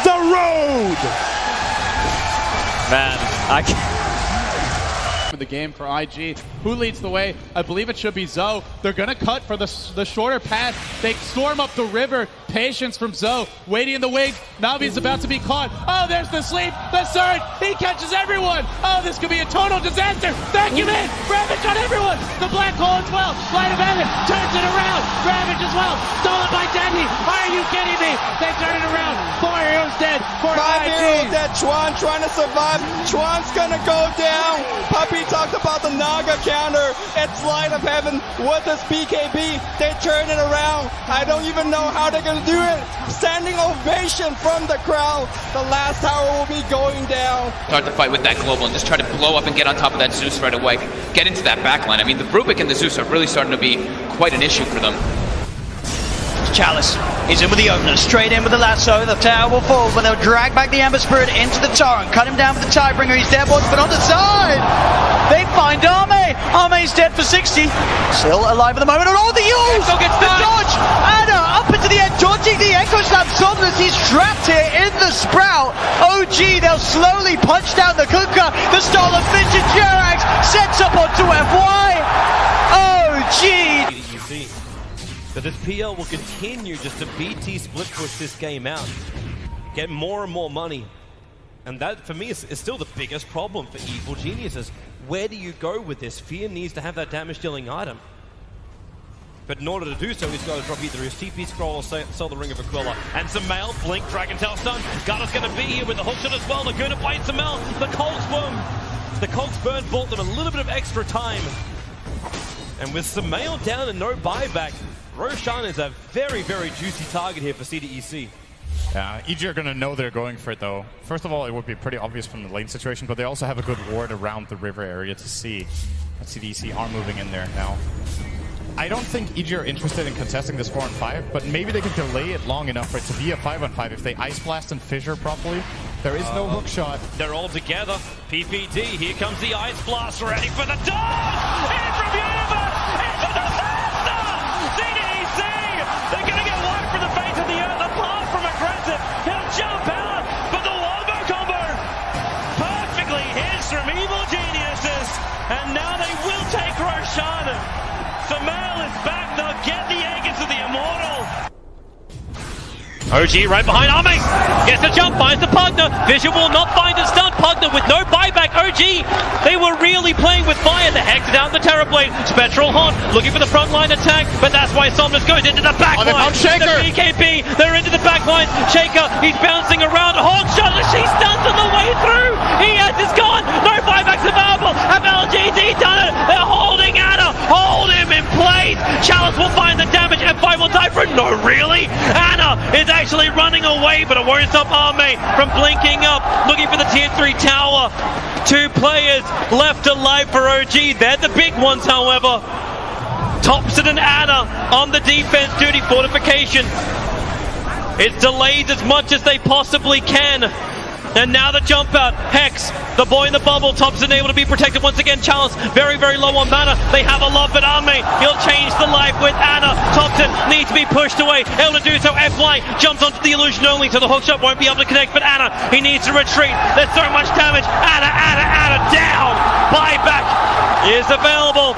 the road. Man, I can't. The game for IG. Who leads the way? I believe it should be Zoe. They're going to cut for the shorter path. They storm up the river. Patience from Zoe. Waiting in the wings. Navi's about to be caught. Oh, there's the sleep. The surge. He catches everyone. Oh, this could be a total disaster. Vacuum in. Ravage on everyone. The black hole as well. Light of heaven turns it around. Ravage as well. Stolen by Dendy. Are you kidding me? They turn it around. 4 heroes dead. 5 heroes dead. Chuan trying to survive. Chuan's gonna go down. Puppy talked about the Naga counter. It's Light of Heaven with this BKB. They turn it around. I don't even know how they're gonna do it. Standing ovation from the crowd. The last tower will be going down. Start the fight with that global and just try to blow up and get on top of that Zeus right away. Get into that backline. I mean, the Rubik and the Zeus are really starting to be quite an issue for them. Chalice is in with the opener, straight in with the lasso. The tower will fall, but they'll drag back the Ember Spirit into the torrent. Cut him down with the Tidebringer. He's dead, but on the side. They find Arme. Arme's dead for 60. Still alive at the moment. And all the use! The dodge! Anna up into the end, dodging the Echo Slam. Somnus, he's trapped here in the Sprout. OG, they'll slowly punch down the Kuka. The stolen Vision Jerax sets up onto FY. OG! So this PL will continue just to BT split push this game out. Get more and more money. And that, for me, is still the biggest problem for Evil Geniuses. Where do you go with this? Fear needs to have that damage-dealing item. But in order to do so, he's got to drop either his TP scroll or sell the Ring of Aquila. And Samel, Blink, Dragon Tail stun. Garda's going to be here with the hookshot as well. They're going to bite Samel. The Colt's Burn bought them a little bit of extra time. And with Samel down and no buyback, Roshan is a very, very juicy target here for CDEC. Yeah, EG are going to know they're going for it though. First of all, it would be pretty obvious from the lane situation, but they also have a good ward around the river area to see that CDEC are moving in there now. I don't think EG are interested in contesting this 4-on-5, but maybe they can delay it long enough for it to be a 5-on-5 if they Ice Blast and Fissure properly. There is no hook shot. They're all together. PPD, here comes the Ice Blast, ready for the dodge! In from Universe! Into the faster! CDEC! They're going to get wiped from the face of the earth, apart from aggressive. He'll jump out, but the Wombo combo perfectly hits from Evil Geniuses. And now they will take Roshan. Samel is back, they'll get the egg into the Immortal. OG right behind Ame. Gets the jump, finds the Pugner. Vision will not find the stun. Pugner with no buyback. OG, they were really playing with fire. The Hex down the Terrorblade. Spectral Haunt looking for the front line attack, but that's why Somnus goes into the back line. Shaker. The BKB, they're into the back line. Shaker, he's bouncing around. Hawk shot, she stuns on the way through. ES is gone. No buyback available. Have LGD done it? They're holding Anna. Hold him in place. Chalice will find the damage. F5 will die for it. No, really? Anna is actually running away, but it won't stop Ame from blinking up, looking for the tier 3 tower. 2 players left alive for OG. They're the big ones, however. Thompson and Anna on the defense duty. Fortification. It's delayed as much as they possibly can. And now the jump out. Hex, the boy in the bubble. Thompson able to be protected once again. Chalice very, very low on mana. They have a love, but Ame, he'll change the life with Anna. Thompson needs to be pushed away. Able to do so. FY jumps onto the illusion only, so the hookshot won't be able to connect. But Anna, he needs to retreat. There's so much damage. Anna down. Buyback is available.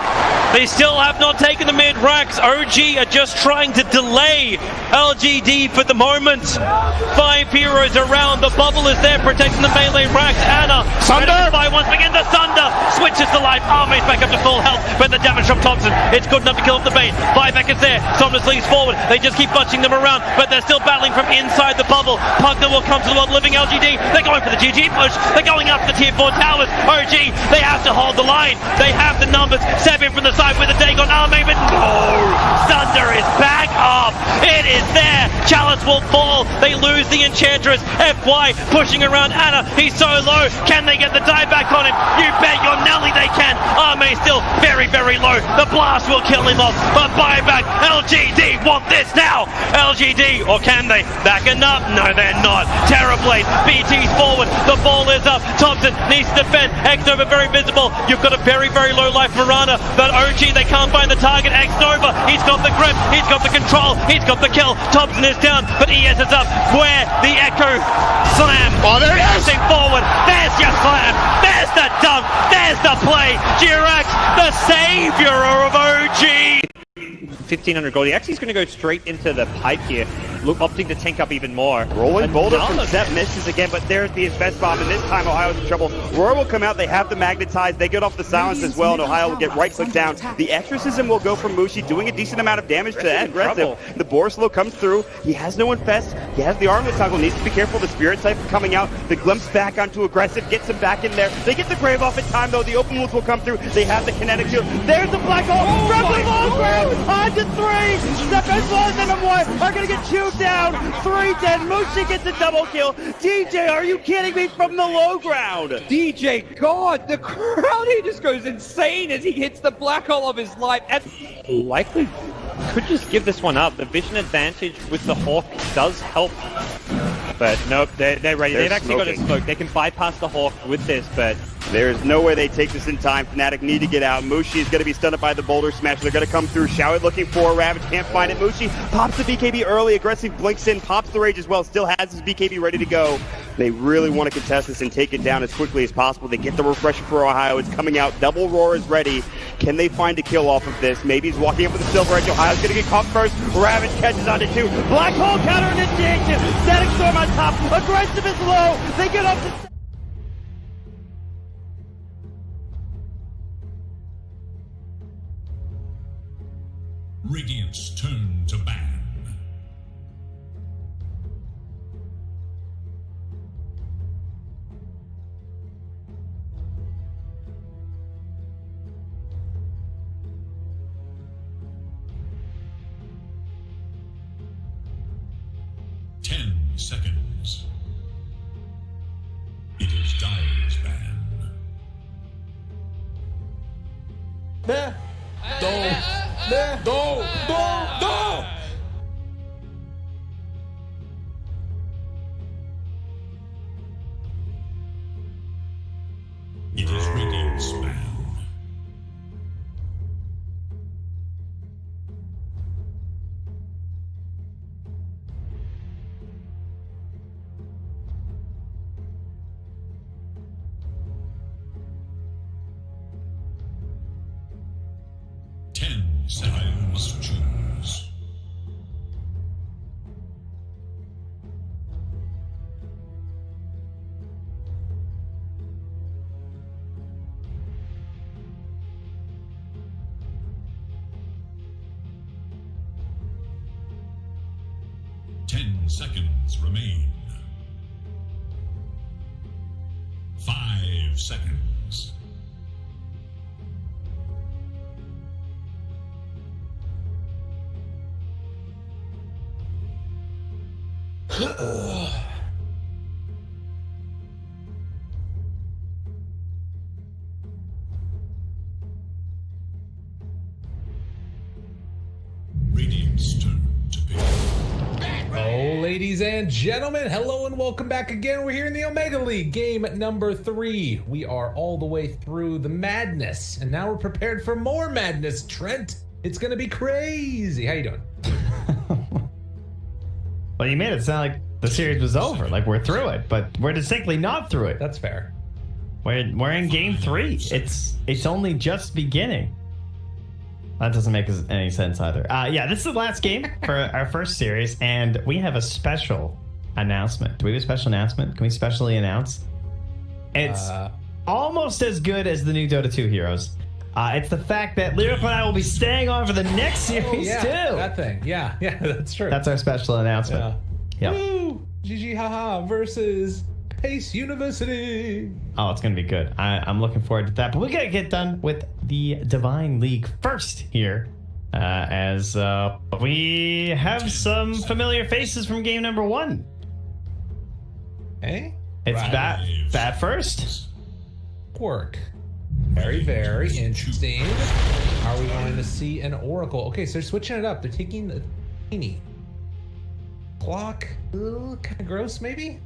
They still have not taken the mid racks. OG are just trying to delay LGD for the moment. 5 heroes around. The bubble is there protecting the melee racks. Anna, Sunder by once again. The Sunder switches to life. Ame's back up to full health, but the damage from Thompson, it's good enough to kill off the bait. Buyback is there. Somnus leads forward. They just keep bunching them around, but they're still battling from inside the bubble. Pugner will come to the world living LGD. They're going for the GG push. They're going up the tier 4 towers. OG, they have to hold the line. They have the numbers. Seven from the side with a Dagon Ame, but no! Sunder is back up. It is there. Chalice will fall. They lose the Enchantress. FY pushing around Anna. He's so low. Can they get the die back on him? You bet your Nelly they can. Ame still very, very low. The blast will kill him off. But buyback. LGD want this now. LGD, or can they? Backing up? No, they're not. Terrorblade. BT's forward. The ball is up. Thompson needs to defend. X-Nova very visible. You've got a very, very low life Marana. But OG, they can't find the target. X-Nova, he's got the grip. He's got the control. He's got the kill. Thompson is down, but ES is up. Where the Echo slam. Oh, there it is. Pushing forward. There's your slam. There's the dunk. There's the play. Jirax, the savior of OG. 1,500 gold. He actually is going to go straight into the pipe here, opting to tank up even more. Rolling boulder from Zep misses again, but there's the invest bomb, and this time Ohio's in trouble. Roar will come out, they have the magnetize, they get off the silence as well, and Ohio will get right click down. The exorcism will go from Mushi, doing a decent amount of damage to that aggressive. The Borislow comes through, he has no infest, he has the armlet toggle, needs to be careful, the spirit type coming out, the glimpse back onto aggressive, gets him back in there. They get the grave off in time though, the open wounds will come through, they have the kinetic shield. There's the black hole, from the low ground, on to 3, Step as well as them 1 are gonna get chewed down. 3 dead. Mushi gets a double kill. DJ, are you kidding me? From the low ground. DJ, God, the crowd, he just goes insane as he hits the black hole of his life. And likely could just give this one up. The vision advantage with the Hawk does help. But nope, they're ready. They've actually got a smoke. They can bypass the Hawk with this, but there's no way they take this in time. Fnatic need to get out. Mushi is going to be stunned by the boulder smash. They're going to come through. Showit looking for a Ravage. Can't find it. Mushi pops the BKB early. Aggressive blinks in. Pops the rage as well. Still has his BKB ready to go. They really want to contest this and take it down as quickly as possible. They get the refresher for Ohio. It's coming out. Double Roar is ready. Can they find a kill off of this? Maybe he's walking up with the Silver Edge. Ohio's going to get caught first. Ravage catches onto 2. Black hole counter initiation. Static Storm on top. Aggressive is low. They get up to... Radiant's turn to ban. Seconds. It is Dire's ban. It is Radiant's ban. I must choose. seconds remain. 5 seconds. Radiant's turn to pick. Oh, ladies and gentlemen, hello and welcome back again. We're here in the Omega League, game number 3. We are all the way through the madness, and now we're prepared for more madness, Trent. It's gonna be crazy. How you doing? Well, you made it sound like the series was over, like we're through it, but we're distinctly not through it. That's fair. We're in game 3. It's only just beginning. That doesn't make any sense either. Yeah, this is the last game for our first series, and we have a special announcement. Do we have a special announcement? Can we specially announce? It's almost as good as the new Dota 2 heroes. It's the fact that Lyrical and I will be staying on for the next series, yeah, too. That thing. Yeah, that's true. That's our special announcement. Yeah. Yep. Woo! GG haha versus Pace University. Oh, it's going to be good. I'm looking forward to that. But we got to get done with the Divine League first here, as we have some familiar faces from game number 1. Hey? It's Bat first. Work. Very, very interesting. Are we going to see an Oracle? Okay, so they're switching it up. They're taking the tiny clock. Kind of gross, maybe?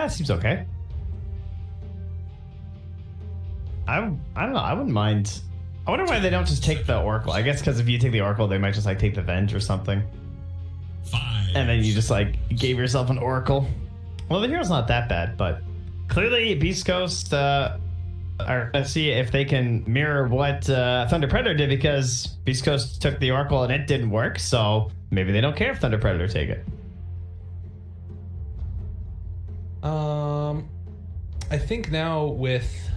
Seems okay. I don't know. I wouldn't mind. I wonder why they don't just take the Oracle. I guess because if you take the Oracle, they might just like take the Venge or something. 5. And then you just like gave yourself an Oracle. Well, the hero's not that bad, but clearly Beastcoast let's see if they can mirror what Thunder Predator did, because Beastcoast took the Oracle and it didn't work, so maybe they don't care if Thunder Predator take it. I think now with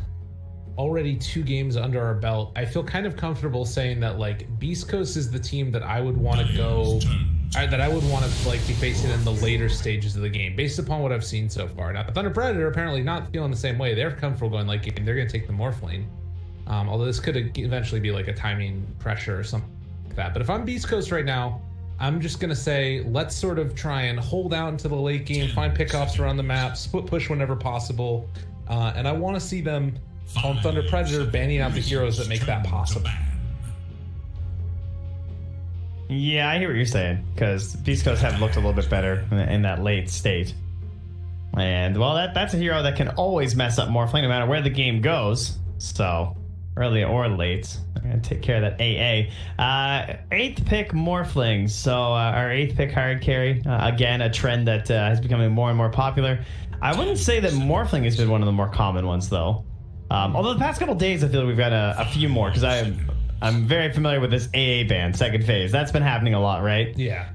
already 2 games under our belt, I feel kind of comfortable saying that like Beastcoast is the team that I would want to go, that I would want to like be facing in the later stages of the game, based upon what I've seen so far. Now, Thunder Predator apparently not feeling the same way. They're comfortable going like they're going to take the Morph lane. Although this could eventually be like a timing pressure or something like that. But if I'm Beastcoast right now, I'm just going to say, let's sort of try and hold out into the late game, find pickoffs around the map, split push whenever possible. And I want to see them on Thunder Predator banning out the heroes that make that possible. Yeah, I hear what you're saying, because Beastcoast have looked a little bit better in that late state. And, well, that's a hero that can always mess up Morphling no matter where the game goes. So, early or late, I'm going to take care of that AA. 8th pick Morphling. So, our 8th pick hard carry. Again, a trend that is becoming more and more popular. I wouldn't say that Morphling has been one of the more common ones, though. Although the past couple days, I feel like we've got a few more, because I'm very familiar with this AA ban, second phase. That's been happening a lot, right? Yeah.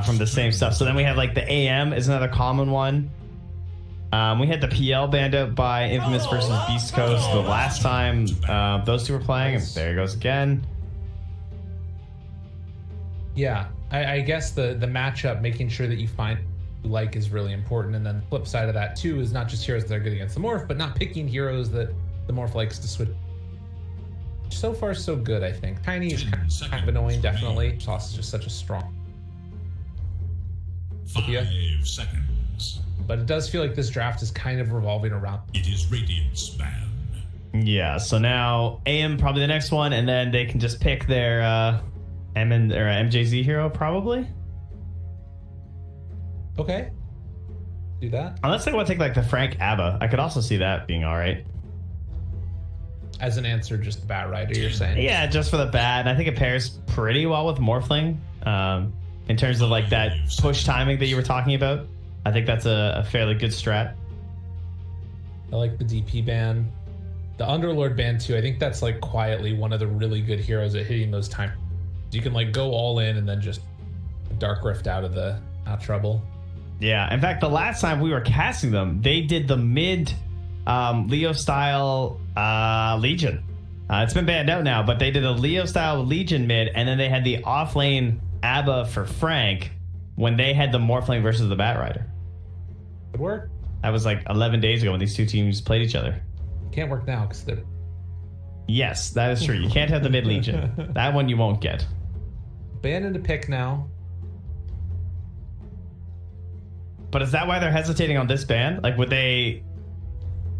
From the same stuff. So then we have like the AM is another common one. We had the PL banned out by Infamous versus Beastcoast the last time those two were playing. And there it goes again. Yeah, I guess the matchup, making sure that you find who you like is really important. And then the flip side of that too is not just heroes that are good against the Morph, but not picking heroes that the Morph likes to switch. So far, so good, I think. Tiny is kind of annoying, definitely. Sauce is just such a strong. 5 seconds. But it does feel like this draft is kind of revolving around. It is Radiant's ban. Yeah, so now AM probably the next one, and then they can just pick their MJZ hero, probably. Okay. Do that. Unless they want to take like the Frank Abba. I could also see that being alright. As an answer, just the Bat Rider, you're saying? Yeah, just for the Bat. And I think it pairs pretty well with Morphling. In terms of like that push timing that you were talking about. I think that's a fairly good strat. I like the DP ban. The Underlord ban too. I think that's like quietly one of the really good heroes at hitting those times. You can like go all in and then just Dark Rift out of the trouble. Yeah, in fact, the last time we were casting them, they did the mid Leo style Legion. It's been banned out now, but they did a Leo style Legion mid, and then they had the off lane ABBA for Frank when they had the Morphling versus the Batrider. Good work. That was like 11 days ago when these two teams played each other. Can't work now because they're... Yes, that is true. You can't have the mid Legion. That one you won't get. Ban into pick now. But is that why they're hesitating on this ban? Like, would they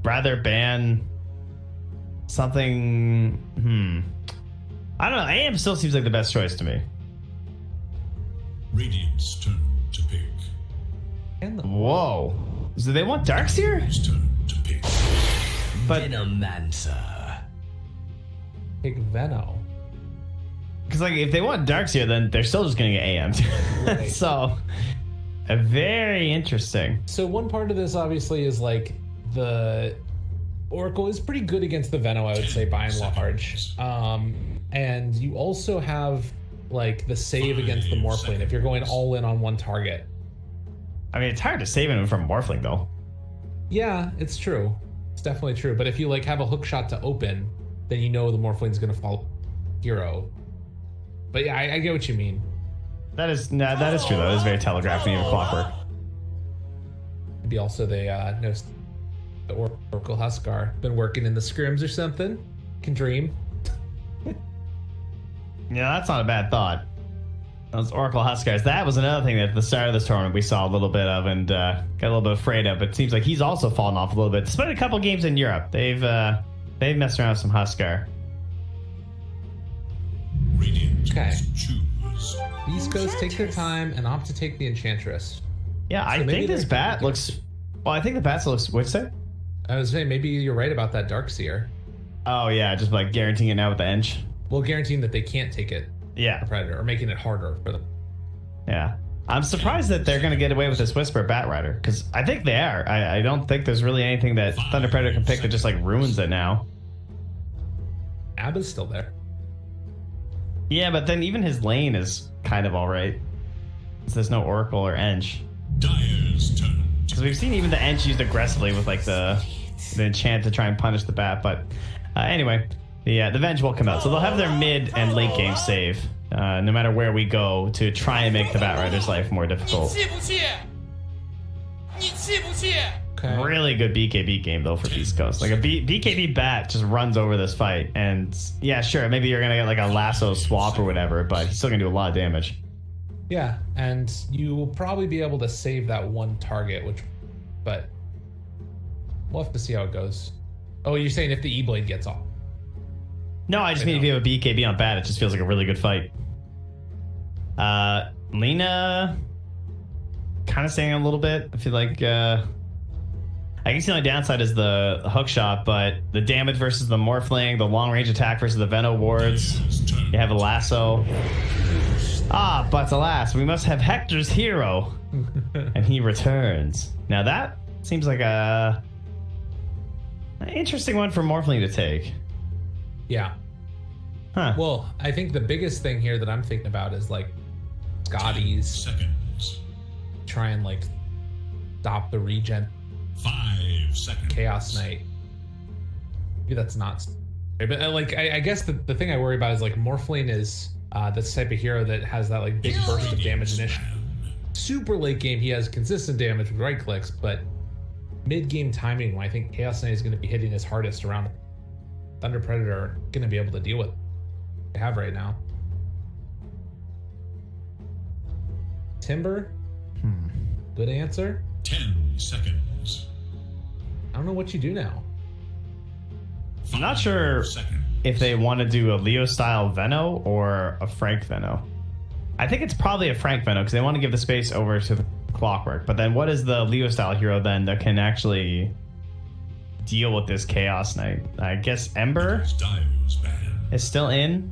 rather ban something? I don't know. AM still seems like the best choice to me. Radiant's turn to pick. Whoa. So they want Darkseer? Turn to pick. But Venomancer. Pick Veno. Because like if they want Darkseer, then they're still just going to get AM. Right. So very interesting. So one part of this obviously is like the Oracle is pretty good against the Veno, I would say, by and large. And you also have like the save against the Morphling if you're going all in on one target. I mean, it's hard to save him from Morphling though. Yeah, it's true. It's definitely true. But if you like have a hook shot to open, then you know the Morphling's gonna fall hero. But yeah, I get what you mean. That is true though. That is very telegraphed when you have clockwork. Maybe also they know the Oracle Huskar been working in the scrims or something. Can dream. Yeah, that's not a bad thought. Those Oracle Huskars. That was another thing that at the start of this tournament we saw a little bit of and got a little bit afraid of. But it seems like he's also fallen off a little bit. Despite a couple games in Europe, they've messed around with some Huskar. Okay. Beastcoast take their time and opt to take the Enchantress. Yeah, I think this bat looks. Well, I think the bat looks. What'd you say? I was saying maybe you're right about that Darkseer. Oh yeah, just like guaranteeing it now with the Ench. Well, guaranteeing that they can't take it. Yeah. For Predator, or making it harder for them. Yeah. I'm surprised that they're going to get away with this Whisper Batrider, because I think they are. I don't think there's really anything that Thunder Predator can pick that just like ruins it now. Abba's still there. Yeah, but then even his lane is kind of alright. There's no Oracle or Ench. Dire's turn. Because we've seen even the Ench used aggressively with like the enchant to try and punish the bat. But anyway, the Venge will come out. So they'll have their mid and late game save, no matter where we go, to try and make the Batrider's life more difficult. Okay. Really good BKB game though for Beastcoast. Like a BKB bat just runs over this fight, and yeah, sure, maybe you're gonna get like a lasso swap or whatever, but he's still gonna do a lot of damage. Yeah, and you will probably be able to save that one target, but we'll have to see how it goes. Oh, you're saying if the E-Blade gets off? No, I just mean if you have a BKB on bat, it just feels like a really good fight. Lena kind of staying a little bit. I feel like I guess the only downside is the hook shot, but the damage versus the Morphling, the long range attack versus the Veno wards. You have a lasso. But alas, we must have Hector's hero. And he returns. Now that seems like an interesting one for Morphling to take. Yeah. Huh. Well, I think the biggest thing here that I'm thinking about is like Scotty's try and like stop the regen. 5 seconds. Chaos Knight. Maybe that's not. But like, I guess the thing I worry about is like Morphling is this type of hero that has that like big burst of damage initially. Super late game, he has consistent damage with right clicks, but mid game timing, when I think Chaos Knight is going to be hitting his hardest around, Thunder Predator are going to be able to deal with what they have right now. Timber. Good answer. 10 seconds. I don't know what you do now. I'm not sure if they want to do a Leo style Veno or a Frank Veno. I think it's probably a Frank Veno because they want to give the space over to the Clockwork. But then what is the Leo style hero then that can actually deal with this Chaos Knight? I guess Ember is still in.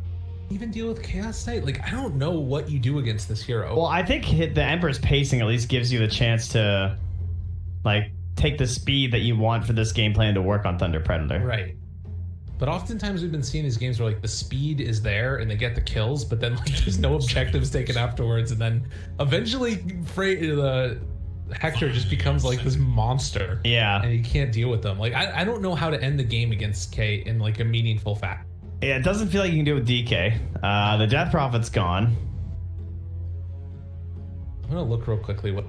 Even deal with Chaos Knight? Like, I don't know what you do against this hero. Well, I think the Ember's pacing at least gives you the chance to like take the speed that you want for this game plan to work on Thunder Predator. Right. But oftentimes we've been seeing these games where like the speed is there and they get the kills, but then like there's no objectives taken afterwards, and then eventually the Hector just becomes like this monster. Yeah. And you can't deal with them. Like I don't know how to end the game against K in like a meaningful fashion. Yeah, it doesn't feel like you can do it with DK. The Death Prophet's gone. gonna look real quickly. What?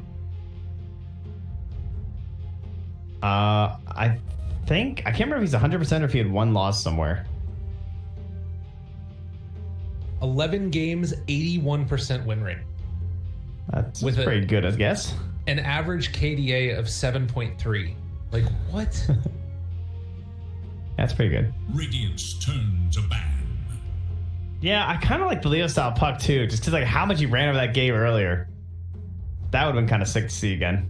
I think I can't remember if he's 100% or if he had one loss somewhere. 11 games, 81% win rate. That's pretty good, I guess. An average KDA of 7.3. Like, what? That's pretty good. Radiant's turn to ban. Yeah, I kind of like the Leo style puck too, just because like how much he ran over that game earlier. That would have been kind of sick to see again.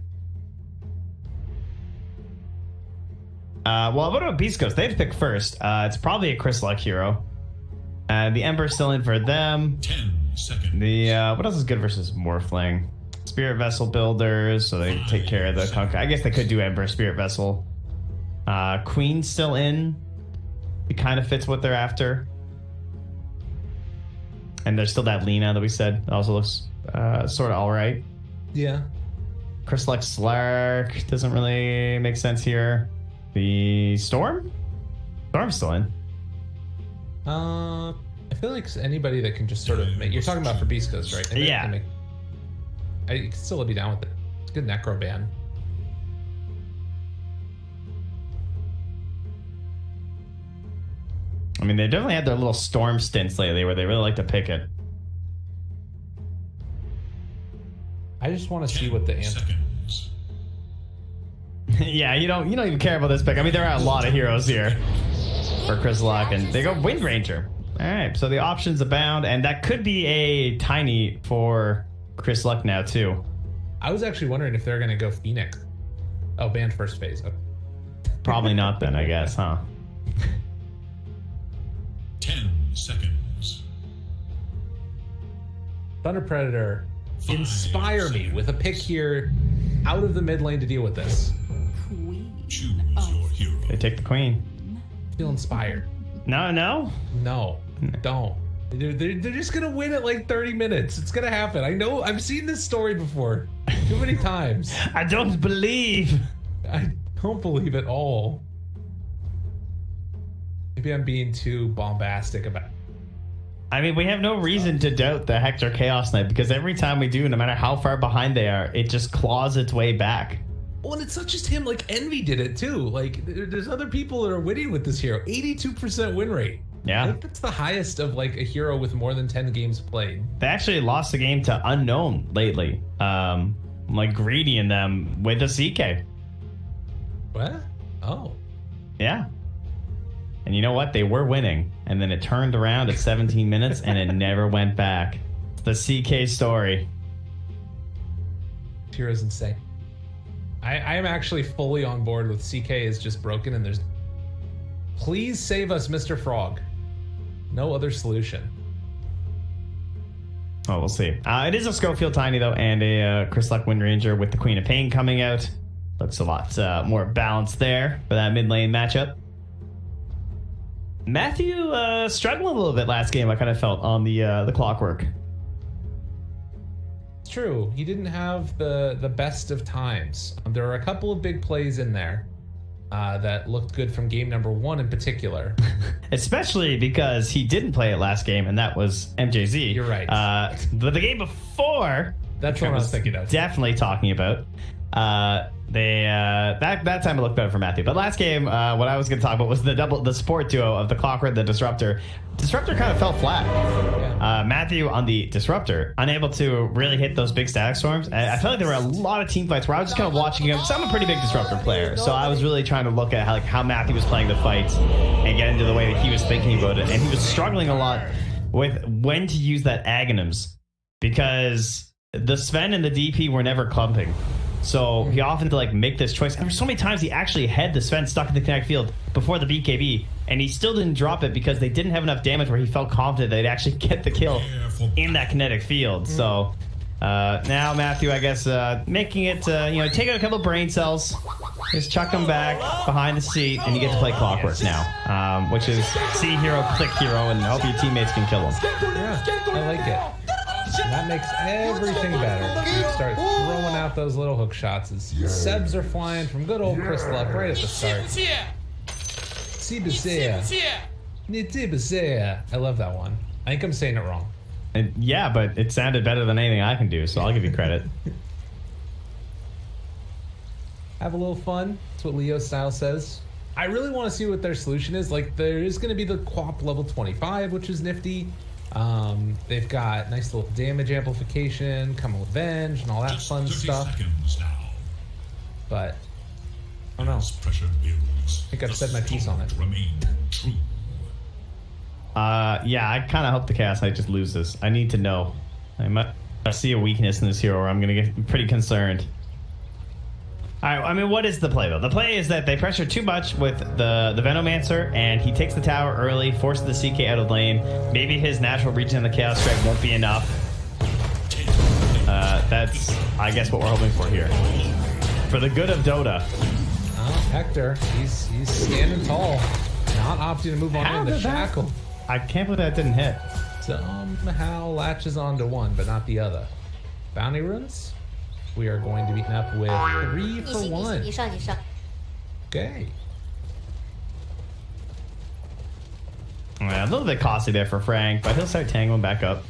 Well, what about Beastcoast? They had to pick first. It's probably a Chris Luck hero. The Ember's still in for them. 10 seconds. The what else is good versus Morphling? Spirit Vessel builders, so they take care of the Conquer. I guess they could do Ember, Spirit Vessel. Queen's still in. It kind of fits what they're after. And there's still that Lena that we said. It also looks sort of all right. Yeah. Chris Luck Slark doesn't really make sense here. The Storm? Storm's still in. I feel like anybody that can just sort of make... You're talking about for Beastcoast, right? Anybody Yeah. I can still be down with it. It's a good Necro ban. I mean, they definitely had their little Storm stints lately where they really like to pick it. I just want to see what the answer... Yeah, you don't even care about this pick. I mean, there are a lot of heroes here for Chris Luck, and they go Wind Ranger. All right, so the options abound, and that could be a tiny for Chris Luck now too. I was actually wondering if they're going to go Phoenix. Oh, banned first phase. Okay. Probably not then, I guess, huh? 10 seconds. Thunder Predator, inspire me with a pick here out of the mid lane to deal with this. Choose your hero. They take the Queen. Feel inspired. No, don't. They're just gonna win it like 30 minutes. It's gonna happen. I know. I've seen this story before too many times. I don't believe. I don't believe at all. Maybe I'm being too bombastic about it. I mean, we have no reason to doubt the Hector Chaos Knight because every time we do, no matter how far behind they are, it just claws its way back. Well, and it's not just him. Like, Envy did it too. Like, there's other people that are winning with this hero. 82% win rate. Yeah. I think that's the highest of, like, a hero with more than 10 games played. They actually lost the game to Unknown lately. Like, Greedy in them with a CK. What? Oh. Yeah. And you know what? They were winning. And then it turned around at 17 minutes and it never went back. It's the CK story. This hero's insane. I am actually fully on board with CK is just broken and there's... Please save us, Mr. Frog. No other solution. Oh, we'll see. It is a Schofield Tiny, though, and a Chris Luck Wind Ranger with the Queen of Pain coming out. Looks a lot more balanced there for that mid lane matchup. Matthew struggled a little bit last game, I kind of felt, on the Clockwork. It's true. He didn't have the best of times. There were a couple of big plays in there that looked good from game number 1 in particular. Especially because he didn't play it last game, and that was MJZ. You're right. But the game before... That's what I was thinking of. Definitely talking about. That time it looked better for Matthew. But last game, what I was going to talk about was the support duo of the Clockwork and the Disruptor. Disruptor kind of fell flat. Yeah. Matthew on the Disruptor, unable to really hit those big static storms. I felt like there were a lot of team fights where I was just kind of watching him. So I'm a pretty big Disruptor player, so I was really trying to look at how Matthew was playing the fights and get into the way that he was thinking about it. And he was struggling a lot with when to use that Aghanims because the Sven and the DP were never clumping. So he often had to like make this choice. And there were so many times he actually had the Sven stuck in the kinetic field before the BKB, and he still didn't drop it because they didn't have enough damage where he felt confident they'd actually get the kill in that kinetic field. So now Matthew, I guess, making it, take out a couple of brain cells, just chuck them back behind the seat, and you get to play Clockwork now, which is see hero, click hero, and hope your teammates can kill him. Yeah, I like it. And that makes everything better. You start throwing out those little hook shots as Sebs are flying from good old Chris Luck right at the start. I love that one. I think I'm saying it wrong. Yeah, but it sounded better than anything I can do, so I'll give you credit. Have a little fun. That's what Leo Style says. I really want to see what their solution is. Like, there is going to be the Quap level 25, which is nifty. They've got nice little damage amplification, coming with Venge, and all that fun stuff. But I don't know. I think I've said my piece on it. Yeah, I kind of hope the Chaos Knight just loses. I need to know. I see a weakness in this hero, or I'm going to get pretty concerned. All right, I mean, what is the play, though? The play is that they pressure too much with the Venomancer, and he takes the tower early, forces the CK out of lane. Maybe his natural regen in the Chaos Strike won't be enough. That's, I guess, what we're hoping for here. For the good of Dota. Oh, Hector, he's standing tall. Not opting to move on in the shackle. I can't believe that didn't hit. Somehow latches onto one, but not the other. Bounty runes? We are going to be up with 3 for 1. Okay. Yeah, a little bit costly there for Frank, but he'll start tangling back up.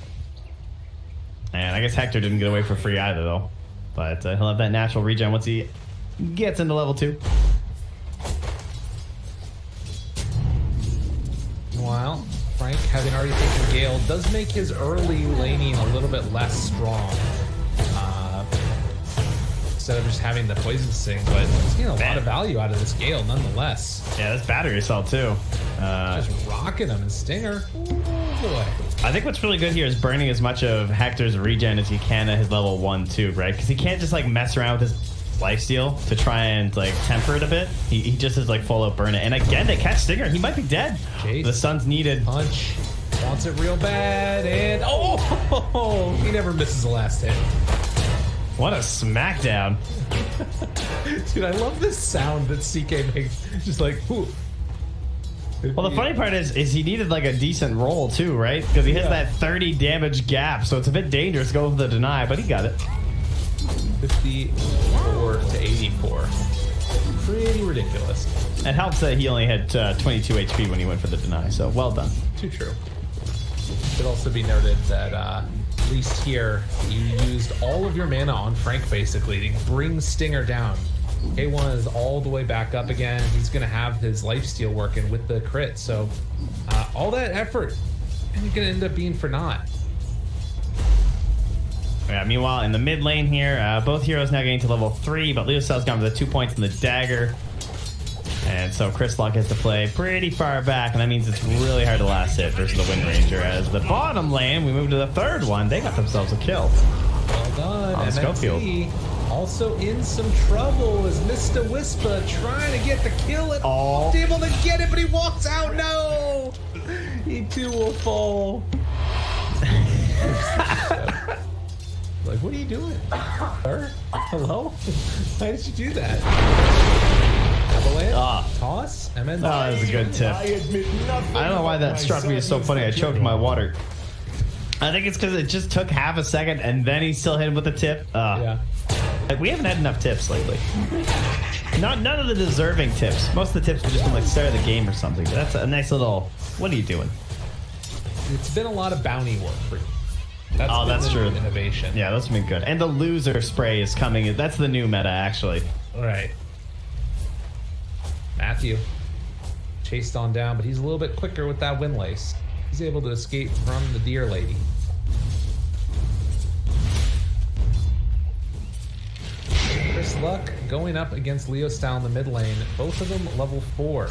And I guess Hector didn't get away for free either, though. But he'll have that natural regen once he gets into level 2. Meanwhile, Frank, having already taken Gale, does make his early laning a little bit less strong. Instead of just having the poison sting, but he's getting a lot of value out of this Gale nonetheless. Yeah, this battery assault too. Just rocking him and Stinger. Ooh, boy. I think what's really good here is burning as much of Hector's regen as you can at his level 1 too, right? Because he can't just like mess around with his lifesteal to try and like temper it a bit. He just is like full out burn it. And again, they catch Stinger. He might be dead. Chase. The sun's needed. Punch. Wants it real bad. And oh, he never misses the last hit. What a smackdown. Dude, I love this sound that CK makes. Just like, whoo. Well, the funny part is he needed like a decent roll too, right? Because he has that 30 damage gap, so it's a bit dangerous to go with the deny, but he got it. 54 to 84. Pretty ridiculous. It helps that he only had 22 HP when he went for the deny, so well done. Too true. It should also be noted that at least here, you used all of your mana on Frank basically to bring Stinger down. K1 is all the way back up again. He's going to have his lifesteal working with the crit, so all that effort is going to end up being for naught. Yeah, meanwhile, in the mid lane here, both heroes now getting to level 3, but Leocel's gone for the 2 points in the dagger. And so Chris Luck has to play pretty far back, and that means it's really hard to last hit versus the Wind Ranger. As the bottom lane, we move to the third one. They got themselves a kill. Well done. On MNC also in some trouble as Mr. Whisper trying to get the kill and almost able to get it, but he walks out. No! He too will fall. Like, what are you doing? Sir? Hello? Why did you do that? Avalanche? Toss? MNC? Oh, that was a good tip. I don't know why that struck me as so funny. I choked my water. I think it's because it just took half a second and then he still hit him with the tip. Yeah. Like, we haven't had enough tips lately. None of the deserving tips. Most of the tips have just been like start of the game or something. But that's a nice little, what are you doing? It's been a lot of bounty work for you. That's true. Innovation. Yeah, that's been good. And the loser spray is coming. That's the new meta, actually. All right. Matthew chased on down, but he's a little bit quicker with that windlace. He's able to escape from the deer lady. Chris Luck going up against Leo Style in the mid lane. Both of them level 4.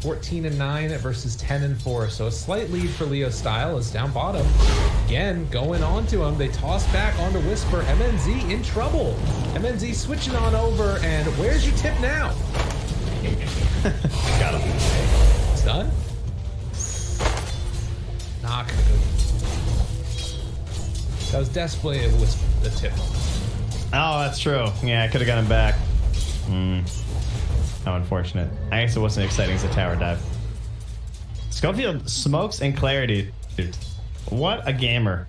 14 and 9 versus 10 and 4. So a slight lead for Leo Style is down bottom. Again, going on to him. They toss back onto Whisper. MNZ in trouble. MNZ switching on over, and where's your tip now? Got him. It's done. Not gonna go. That was desperately a tip. Oh, that's true. Yeah, I could have got him back. How unfortunate. I guess it wasn't exciting as a tower dive. Schofield smokes and clarity. Dude, what a gamer.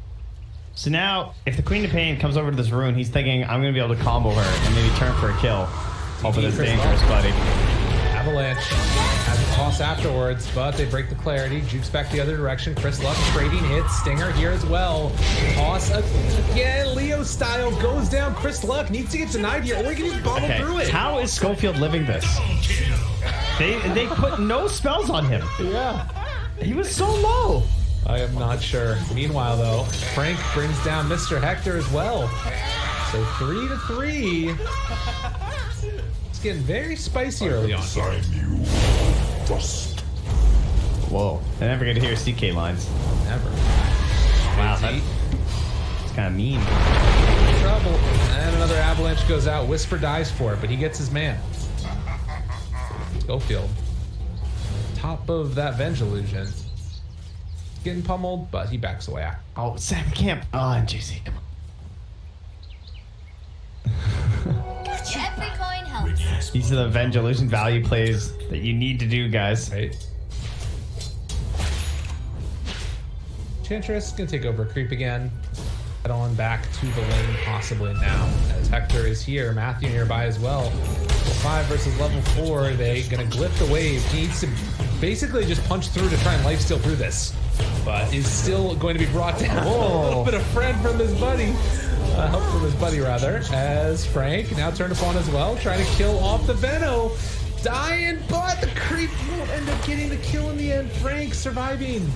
So now, if the Queen of Pain comes over to this rune, he's thinking, I'm going to be able to combo her and maybe turn for a kill. Hoping it's dangerous, buddy. Avalanche. Has a toss afterwards, but they break the clarity. Jukes back the other direction. Chris Luck trading hits. Stinger here as well. Toss again. Leo style goes down. Chris Luck needs to get denied here, or he can just bubble through it. How is Schofield living this? They put no spells on him. Yeah. He was so low. I am not sure. Meanwhile, though, Frank brings down Mr. Hector as well. So 3-3. It's getting very spicy early on here. Whoa. I never get to hear CK lines. Never. Wow, that's kind of mean. Trouble. And another avalanche goes out. Whisper dies for it, but he gets his man. Schofield. Top of that Venge illusion. Getting pummeled, but he backs away. Oh, Sam Camp. Oh, MJC, come on. Every coin helps. These are the Venge illusion value plays that you need to do, guys. Right. Enchantress gonna take over creep again. Head on back to the lane possibly now, as Hector is here. Matthew nearby as well. Level 5 versus level 4. They gonna glyph the wave. He needs to basically just punch through to try and lifesteal through this, but is still going to be brought down. A little bit of friend from his buddy. Help from his buddy rather, as Frank now turned upon as well, trying to kill off the Venno. Dying, but the creep won't end up getting the kill in the end. Frank surviving.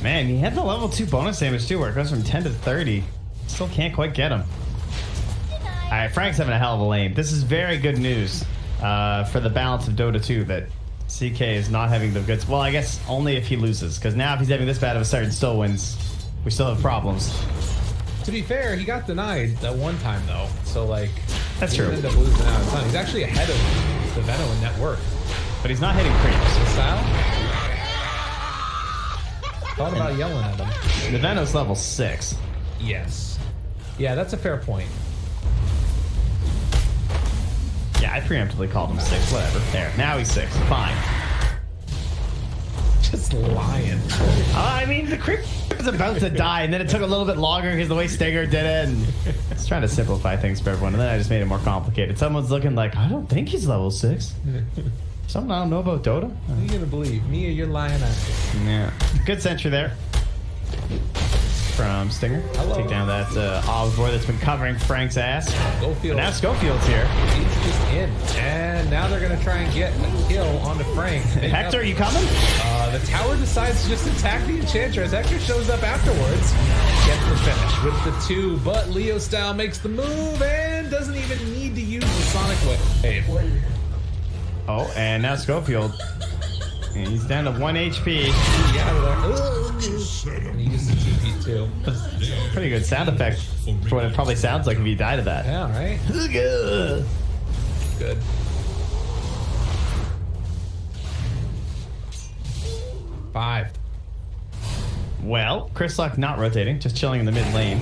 Man, he had the level 2 bonus damage too, where it goes from 10 to 30. Still can't quite get him. Alright, Frank's having a hell of a lane. This is very good news for the balance of Dota 2 that CK is not having the goods. Well, I guess only if he loses, because now if he's having this bad of a start and still wins, we still have problems. To be fair, he got denied that one time though, so like that's he true. End up losing out a ton. He's actually ahead of the Venno in net worth, but he's not hitting creeps. His style. Thought about yelling at him. The Venno's level 6. Yes. Yeah, that's a fair point. Yeah, I preemptively called him 6. Whatever. There. Now he's 6. Fine. Just lying. I mean, the creep was about to die, and then it took a little bit longer because the way Stinger did it. And I was trying to simplify things for everyone, and then I just made it more complicated. Someone's looking like, I don't think he's level 6. Something I don't know about Dota. Who are you gonna believe? Me or you're lying at? Yeah. Good sentry there from Stinger. Hello. Take down that Osborne that's been covering Frank's ass. Schofield. But now Schofield's here. He's just in. And now they're going to try and get a kill onto Frank. Hector, you coming? The tower decides to just attack the Enchantress. Hector shows up afterwards. Gets the finish with the 2, but Leo style makes the move and doesn't even need to use the Sonic Wave. Oh, and now Schofield. And he's down to 1 HP. And he uses TP too. Pretty good sound effect for what it probably sounds like if you die to that. Yeah, right? Good. Five. Well, Chris Luck not rotating, just chilling in the mid lane.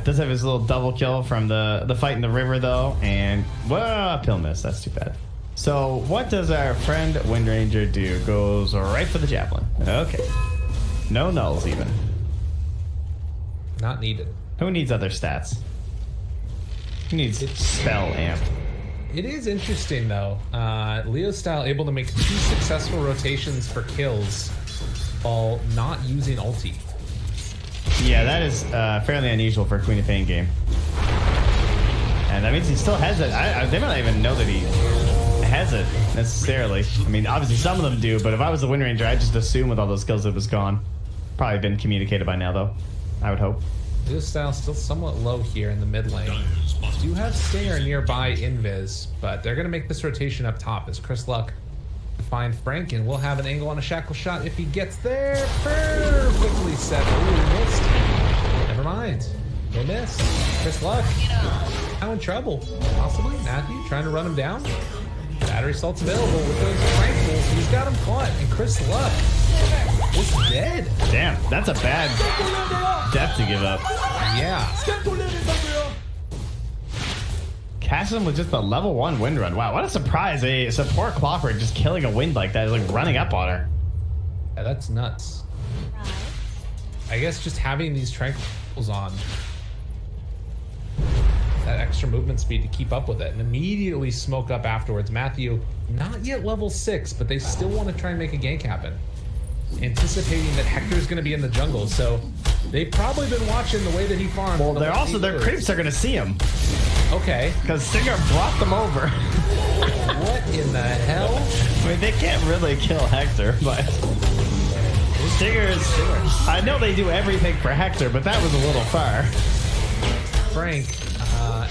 Does have his little double kill from the fight in the river though, and whoa, pill miss. That's too bad. So what does our friend Wind Ranger do? Goes right for the javelin. Okay. No nulls even. Not needed. Who needs other stats? Who needs spell amp? It is interesting though. Leo style able to make 2 successful rotations for kills while not using ulti. Yeah, that is fairly unusual for a Queen of Pain game. And that means he still has it. They might not even know that he has it necessarily. I mean, obviously some of them do, but if I was the Wind Ranger, I'd just assume with all those skills it was gone. Probably been communicated by now though, I would hope. Leo style still somewhat low here in the mid lane. Do have Stinger nearby invis, but they're going to make this rotation up top as Chris Luck to find Frank, and we'll have an angle on a shackle shot if he gets there. Perfectly set. Ooh, missed. Never mind. They missed. Chris Luck now in trouble. Possibly. Matthew trying to run him down. Battery salt's available with those tranquils. He's got him caught, and Chris Luck is dead. Damn, that's a bad death to give up. Yeah. Catching him with just a level 1 wind run. Wow, what a surprise. A support Clockwork just killing a wind like that is like running up on her. Yeah, that's nuts. I guess just having these tranquils on, that extra movement speed to keep up with it, and immediately smoke up afterwards. Matthew, not yet level 6, but they still want to try and make a gank happen, anticipating that Hector's going to be in the jungle. So they've probably been watching the way that he farms. Well, they're also, their creeps are going to see him. Okay. Because Stinger brought them over. What in the hell? I mean, they can't really kill Hector, but Stingers, I know they do everything for Hector, but that was a little far. Frank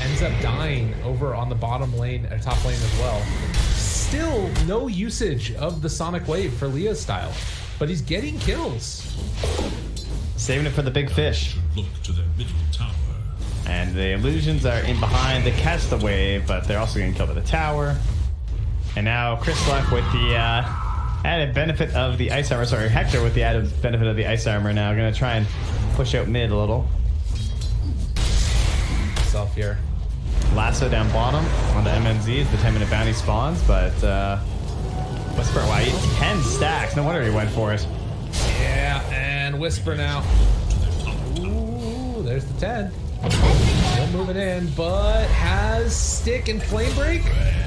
ends up dying over on the bottom lane, or top lane as well. Still no usage of the Sonic Wave for Leo style, but he's getting kills. Saving it for the big fish. Look to their middle tower. And the illusions are in behind. They catch the wave, but they're also getting killed by the tower. And now Chris Luck with the added benefit of the ice armor. Sorry, Hector with the added benefit of the ice armor now. Going to try and push out mid a little. Self here. Lasso down bottom on the MNZ as the 10-minute bounty spawns, but Whisper, wow, 10 stacks. No wonder he went for it. Yeah, and Whisper now. Ooh, there's the 10. Still moving in, but has stick and flame break.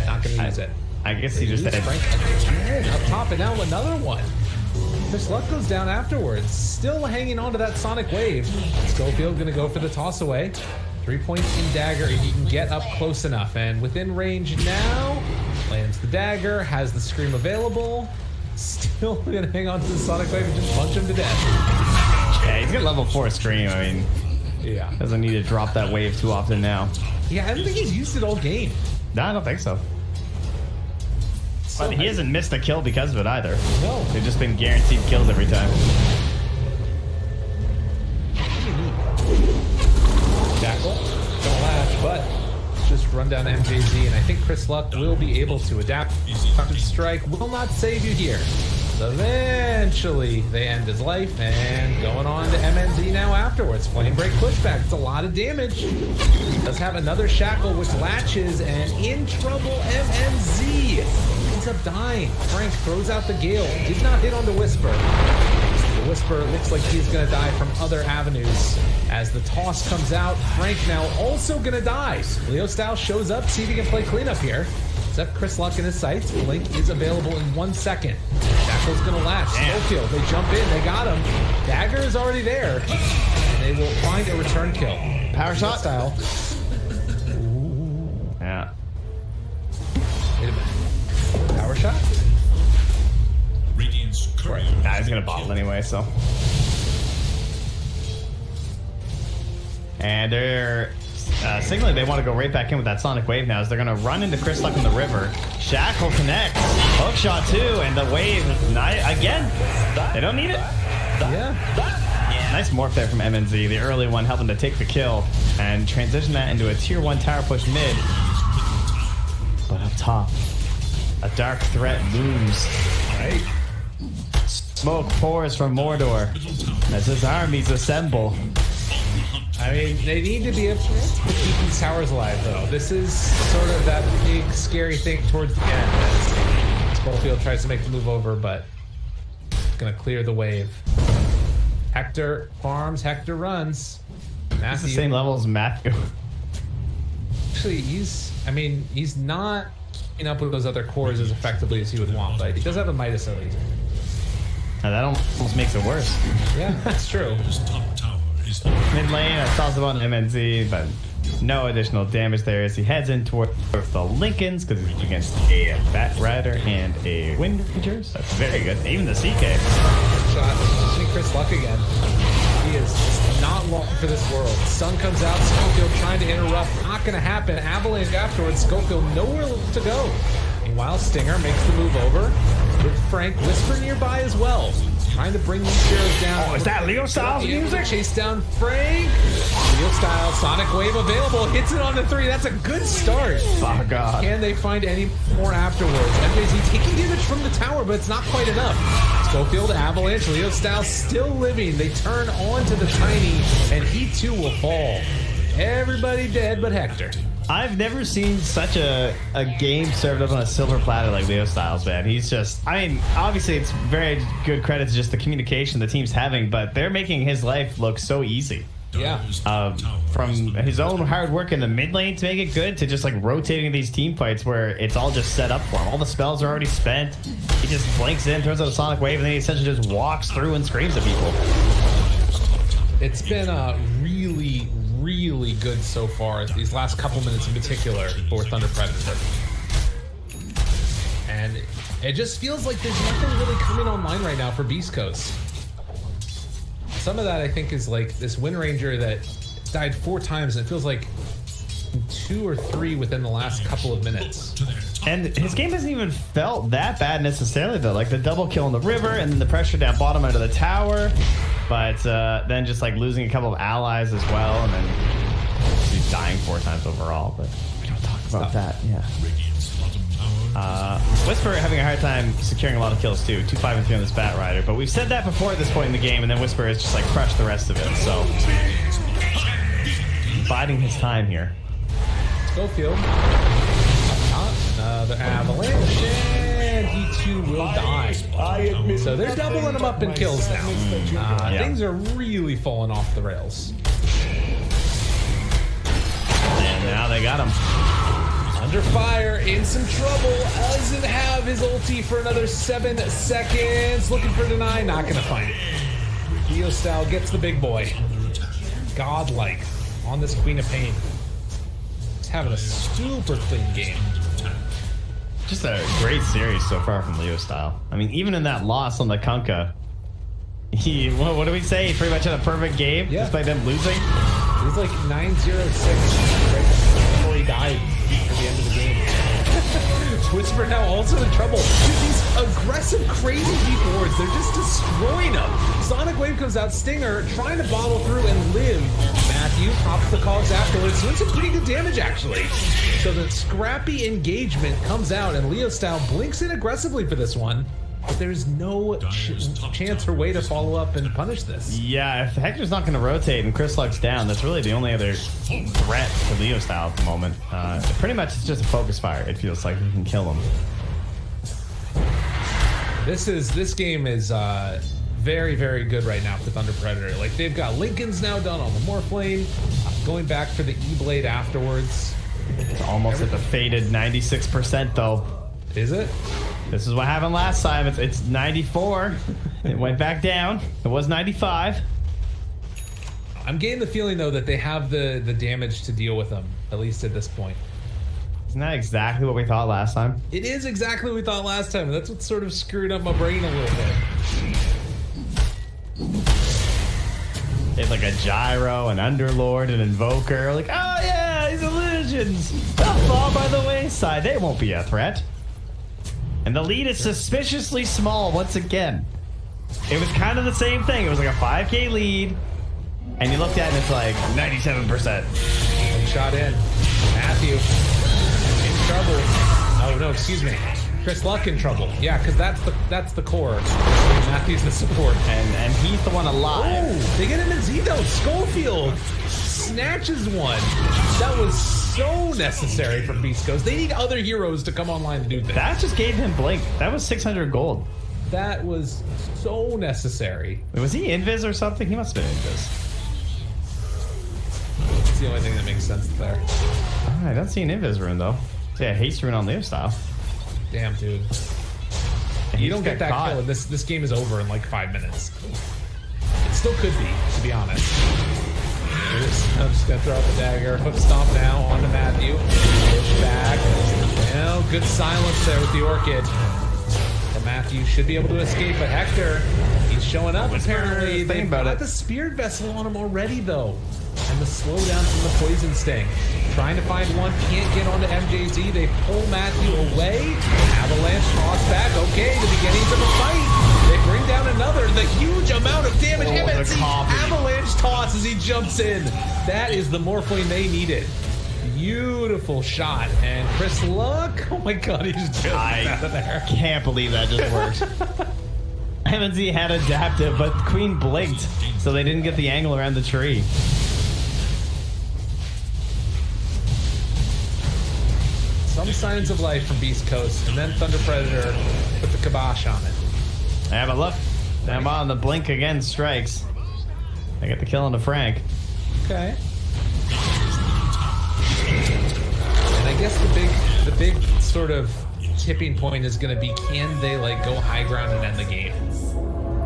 Not gonna use it. I guess he just had Frank again up top, and now another one. Chris Luck goes down afterwards, still hanging on to that Sonic Wave. Schofield gonna go for the toss away. 3 points in dagger if he can get up close enough, and within range now. Lands the dagger, has the scream available. Still gonna hang on to the Sonic Wave and just punch him to death. Yeah, he's got level 4 scream. I mean, yeah, doesn't need to drop that wave too often now. Yeah, I don't think he's used it all game. No, I don't think so. So but he hasn't missed a kill because of it either. No. They've just been guaranteed kills every time. Jackal, don't lash, but let's just run down MJZ, and I think Chris Luck will be able to adapt. Counter strike will not save you here. So eventually they end his life, and going on to MNZ now afterwards. Flame break pushback, it's a lot of damage. Does have another shackle which latches, and in trouble MNZ ends up dying. Frank throws out the Gale, did not hit on the Whisper. The Whisper looks like he's gonna die from other avenues. As the toss comes out, Frank now also gonna die. Leo Style shows up, see if he can play cleanup here. Except Chris Luck in his sights. Blink is available in 1 second. Jackal's gonna latch. Schofield, they jump in, they got him. Dagger is already there. And they will find a return kill. Power shot style. Yeah. Wait a minute. Power shot? Radiant's courier. Nah, he's gonna bottle anyway, so. And they're signaling they want to go right back in with that Sonic Wave now as they're going to run into Chris Luck in the river. Shackle connects. Hookshot too, and the wave, again, they don't need it. Yeah. Nice morph there from MNZ. The early one helping to take the kill and transition that into a tier 1 tower push mid. But up top, a dark threat looms. Right. Smoke pours from Mordor as his armies assemble. I mean, they need to be able to keep these towers alive, though. This is sort of that big, scary thing towards the end as Schofield tries to make the move over, but gonna clear the wave. Hector farms, Hector runs. Matthew, It's the same level as Matthew. Actually, he's not keeping up with those other cores as effectively as he would want, but he does have a Midas at least. Now that almost makes it worse. Yeah, that's true. Mid lane, I saw about MNZ, but no additional damage there as he heads in towards the Lincolns because he's against a Bat Rider and a Wind Ranger. So that's very good. Even the CK. Shot. See Chris Luck again. He is just not long for this world. Sun comes out. Schofield trying to interrupt. Not going to happen. Avalanche afterwards. Schofield nowhere to go. Meanwhile, Stinger makes the move over with Frank. Whisper nearby as well. Trying to bring these heroes down. Oh, is that Leo Styles music? Chase down Frank. Leo Styles, Sonic Wave available. Hits it on the 3. That's a good start. Oh, God. Can they find any more afterwards? MJZ taking damage from the tower, but it's not quite enough. Schofield, Avalanche, Leo Styles still living. They turn onto the Tiny, and he too will fall. Everybody dead but Hector. I've never seen such a game served up on a silver platter like Leo Styles, man. He's just, I mean, obviously it's very good credit to just the communication the team's having, but they're making his life look so easy. Yeah. From his own hard work in the mid lane to make it good to just like rotating these team fights where it's all just set up for him. All the spells are already spent. He just blinks in, throws out a sonic wave, and then he essentially just walks through and screams at people. It's been really, really good so far. These last couple minutes in particular for Thunder Predator. And it just feels like there's nothing really coming online right now for Beastcoast. Some of that I think is like this Wind Ranger that died 4 times, and it feels like 2 or 3 within the last couple of minutes. And his game hasn't even felt that bad necessarily though. Like the double kill in the river and then the pressure down bottom under the tower. But then just like losing a couple of allies as well, and then he's dying 4 times overall. But we don't talk about that. Yeah. Whisper having a hard time securing a lot of kills too. 2, 5, and 3 on this Bat Rider. But we've said that before at this point in the game, and then Whisper has just like crushed the rest of it. So biding his time here. Schofield. Another avalanche, and he too will die. So they're doubling him up in kills now. Things are really falling off the rails. And now they got him. Under fire, in some trouble. Doesn't have his ulti for another 7 seconds. Looking for deny, not gonna find it. Leo Style gets the big boy. Godlike on this Queen of Pain. He's having a super clean game. Just a great series so far from Leo Style. I mean, even in that loss on the Kunkka, what do we say? He pretty much had a perfect game despite them losing. He was like 9-0-6 right before he died at the end of the game. Whisper now also in trouble. Dude, these aggressive, crazy deep wards, they're just destroying him. Sonic Wave comes out, Stinger trying to bottle through and live. Matthew pops the cogs afterwards, doing some pretty good damage actually. So the scrappy engagement comes out, and Leo Style blinks in aggressively for this one. But there's no chance or way to follow up and punish this. Yeah, if Hector's not going to rotate and Chris Luck's down, that's really the only other threat to Leo Style at the moment. Pretty much it's just a focus fire. It feels like you can kill him. This game is very, very good right now for Thunder Predator. Like, they've got Lincoln's now done on the Morphlane, going back for the E-Blade afterwards. It's almost at the faded 96% though. Is it? This is what happened last time. It's 94. It went back down. It was 95. I'm getting the feeling though that they have the damage to deal with them, at least at this point. Isn't that exactly what we thought last time? It is exactly what we thought last time. That's what sort of screwed up my brain a little bit. They have like a Gyro, an Underlord, an Invoker. Like, oh yeah, these illusions. They'll fall by the wayside. They won't be a threat. And the lead is suspiciously small once again. It was kind of the same thing. It was like a 5K lead. And you looked at it and it's like 97%. One shot in. Matthew in trouble. Oh no, excuse me. Chris Luck in trouble. Yeah, because that's the core. Matthew's the support. And he's the one alive. Oh, they get him in Z-Dome. Schofield snatches one. That was so necessary for Beastcoast. They need other heroes to come online to do this. That just gave him Blink. That was 600 gold. That was so necessary. Was he Invis or something? He must have been Invis. It's the only thing that makes sense there. I don't see an Invis rune though. So yeah, haste rune on Leo Style. Damn, dude. You don't get that kill, and this game is over in like 5 minutes. It still could be, to be honest. I'm just gonna throw out the dagger. Hook stomp now onto Matthew. Push back. Well, good silence there with the Orchid. And Matthew should be able to escape, but Hector, he's showing up apparently. They've got the Spirit Vessel on him already though. And the slowdown from the Poison Sting. Trying to find one, can't get onto MJZ. They pull Matthew away. Avalanche toss back. Okay, the beginnings of a fight. They bring down another. The huge amount of damage. MNC Avalanche toss as he jumps in. That is the Morphling they needed. Beautiful shot. And Chris Luck. Oh my god, he just jumped out of there. I can't believe that just worked. MNC had adaptive, but Queen blinked, so they didn't get the angle around the tree. Some signs of life from Beastcoast, and then Thunder Predator put the kibosh on it. Yeah, but look, I'm on the blink again strikes. I get the kill on the Frank. Okay. And I guess the big sort of tipping point is going to be, can they like go high ground and end the game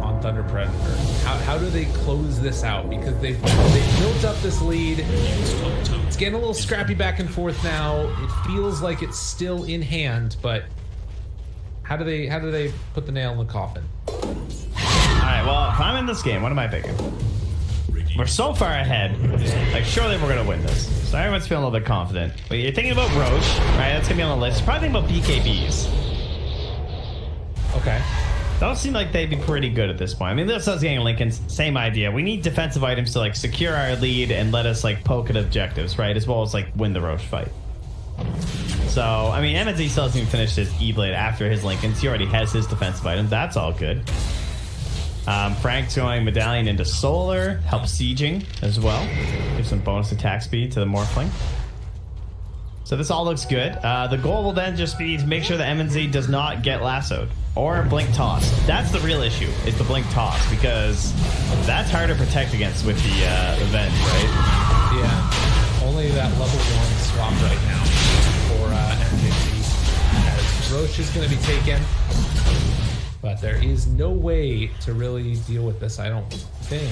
on Thunder Predator? How do they close this out? Because they've built up this lead. It's getting a little scrappy back and forth now. It feels like it's still in hand, but how do they put the nail in the coffin? All right. Well, if I'm in this game, what am I thinking? We're so far ahead. Like, surely we're gonna win this. So everyone's feeling a little bit confident. But you're thinking about Roche, right? That's gonna be on the list. You're probably thinking about BKBs. Okay. Those seem like they'd be pretty good at this point. I mean, this is getting Lincoln's same idea. We need defensive items to like secure our lead and let us like poke at objectives, right? As well as like win the Roche fight. So, I mean, MNZ still hasn't even finished his E-Blade after his Lincolns. He already has his defensive items. That's all good. Frank's going Medallion into Solar, helps sieging as well. Give some bonus attack speed to the Morphling. So this all looks good. The goal will then just be to make sure that MNZ does not get lassoed or blink toss. That's the real issue, is the blink toss, because that's hard to protect against with the event, right? Yeah, only that level 1 swap right now for MNZ, as Roche is going to be taken. But there is no way to really deal with this, I don't think.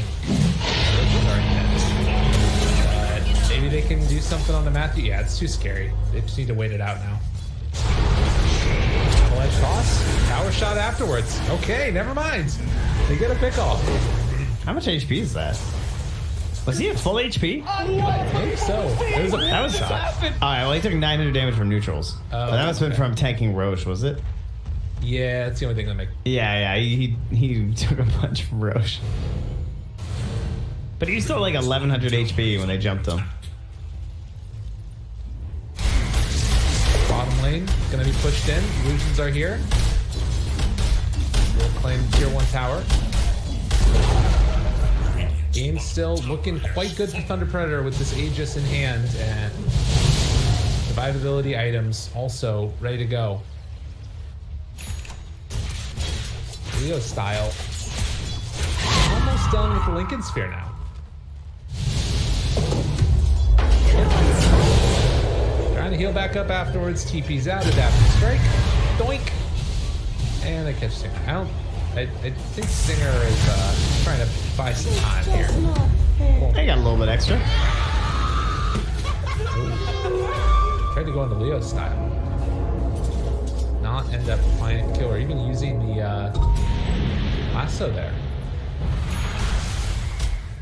But maybe they can do something on the Matthew. Yeah, it's too scary. They just need to wait it out now. Double edge toss, power shot afterwards. Okay, never mind. They get a pick off. How much HP is that? Was he at full HP? I think so. That was tough. Alright, well, he took 900 damage from neutrals. But that must have been from tanking Roche, was it? Yeah, it's the only thing that makes. Yeah, he took a bunch from Roche. But he's still like 1100 HP when they jumped him. Bottom lane gonna be pushed in. Illusions are here. We'll claim tier 1 tower. Game still looking quite good for Thunder Predator with this Aegis in hand, and survivability items also ready to go. Leo style. Almost done with the Lincoln Sphere now. Trying to heal back up afterwards. TP's out. Adaptive strike. Doink. And I catch Singer. I think Singer is trying to buy some time here. I got a little bit extra. Ooh. Tried to go into Leo style. Not end up finding kill or even using the lasso there.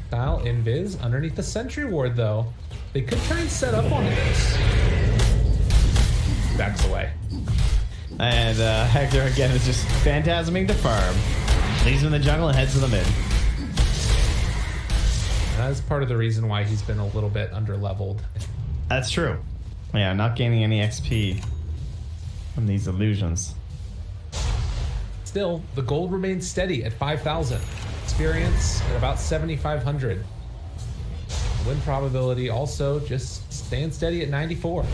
Style invis underneath the sentry ward though. They could try and set up onto this. Backs away. And Hector again is just phantasming the farm. Leaves him in the jungle and heads to the mid. That's part of the reason why he's been a little bit under-leveled. That's true. Yeah, not gaining any XP from these illusions. Still, the gold remains steady at 5,000. Experience at about 7,500. Win probability also just staying steady at 94.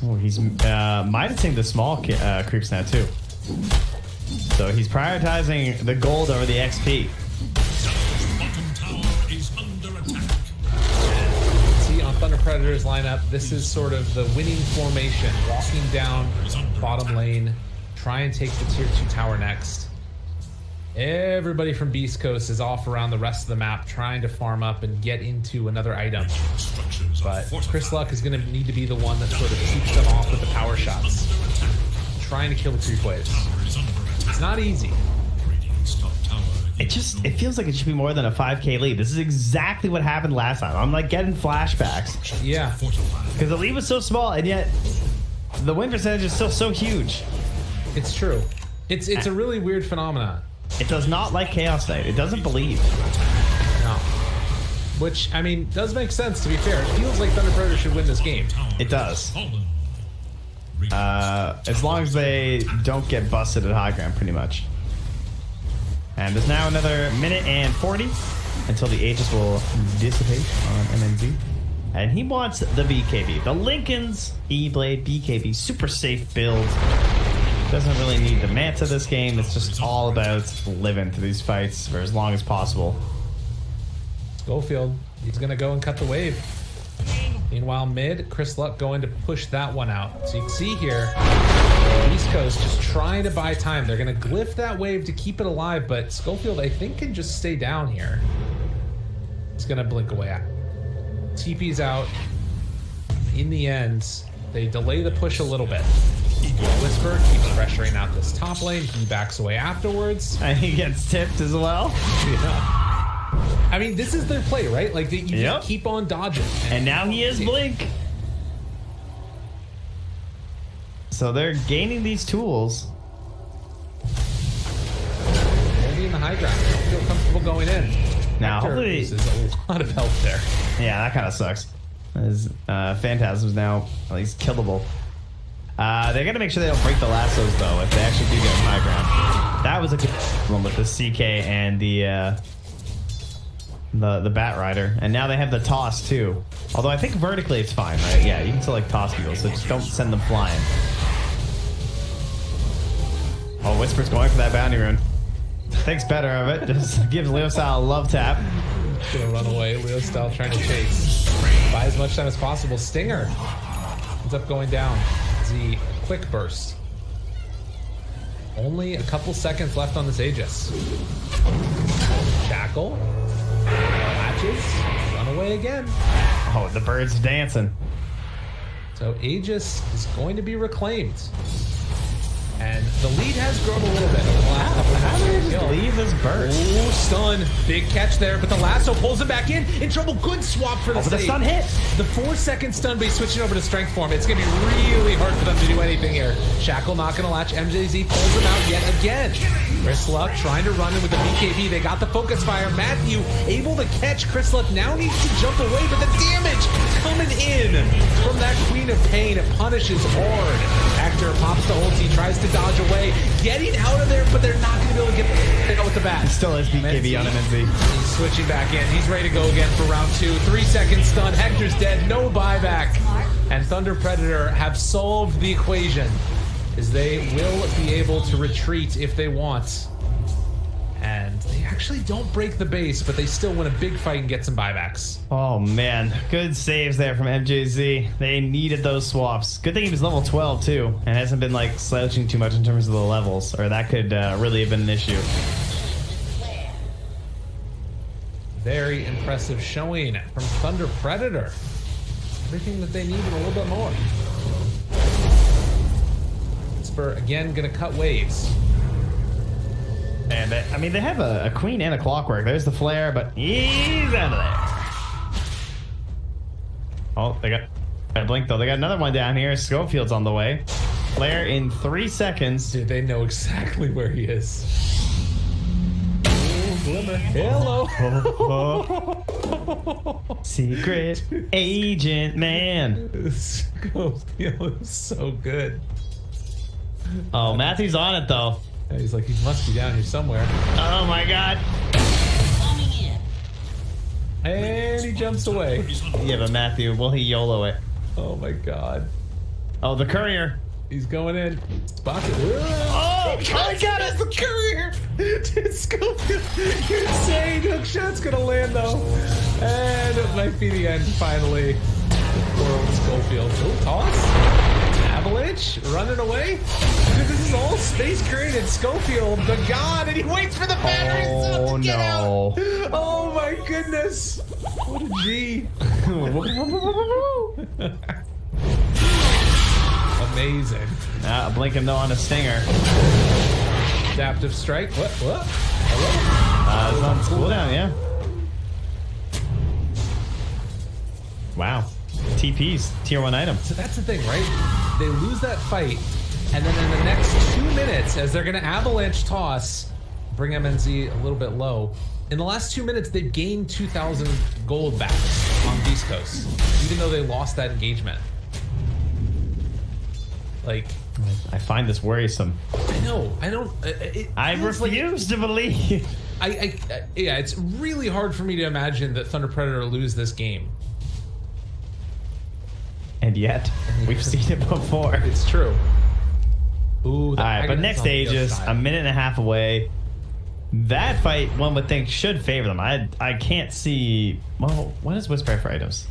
Oh, he's minusing the small creeps now too. So he's prioritizing the gold over the XP. Bottom tower is under attack. See, on Thunder Predator's lineup, this is sort of the winning formation. Walking down bottom lane, try and take the tier 2 tower next. Everybody from Beastcoast is off around the rest of the map trying to farm up and get into another item. But Chris Luck is going to need to be the one that sort of keeps them off with the power shots. Trying to kill the creep waves. It's not easy. It feels like it should be more than a 5k lead. This is exactly what happened last time. I'm like getting flashbacks. Yeah. Because the lead was so small and yet the win percentage is still so huge. It's true. It's a really weird phenomenon. It does not like Chaos Knight. It doesn't believe. No. Which, I mean, does make sense, to be fair. It feels like Thunder Predator should win this game. It does. As long as they don't get busted at high ground, pretty much. And there's now another minute and 40 until the Aegis will dissipate on MNZ. And he wants the BKB. The Lincoln's E-Blade BKB. Super safe build. Doesn't really need the Manta this game. It's just all about living through these fights for as long as possible. Schofield He's going to go and cut the wave. Meanwhile, mid, Chris Luck going to push that one out. So you can see here, Beastcoast just trying to buy time. They're going to glyph that wave to keep it alive, but Schofield, I think, can just stay down here. He's going to blink away out. TP's out. In the end, they delay the push a little bit. Whisper keeps pressuring out this top lane. He backs away afterwards. And he gets tipped as well. Yeah. I mean, this is their play, right? Like, you just keep on dodging. And now he is Blink. So they're gaining these tools. Maybe in the high ground. Don't feel comfortable going in. Now, Hector hopefully... loses a lot of health there. Yeah, that kind of sucks. His Phantasm's now at least killable. They're going to make sure they don't break the lassos, though, if they actually do get high ground. That was a good one with the CK and the Bat Rider. And now they have the toss, too. Although I think vertically it's fine, right? Yeah, you can still, like, toss people, so just don't send them flying. Oh, Whisper's going for that bounty rune. Thinks better of it. Just gives Leo Style a love tap. Gonna run away. Leo Style trying to chase. Buy as much time as possible. Stinger ends up going down. The quick burst. Only a couple seconds left on this Aegis. Shackle. Latches. Run away again. Oh, the bird's dancing. So Aegis is going to be reclaimed. And the lead has grown a little bit. Wow. How did they just leave this burst? Oh, stun. Big catch there, but the lasso pulls him back in. In trouble. Good swap for the save. The stun hit. The 4-second stun, but he's switching over to strength form. It's going to be really hard for them to do anything here. Shackle not going to latch. MJZ pulls him out yet again. Chris Luck trying to run in with the BKB. They got the focus fire. Matthew able to catch. Chris Luck now needs to jump away, but the damage coming in from that Queen of Pain. It punishes hard. Hector pops the ulti, tries to dodge away, getting out of there, but they're not going to be able to get out with the bat. Still has BKB on him, NZ. He's switching back in. He's ready to go again for round 2. 3-second stun. Hector's dead. No buyback. And Thunder Predator have solved the equation, as they will be able to retreat if they want. And they actually don't break the base, but they still win a big fight and get some buybacks. Oh, man. Good saves there from MJZ. They needed those swaps. Good thing he was level 12, too, and hasn't been, like, slouching too much in terms of the levels, or that could really have been an issue. Very impressive showing from Thunder Predator. Everything that they need and a little bit more. Spur, again, going to cut waves. And they have a queen and a clockwork. There's the flare, but he's out of there. Oh, they got a blink though. They got another one down here. Schofield's on the way. Flare in 3 seconds. Dude, they know exactly where he is. Oh, Glimmer. Hello. Secret agent man. Schofield is so good. Oh, Matthew's on it though. Yeah, he's like, he must be down here somewhere. Oh my god. And he jumps away. Yeah, but Matthew, will he YOLO it? Oh my god. Oh, the courier. He's going in. Spots it. Oh my god, it's the courier. Dude, Schofield, you're insane. Hook shot's gonna land though. And it might be the end finally. Poor old Schofield. Oh, toss. Avalanche running away. Dude, this is all space created. Schofield, the god, and he waits for the battery to get out. Oh my goodness. What a G. Amazing. Blink him though on a stinger. Adaptive strike. What? Hello? It's on cooldown, yeah. Wow. TP's tier 1 item. So that's the thing, right? They lose that fight, and then in the next 2 minutes, as they're going to avalanche toss, bring MNZ a little bit low. In the last 2 minutes, they've gained 2,000 gold back on Beastcoast, even though they lost that engagement. Like, I find this worrisome. I know. I don't. I refuse to believe. Yeah, it's really hard for me to imagine that Thunder Predator lose this game. And yet, we've seen it before. It's true. Ooh, all right, but next Aegis, a minute and a half away. That fight, one would think, should favor them. I can't see... Well, what is Whisper for items?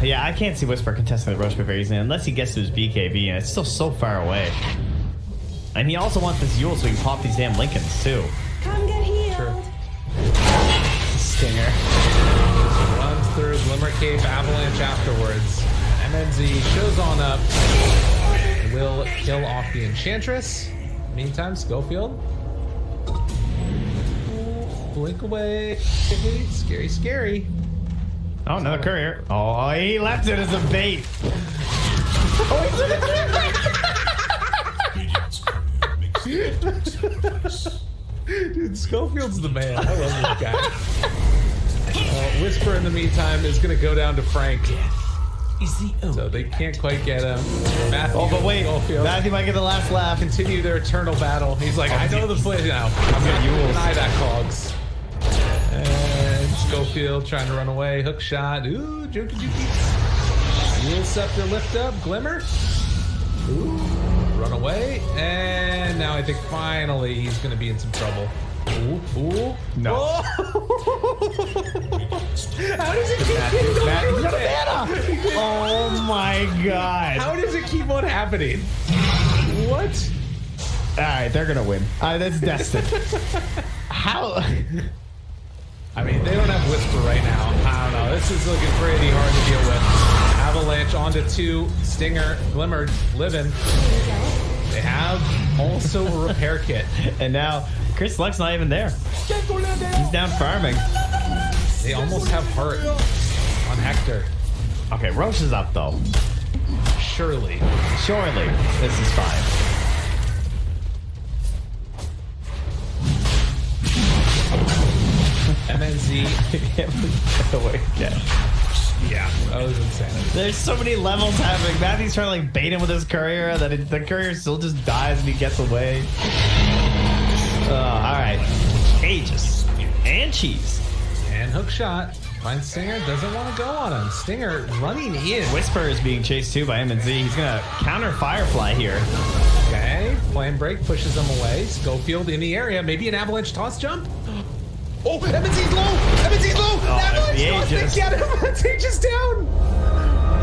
Yeah, I can't see Whisper contesting the Roche very easily unless he gets to his BKB, and it's still so far away. And he also wants this Yule so he can pop these damn Lincolns, too. Come get healed. Stinger. Runs through Glimmer Cave Avalanche afterwards. MNZ shows on up. Will kill off the Enchantress. Meantime, Schofield. Blink away. Scary, scary. Oh, another courier. Oh, he left it as a bait. Dude, Schofield's the man. I love this guy. Whisper, in the meantime, is going to go down to Frank. So they can't quite get him. Matthew, but wait, Schofield Matthew might get the last laugh. Continue their eternal battle. He's like, I know the play now. I'm going to deny that, Cogs. And Schofield trying to run away. Hook shot. Ooh, jokey jokey. Yule Scepter lift up. Glimmer. Ooh, run away. And now I think finally he's going to be in some trouble. Ooh, ooh. No. Oh. How does it keep Oh my god. How does it keep on happening? What? Alright, they're gonna win. That's destined. How? I mean, they don't have Whisper right now. I don't know. This is looking pretty hard to deal with. Avalanche onto 2. Stinger, Glimmer, living. They have also a repair kit. And now Chris Luck's not even there. He's down farming. They almost have heart on Hector. Okay, Roche is up though. Surely. Surely. This is fine. MNZ. Yeah, that was insane. There's so many levels happening. Matthew's trying to like bait him with his courier, that the courier still just dies and he gets away. Alright. Aegis. And cheese. And hook shot. Finds Stinger, doesn't want to go on him. Stinger running in. Whisper is being chased too by MNZ. He's gonna counter Firefly here. Okay. Flame break pushes him away. Schofield in the area. Maybe an avalanche toss jump. Oh, MNZ's low! MNZ's low! Oh, Avalanche the toss! Aegis. They get him! It's Aegis down!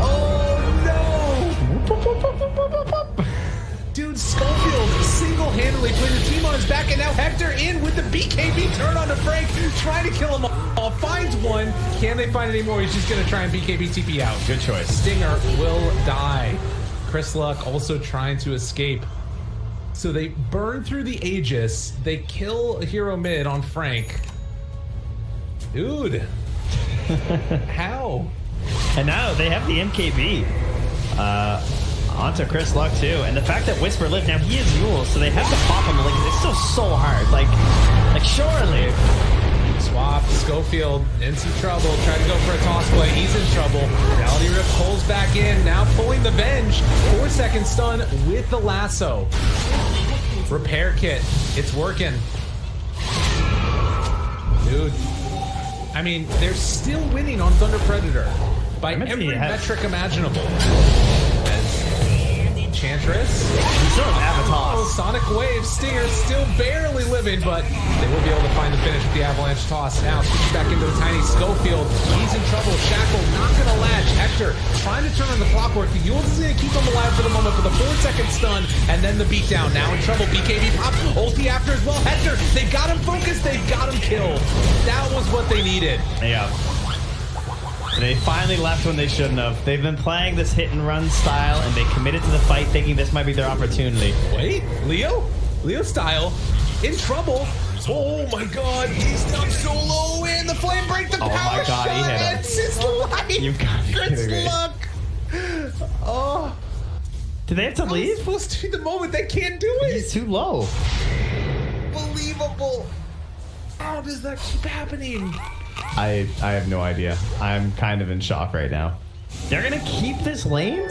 Oh no! Dude, Schofield single-handedly putting the team on his back, and now Hector in with the BKB turn onto Frank, trying to kill him all. Finds one. Can they find any more? He's just gonna try and BKB TP out. Good choice. Stinger will die. Chris Luck also trying to escape. So they burn through the Aegis. They kill a hero mid on Frank. Dude. How? And now they have the MKB. Onto Chris Luck too. And the fact that Whisper lived, now he is Yule, so they have to pop him. Like, it's still so hard. Like surely. Swap, Schofield in some trouble. Try to go for a toss play. He's in trouble. Reality Rip pulls back in. Now pulling the Venge. 4-second stun with the lasso. Repair kit. It's working. Dude. I mean, they're still winning on Thunder Predator by every metric imaginable. As Enchantress. He still has Avatar. Oh, Sonic Wave. Stinger still barely living, but they will be able to find the finish with the Avalanche toss. Now switch back into the tiny Schofield. He's in trouble. Shackle not going to latch. Hector trying to turn on the clockwork. The Yules is going to keep him alive for the moment for the 4-second stun, and then the beatdown. Now in trouble. BKB pop. Ulti after as well. Hector, they've got him focused. They've got him killed. That was what they needed. Yeah. They finally left when they shouldn't have. They've been playing this hit and run style, and they committed to the fight thinking this might be their opportunity. Wait, Leo style, in trouble. Oh my god, he's down so low, and the flame break, the power my god, shot he hit him. ends his life. You got Chris Luck. Oh. Do they have to leave? It's supposed to be the moment. They can't do it. He's too low. Unbelievable. How does that keep happening? I have no idea. I'm kind of in shock right now. They're gonna keep this lane?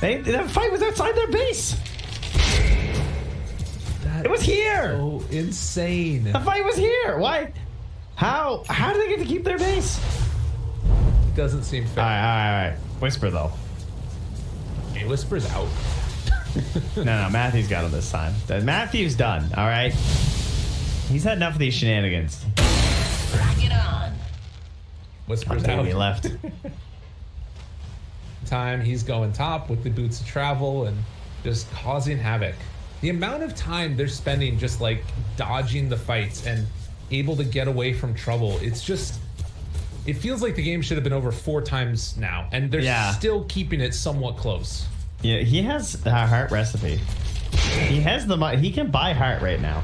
That fight was outside their base. It was here. So insane. The fight was here. Why? How do they get to keep their base? Doesn't seem fair. All right. Whisper though. Hey, Whisper's out. No, Matthew's got him this time. Matthew's done, all right? He's had enough of these shenanigans. Rock it on. Whispers out. He left. Time he's going top with the boots of travel and just causing havoc. The amount of time they're spending just like dodging the fights and able to get away from trouble, it's just, it feels like the game should have been over 4 times now, and they're still keeping it somewhat close. Yeah, he has a heart recipe. He has the money. He can buy heart right now.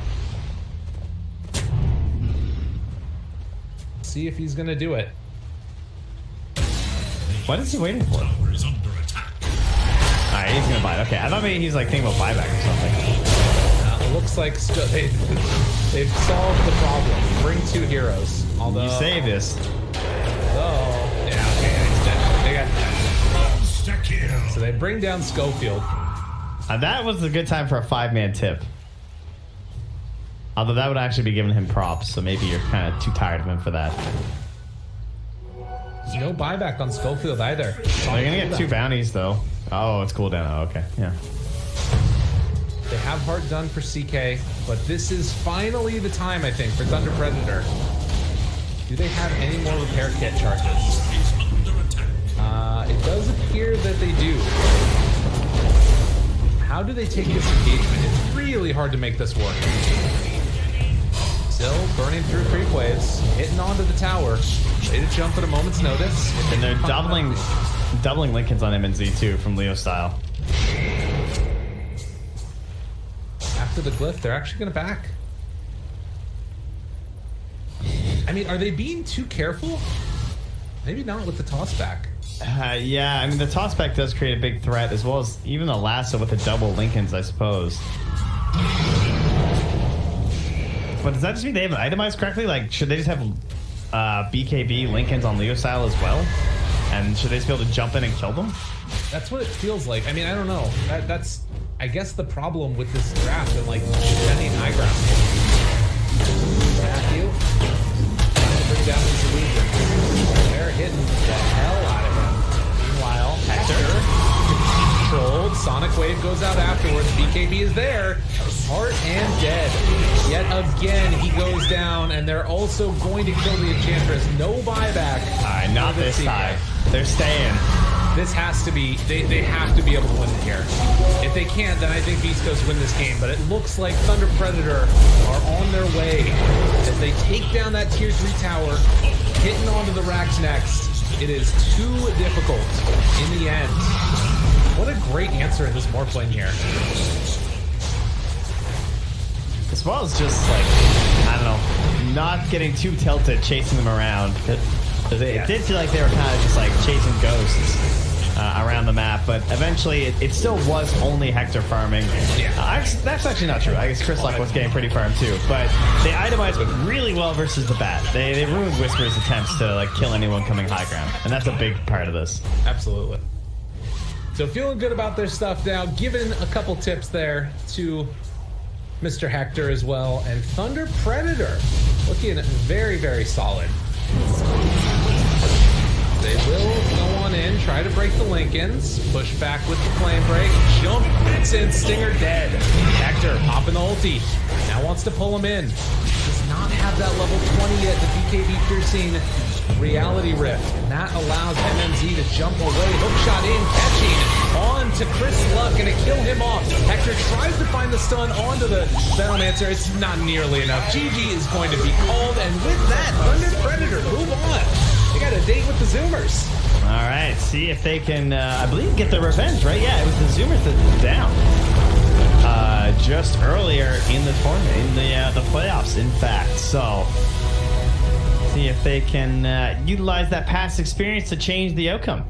See if he's gonna do it. What is he waiting for? Alright, he's gonna buy it. Okay, I thought maybe he's like thinking about buyback or something. It looks like they've solved the problem. Bring 2 heroes. Although you say this. Oh, yeah, okay, he's dead. They got dead. So they bring down Schofield. That was a good time for a 5-man tip. Although that would actually be giving him props, so maybe you're kind of too tired of him for that. There's no buyback on Schofield either. They're gonna get 2 bounties though. Oh, it's cooldown. Oh, okay, yeah. They have heart done for CK, but this is finally the time, I think, for Thunder Predator. Do they have any more repair kit charges? It does appear that they do. How do they take this engagement? It's really hard to make this work. Still burning through creep waves, hitting onto the tower. Ready to jump at a moment's notice. And they're doubling Lincolns on M&Z too, from Leo style. After the glyph, they're actually going to back. I mean, are they being too careful? Maybe not with the toss back. Yeah, I mean, the toss back does create a big threat, as well as even the lasso with the double Lincolns, I suppose. But does that just mean they haven't itemized correctly? Like, should they just have BKB Lincolns on Leo style as well? And should they just be able to jump in and kill them? That's what it feels like. I mean, I don't know. That's, I guess, the problem with this draft and like defending high ground. Matthew, trying to bring down his illusion. They're hitting the hell out of him. Meanwhile, Hector controlled. Sonic Wave goes out afterwards. BKB is there. Heart and dead. Yet again, he goes down, and they're also going to kill the Enchantress. No buyback. All right, not this time. They're staying. This has to be, they have to be able to win it here. If they can't, then I think Beastcoast win this game. But it looks like Thunder Predator are on their way as they take down that tier 3 tower, hitting onto the racks next. It is too difficult in the end. What a great answer in this Morphling here. As well as just like, I don't know, not getting too tilted, chasing them around. It did feel like they were kind of just like chasing ghosts around the map, but eventually it still was only Hector farming. That's actually not true. I guess Chris Luck was getting pretty farm too, but they itemized really well versus the bat. They ruined Whisper's attempts to like kill anyone coming high ground, and that's a big part of this. Absolutely. So feeling good about their stuff now, giving a couple tips there to Mr. Hector as well, and Thunder Predator looking very, very solid. They will go on in, try to break the Lincolns, push back with the flame break, jump, it's in, Stinger dead. Hector popping the ulti, now wants to pull him in. Does not have that level 20 yet, the BKB piercing reality rift, and that allows MMZ to jump away. Hookshot in, catching on to Chris Luck, gonna kill him off. Hector tries to find the stun onto the Battlemancer. It's not nearly enough. GG is going to be called, and with that, Thunder Predator move on. They got a date with the Zoomers. All right, see if they can, I believe, get their revenge, right? Yeah, it was the Zoomers that were down just earlier in the tournament, in the playoffs, in fact. So, see if they can utilize that past experience to change the outcome.